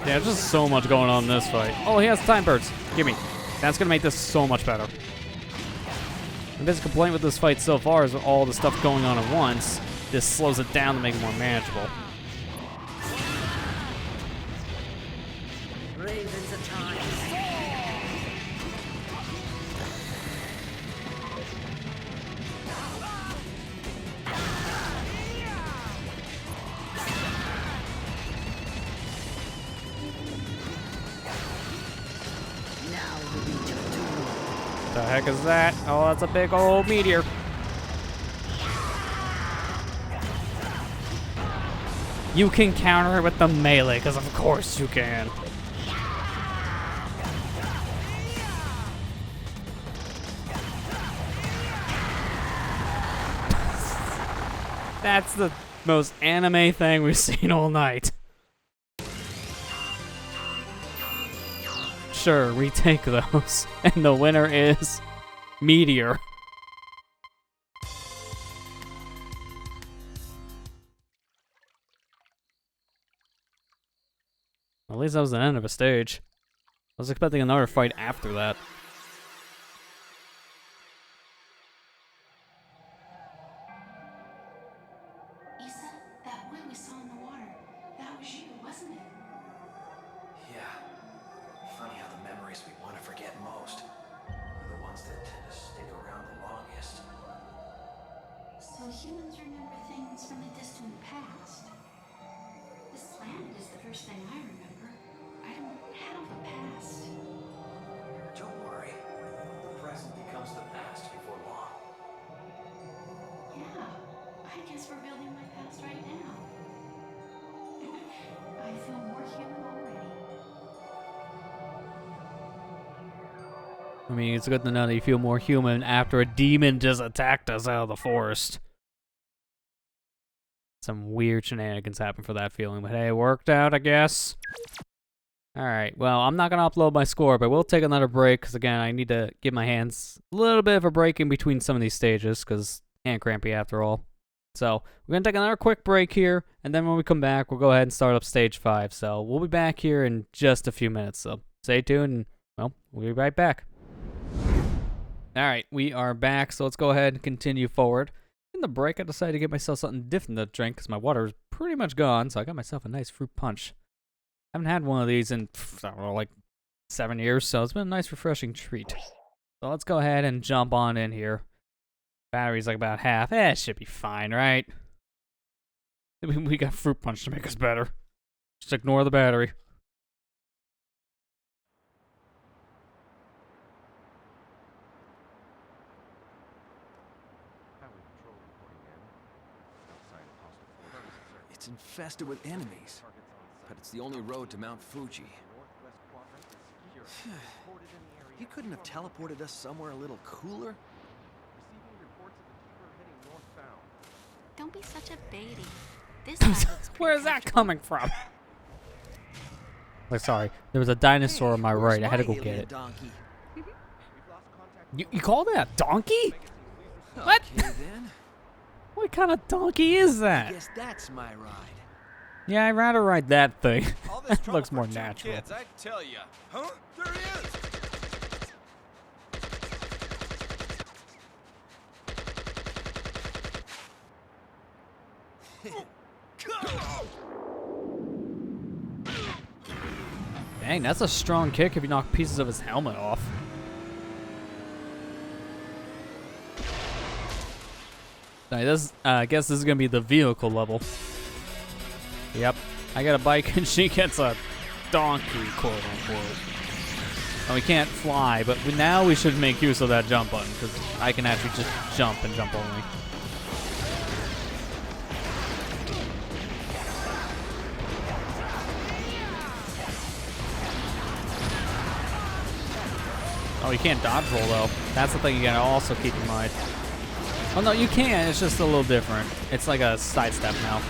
Yeah, there's just so much going on in this fight. Oh, he has time birds. Give me. That's gonna make this so much better. My biggest complaint with this fight so far is all the stuff going on at once. This slows it down to make it more manageable. Ravens of time. Now we reach your doom. The heck is that? Oh, that's a big old meteor. You can counter it with the melee, because of course you can. That's the most anime thing we've seen all night. Sure, retake those. And the winner is Meteor. At least that was the end of a stage. I was expecting another fight after that. Issa, that boy we saw in the water, that was you, wasn't it? Yeah. Funny how the memories we want to forget most are the ones that tend to stick around the longest. So humans remember things from the distant past. This planet is the first thing I remember. I don't have a past. Don't worry. The present becomes the past before long. Yeah, I guess we're building my past right now. I feel more human already. I mean, it's good to know that you feel more human after a demon just attacked us out of the forest. Some weird shenanigans happened for that feeling, but hey, it worked out, I guess. Alright, well, I'm not going to upload my score, but we'll take another break, because again, I need to give my hands a little bit of a break in between some of these stages, because hand crampy after all. So, we're going to take another quick break here, and then when we come back, we'll go ahead and start up stage 5. So, we'll be back here in just a few minutes, so stay tuned, and, well, we'll be right back. Alright, we are back, so let's go ahead and continue forward. In the break, I decided to get myself something different to drink, because my water is pretty much gone, so I got myself a nice fruit punch. I haven't had one of these in, I don't know, like 7 years, so it's been a nice refreshing treat. So let's go ahead and jump on in here. Battery's like about half. It should be fine, right? We got fruit punch to make us better. Just ignore the battery. It's infested with enemies, but it's the only road to Mount Fuji. He couldn't have teleported us somewhere a little cooler? Don't be such a baby. This side looks pretty Where's that comfortable. coming from? Like, sorry, there was a dinosaur on my right. I had to go get it. Donkey? You call that a donkey? What? Okay, then. What kind of donkey is I that? guess that's my ride. Yeah, I'd rather ride that thing. All this That trouble looks for more two natural. Kids, I tell ya. Huh? There he is. Dang, that's a strong kick if you knock pieces of his helmet off. Alright, this, I guess this is gonna be the vehicle level. Yep, I got a bike and she gets a donkey, quote unquote. And we can't fly, but now we should make use of that jump button, because I can actually just jump and jump only. Oh, you can't dodge roll though. That's the thing you gotta also keep in mind. Oh no, you can, it's just a little different. It's like a sidestep now.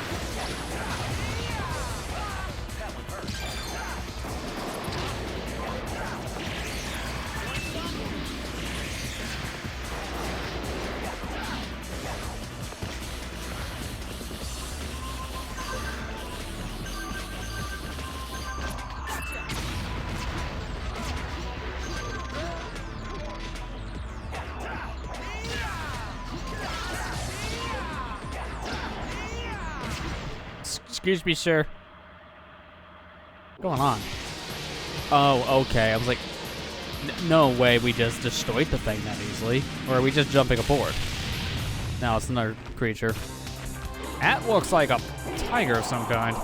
Excuse me, sir. What's going on? Oh, okay. I was like, no way we just destroyed the thing that easily. Or are we just jumping aboard? No, it's another creature. That looks like a tiger of some kind.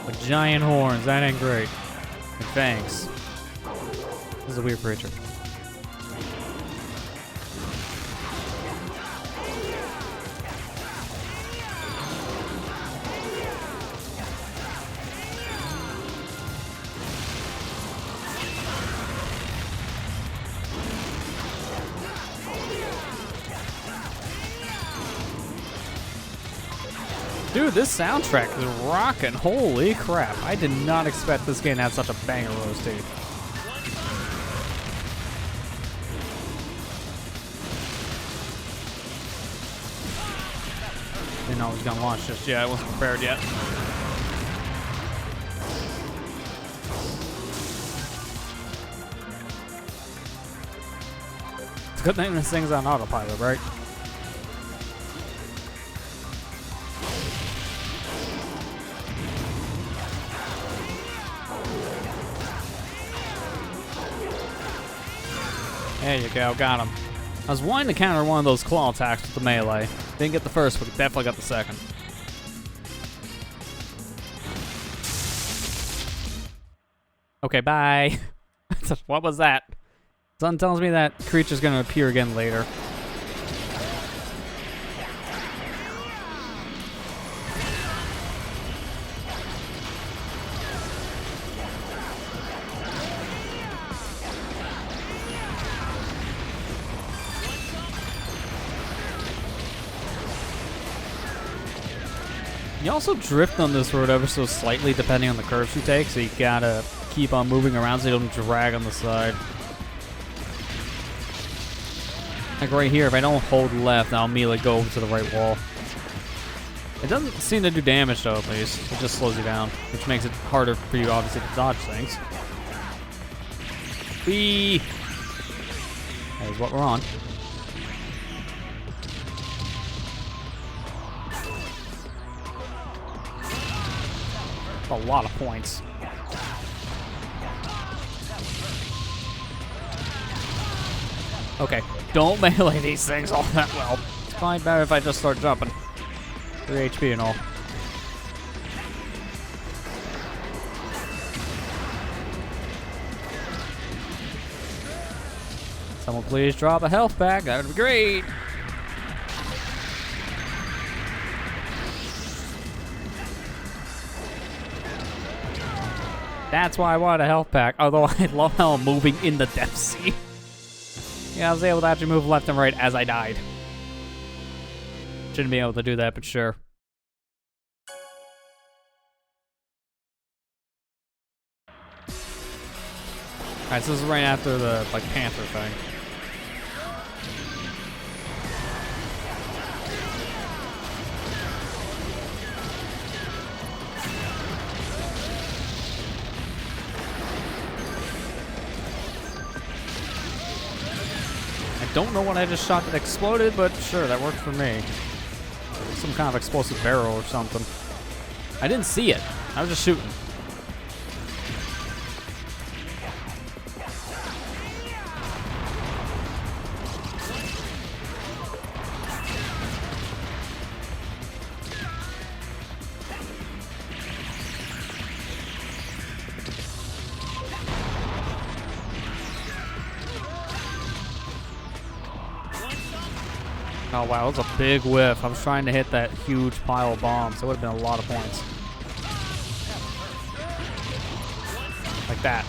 With giant horns. That ain't great. And fangs. This is a weird creature. Dude, this soundtrack is rocking. Holy crap. I did not expect this game to have such a banger roasting. Didn't know it was going to launch just yet. I wasn't prepared yet. It's a good thing this thing's on autopilot, right? There you go, got him. I was wanting to counter one of those claw attacks with the melee. Didn't get the first, but definitely got the second. Okay, bye. What was that? Sun tells me that creature's gonna appear again later. You also drift on this road ever so slightly depending on the curves you take, so you gotta keep on moving around so you don't drag on the side. Like right here, if I don't hold left, I'll immediately go over to the right wall. It doesn't seem to do damage though, at least. It just slows you down, which makes it harder for you, obviously, to dodge things. Whee! That is what we're on. A lot of points. Okay, don't melee these things all that well. It's probably better if I just start jumping. 3 HP and all. Someone please drop a health pack, that would be great. That's why I wanted a health pack, although I love how I'm moving in the depth sea. Yeah, I was able to actually move left and right as I died. Shouldn't be able to do that, but sure. Alright, so this is right after the, like, panther thing. Don't know what I just shot that exploded, but sure, that worked for me. Some kind of explosive barrel or something. I didn't see it. I was just shooting. Oh wow, that was a big whiff. I was trying to hit that huge pile of bombs. That would have been a lot of points. Like that.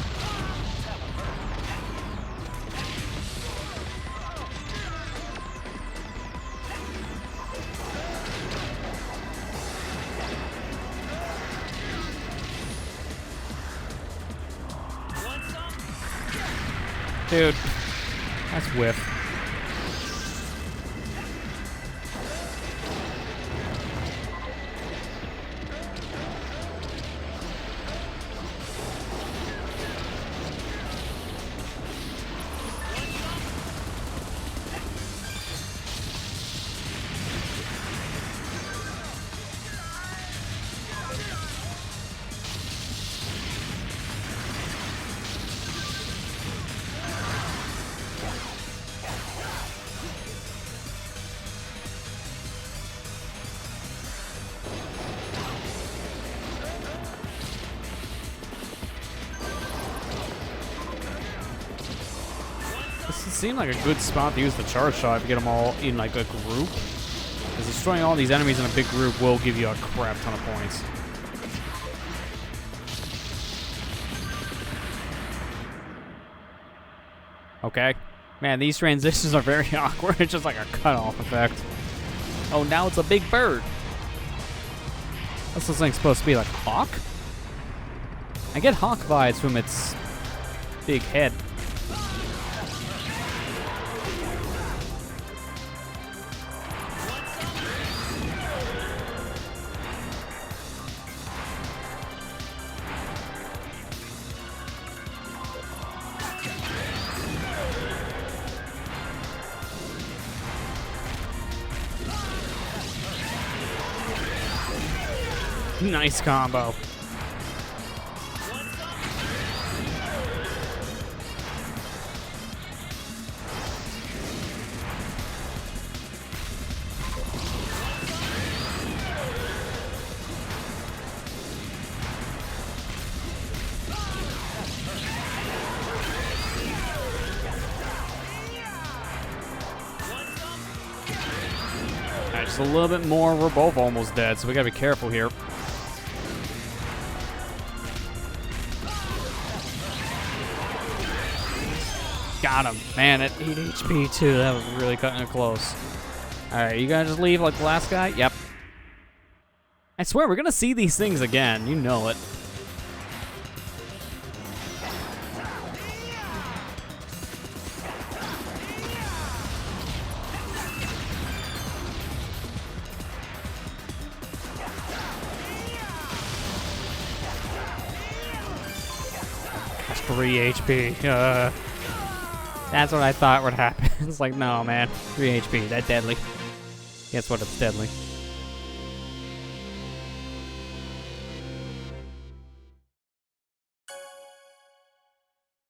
Dude, that's whiff. seemed like a good spot to use the charge shot if you get them all in like a group. Because destroying all these enemies in a big group will give you a crap ton of points. Okay. Man, these transitions are very awkward. It's just like a cutoff effect. Oh, now it's a big bird. What's this thing supposed to be, like Hawk? I get Hawk vibes from its big head. Nice combo. Alright, just a little bit more. We're both almost dead, so we gotta be careful here. Got him. Man, at 8 HP too. That was really cutting it close. Alright, you gonna just leave like the last guy? Yep. I swear, we're gonna see these things again. You know it. That's 3 HP. That's what I thought would happen. It's like, no, man. 3 HP. That deadly. Guess what? It's deadly.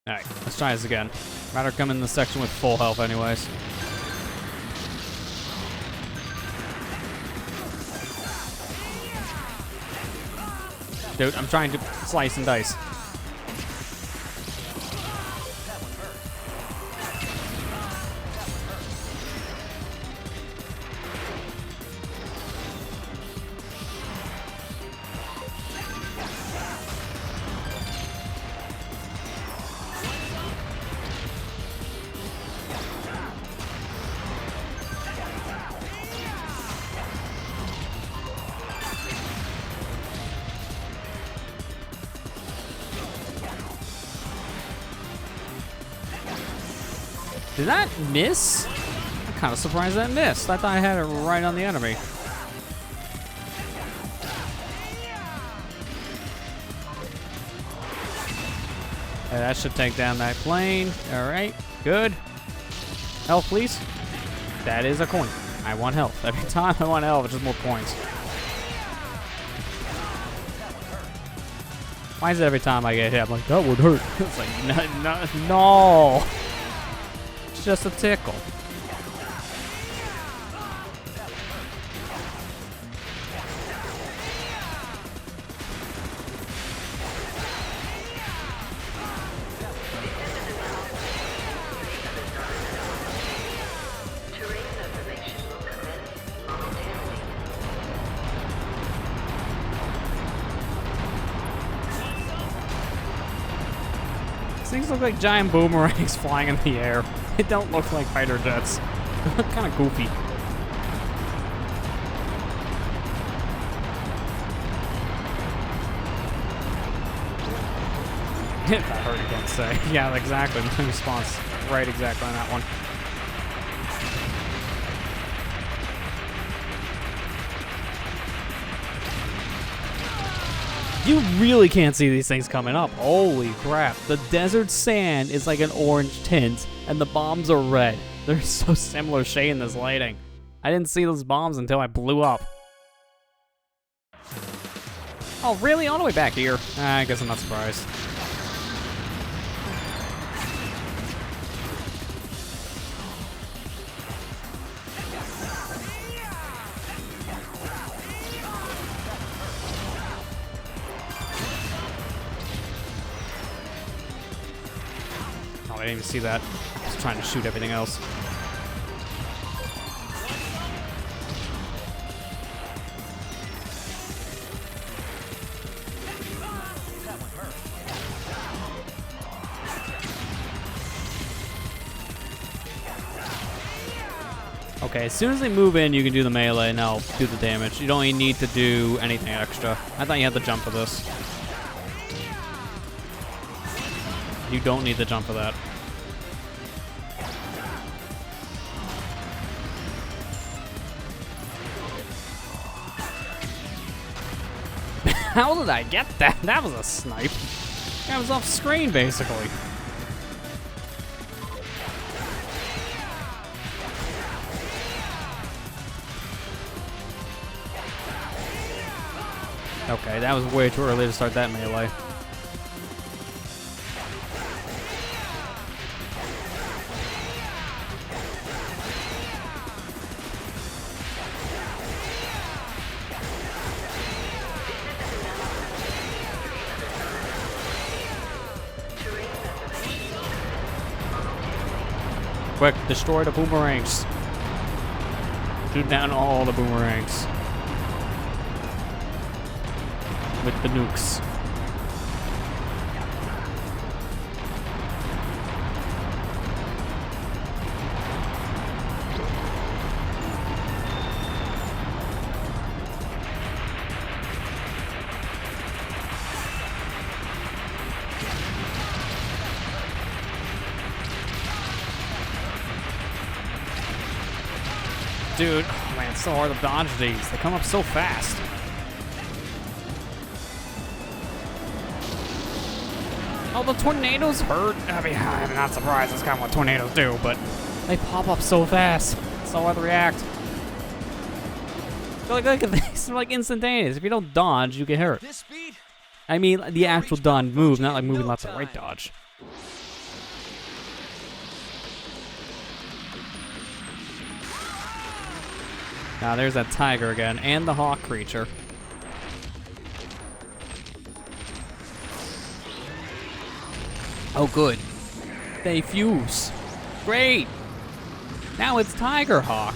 Alright, let's try this again. Rather come in the section with full health anyways. Dude, I'm trying to slice and dice. Did that miss? I'm kind of surprised that missed. I thought I had it right on the enemy. Okay, that should take down that plane. All right, good. Health, please. That is a coin. I want health. Every time I want health, it's just more points. Why is it every time I get hit, I'm like, that would hurt? It's like, no. It's just a tickle. These things look like giant boomerangs flying in the air. They don't look like fighter jets. They look kind of goofy. That hurt again, say. Yeah, exactly. My response right exactly on that one. You really can't see these things coming up. Holy crap. The desert sand is like an orange tint, and the bombs are red. They're so similar shade in this lighting. I didn't see those bombs until I blew up. Oh, really? All the way back here? I guess I'm not surprised. I didn't even see that. just trying to shoot everything else. Okay, as soon as they move in, you can do the melee and they'll do the damage. You don't even need to do anything extra. I thought you had to jump for this. You don't need to jump for that. How did I get that? That was a snipe. That was off screen, basically. Okay, that was way too early to start that melee. Quick, destroy the boomerangs. Shoot down all the boomerangs. With the nukes. Dude, oh man, it's so hard to dodge these. They come up so fast. Oh, the tornadoes hurt. I mean, I'm not surprised. That's kind of what tornadoes do, but they pop up so fast. It's so hard to react. But like these are like instantaneous. If you don't dodge, you get hurt. This speed? I mean, the actual dodge move, not like moving left and right dodge. Now there's that tiger again, and the hawk creature. Oh, good. They fuse. Great. Now it's Tiger Hawk.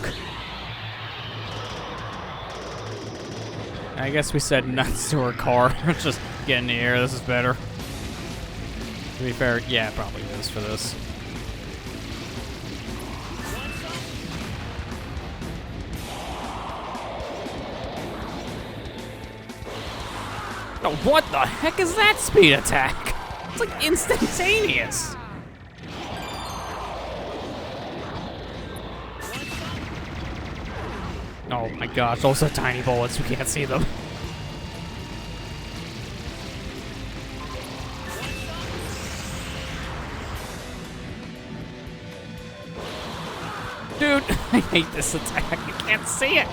I guess we said nuts to her car. Just get in the air. This is better. To be fair, yeah, it probably is for this. Oh, what the heck is that speed attack? It's like instantaneous. Oh my gosh, those are tiny bullets. You can't see them. Dude, I hate this attack. You can't see it.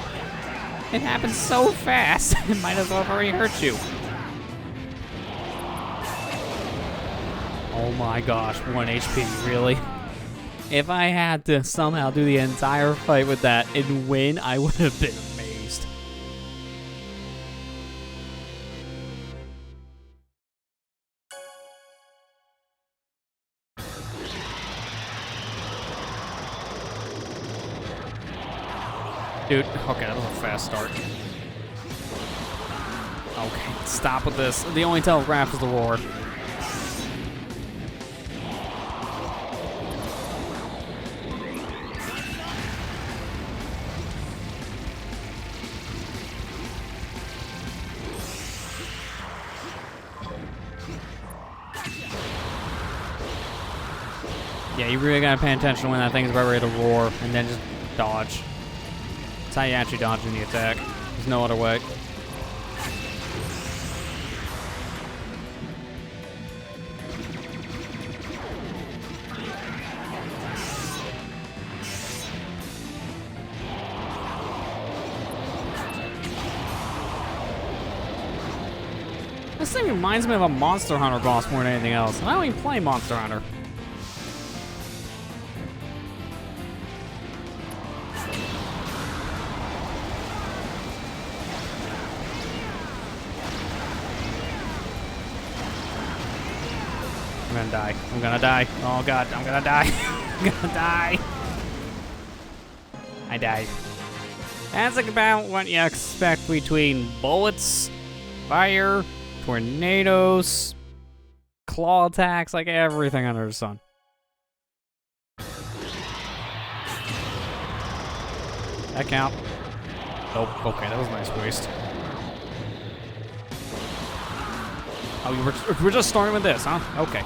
It happens so fast. It might as well have already hurt you. Oh my gosh, 1 HP, really? If I had to somehow do the entire fight with that and win, I would have been amazed. Dude, okay, that was a fast start. Okay, stop with this. The only telegraph is the roar. Yeah, you really gotta pay attention when that thing's about ready to roar, and then just dodge. That's how you actually dodge in the attack. There's no other way. This thing reminds me of a Monster Hunter boss more than anything else. I don't even play Monster Hunter. gonna die. I'm gonna die. Oh god, I'm gonna die. I'm gonna die. I died. That's like about what you expect between bullets, fire, tornadoes, claw attacks, like everything under the sun. That count? Nope. Okay, that was a nice waste. Oh, we're just starting with this, huh? Okay.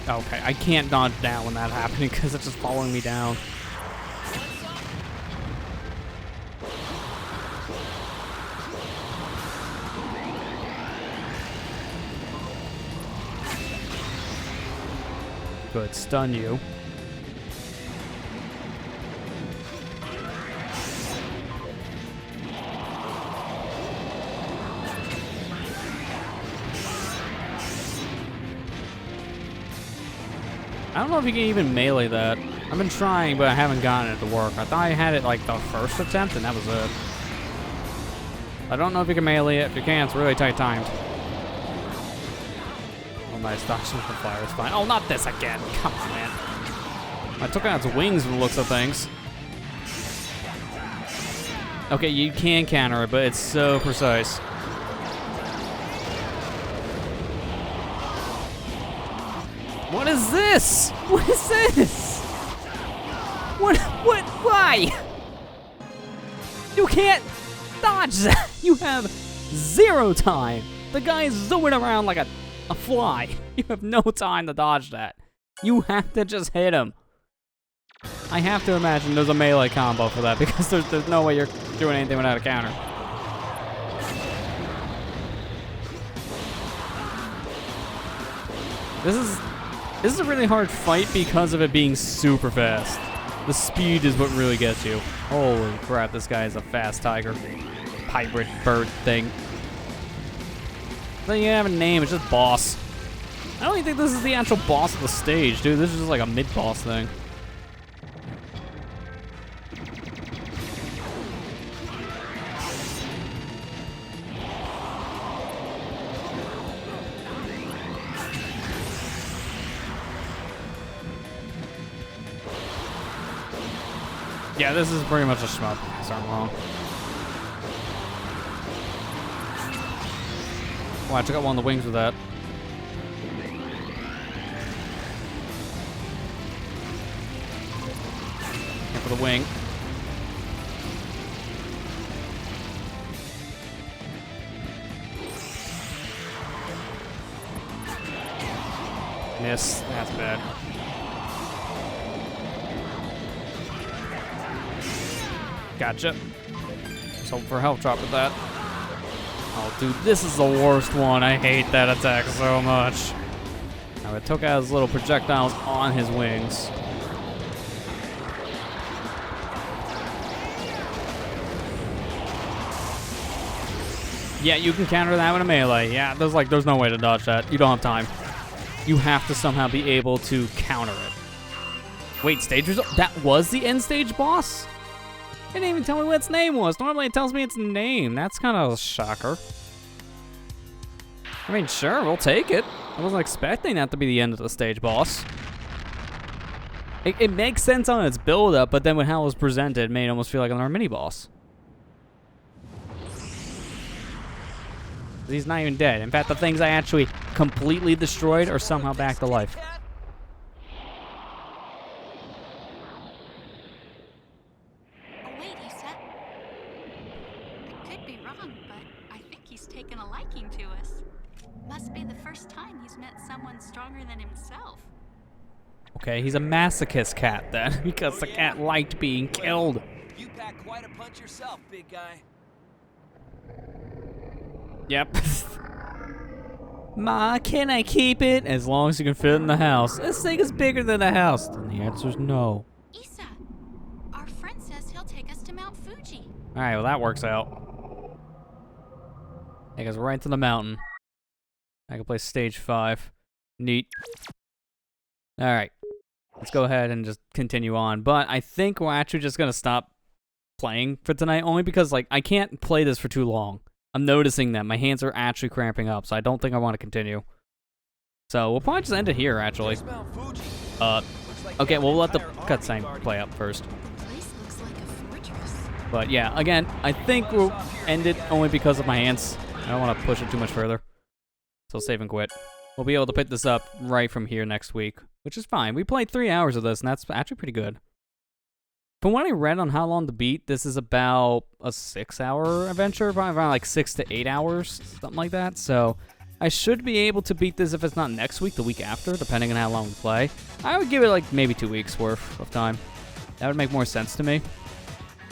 Okay, I can't dodge down when that's happening because it's just following me down. Good, stun you. I don't know if you can even melee that. I've been trying, but I haven't gotten it to work. I thought I had it like the first attempt, and that was it. I don't know if you can melee it. If you can, it's really tight timed. Oh, nice. Dodging from fire is fine. Oh, not this again. Come on, man. I took out its wings from the looks of things. Okay, you can counter it, but it's so precise. What is this? What is this? Why? You can't dodge that. You have 0 time. The guy's zooming around like a fly. You have no time to dodge that. You have to just hit him. I have to imagine there's a melee combo for that because there's no way you're doing anything without a counter. This is a really hard fight because of it being super fast. The speed is what really gets you. Holy crap, this guy is a fast tiger. Hybrid bird thing. Doesn't even have a name, it's just boss. I don't even think this is the actual boss of the stage, dude. This is just like a mid-boss thing. Yeah, this is pretty much a shmup, if I'm wrong. Wow, I took out one of the wings with that. And for the wing. Miss, that's bad. Gotcha. Just hope for a health drop with that. Oh, dude, this is the worst one. I hate that attack so much. Now, it took out his little projectiles on his wings. Yeah, you can counter that with a melee. Yeah, there's no way to dodge that. You don't have time. You have to somehow be able to counter it. Wait, stage result? That was the end stage boss? It didn't even tell me what its name was. Normally it tells me its name. That's kind of a shocker. I mean, sure, we'll take it. I wasn't expecting that to be the end of the stage boss. It makes sense on its build-up, but then when how it was presented, it made it almost feel like another mini-boss. He's not even dead. In fact, the things I actually completely destroyed are somehow back to life. Taken a liking to us. Must be the first time he's met someone stronger than himself. Okay, he's a masochist cat then, because the cat liked being killed. You pack quite a punch yourself, big guy. Yep. Ma, can I keep it? As long as you can fit it in the house. This thing is bigger than the house. Then the answer's no. Issa, our friend says he'll take us to Mount Fuji. Alright, well that works out. Take us right to the mountain. I can play stage 5. Neat. Alright. let's go ahead and just continue on. But I think we're actually just gonna stop playing for tonight, only because like I can't play this for too long. I'm noticing that my hands are actually cramping up, so I don't think I want to continue. So we'll probably just end it here, actually. Okay, well, we'll let the cutscene play up first. Place looks like a fortress. But yeah, again, I think we'll end it only because of my hands. I don't want to push it too much further. So save and quit. We'll be able to pick this up right from here next week, which is fine. We played 3 hours of this, and that's actually pretty good. From what I read on how long to beat, this is about a 6-hour adventure, probably around like 6 to 8 hours, something like that. So I should be able to beat this if it's not next week, the week after, depending on how long we play. I would give it like maybe 2 weeks worth of time. That would make more sense to me.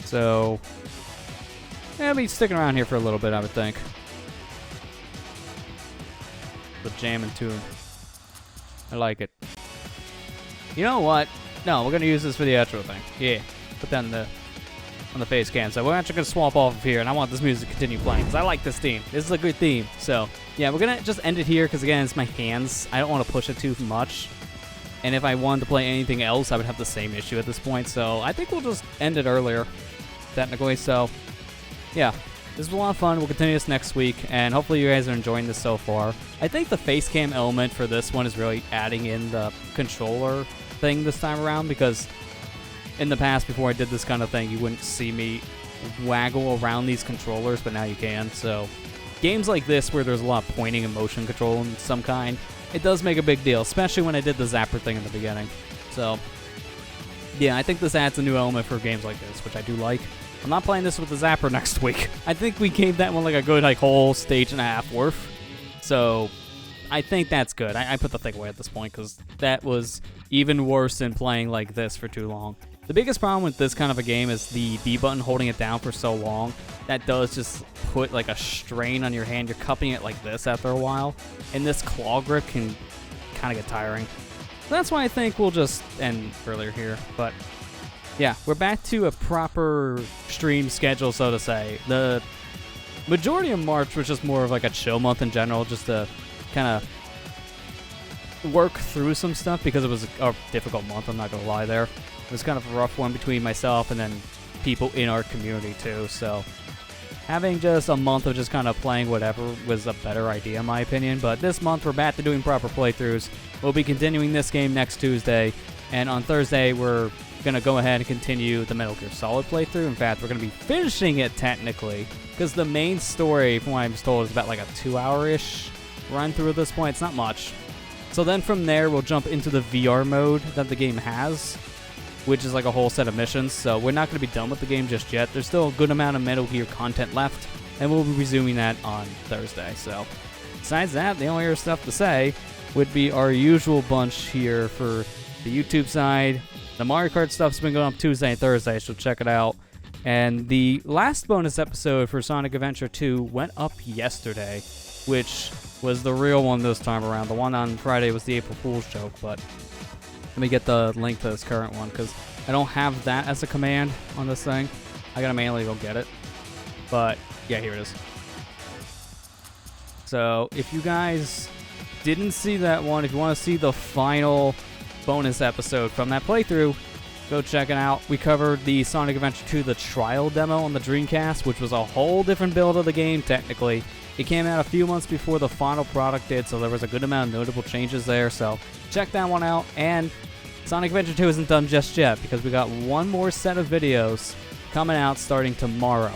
So yeah, I'll be sticking around here for a little bit, I would think. The jamming tune. I like it. You know what? No, we're gonna use this for the outro thing. Yeah, put that on the face cam. So we're actually gonna swap off of here, and I want this music to continue playing because I like this theme. This is a good theme. So yeah, we're gonna just end it here because again, it's my hands. I don't want to push it too much. And if I wanted to play anything else, I would have the same issue at this point. So I think we'll just end it earlier, technically. So yeah, this was a lot of fun. We'll continue this next week, and hopefully you guys are enjoying this so far. I think the face cam element for this one is really adding in the controller thing this time around, because in the past, before I did this kind of thing, you wouldn't see me waggle around these controllers, but now you can. So games like this where there's a lot of pointing and motion control in some kind, it does make a big deal, especially when I did the zapper thing in the beginning. So yeah, I think this adds a new element for games like this, which I do like. I'm not playing this with the zapper next week. I think we gave that one like a good like whole stage and a half worth. So I think that's good. I put the thing away at this point because that was even worse than playing like this for too long. The biggest problem with this kind of a game is the B button holding it down for so long. That does just put like a strain on your hand. You're cupping it like this after a while. And this claw grip can kind of get tiring. So that's why I think we'll just end earlier here. But yeah, we're back to a proper stream schedule, so to say. The majority of March was just more of like a chill month in general, just to kind of work through some stuff because it was a difficult month, I'm not going to lie there. It was kind of a rough one between myself and then people in our community too, so having just a month of just kind of playing whatever was a better idea in my opinion. But this month we're back to doing proper playthroughs. We'll be continuing this game next Tuesday, and on Thursday we're going to go ahead and continue the Metal Gear Solid playthrough. In fact, we're going to be finishing it technically, because the main story, from what I was told, is about like a 2-hour-ish run through at this point. It's not much. So then from there, we'll jump into the VR mode that the game has, which is like a whole set of missions. So we're not going to be done with the game just yet. There's still a good amount of Metal Gear content left, and we'll be resuming that on Thursday. So besides that, the only other stuff to say would be our usual bunch here for the YouTube side. The Mario Kart stuff's been going up Tuesday and Thursday, so check it out. And the last bonus episode for Sonic Adventure 2 went up yesterday, which was the real one this time around. The one on Friday was the April Fool's joke, but let me get the link to this current one, because I don't have that as a command on this thing. I gotta manually go get it. But, yeah, here it is. So, if you guys didn't see that one, if you want to see the final bonus episode from that playthrough, go check it out. We covered the Sonic Adventure 2, the trial demo on the Dreamcast, which was a whole different build of the game, technically. It came out a few months before the final product did, so there was a good amount of notable changes there, so check that one out. And Sonic Adventure 2 isn't done just yet, because we got one more set of videos coming out starting tomorrow.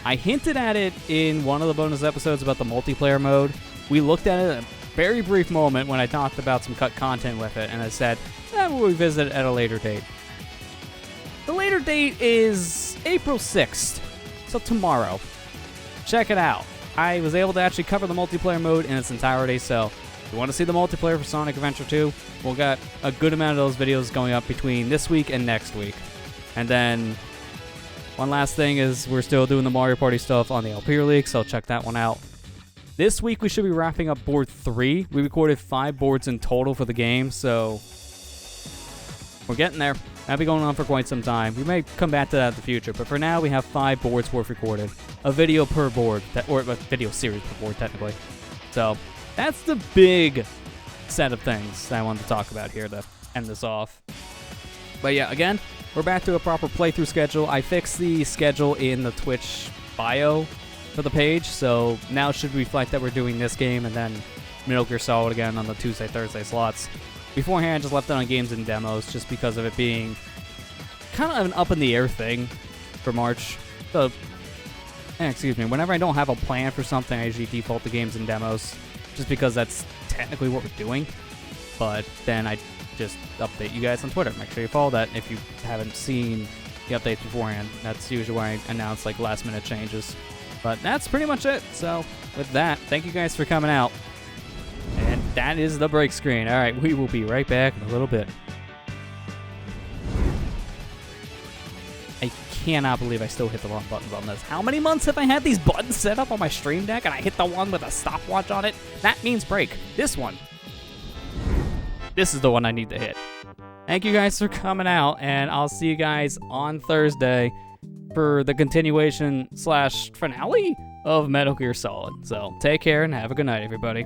I hinted at it in one of the bonus episodes about the multiplayer mode. We looked at it at a very brief moment when I talked about some cut content with it, and I said, we'll revisit it at a later date. The later date is April 6th, so tomorrow. Check it out. I was able to actually cover the multiplayer mode in its entirety, so if you want to see the multiplayer for Sonic Adventure 2, we'll got a good amount of those videos going up between this week and next week. And then one last thing is we're still doing the Mario Party stuff on the Alpier League, so check that one out. This week we should be wrapping up board 3. We recorded 5 boards in total for the game, so we're getting there. That'll be going on for quite some time. We may come back to that in the future, but for now we have 5 boards worth recorded. A video per board, or a video series per board, technically. So that's the big set of things that I wanted to talk about here to end this off. But yeah, again, we're back to a proper playthrough schedule. I fixed the schedule in the Twitch bio for the page, so now it should reflect that we're doing this game and then Metal Gear Solid again on the Tuesday, Thursday slots. Beforehand, I just left it on games and demos just because of it being kind of an up-in-the-air thing for March. So, excuse me, whenever I don't have a plan for something, I usually default to games and demos just because that's technically what we're doing. But then I just update you guys on Twitter. Make sure you follow that if you haven't seen the updates beforehand. That's usually where I announce like last-minute changes. But that's pretty much it. So with that, thank you guys for coming out. And that is the break screen. All right, we will be right back in a little bit. I cannot believe I still hit the wrong buttons on this. How many months have I had these buttons set up on my Stream Deck and I hit the one with a stopwatch on it? That means break. This one. This is the one I need to hit. Thank you guys for coming out, and I'll see you guys on Thursday for the continuation / finale of Metal Gear Solid. So take care and have a good night, everybody.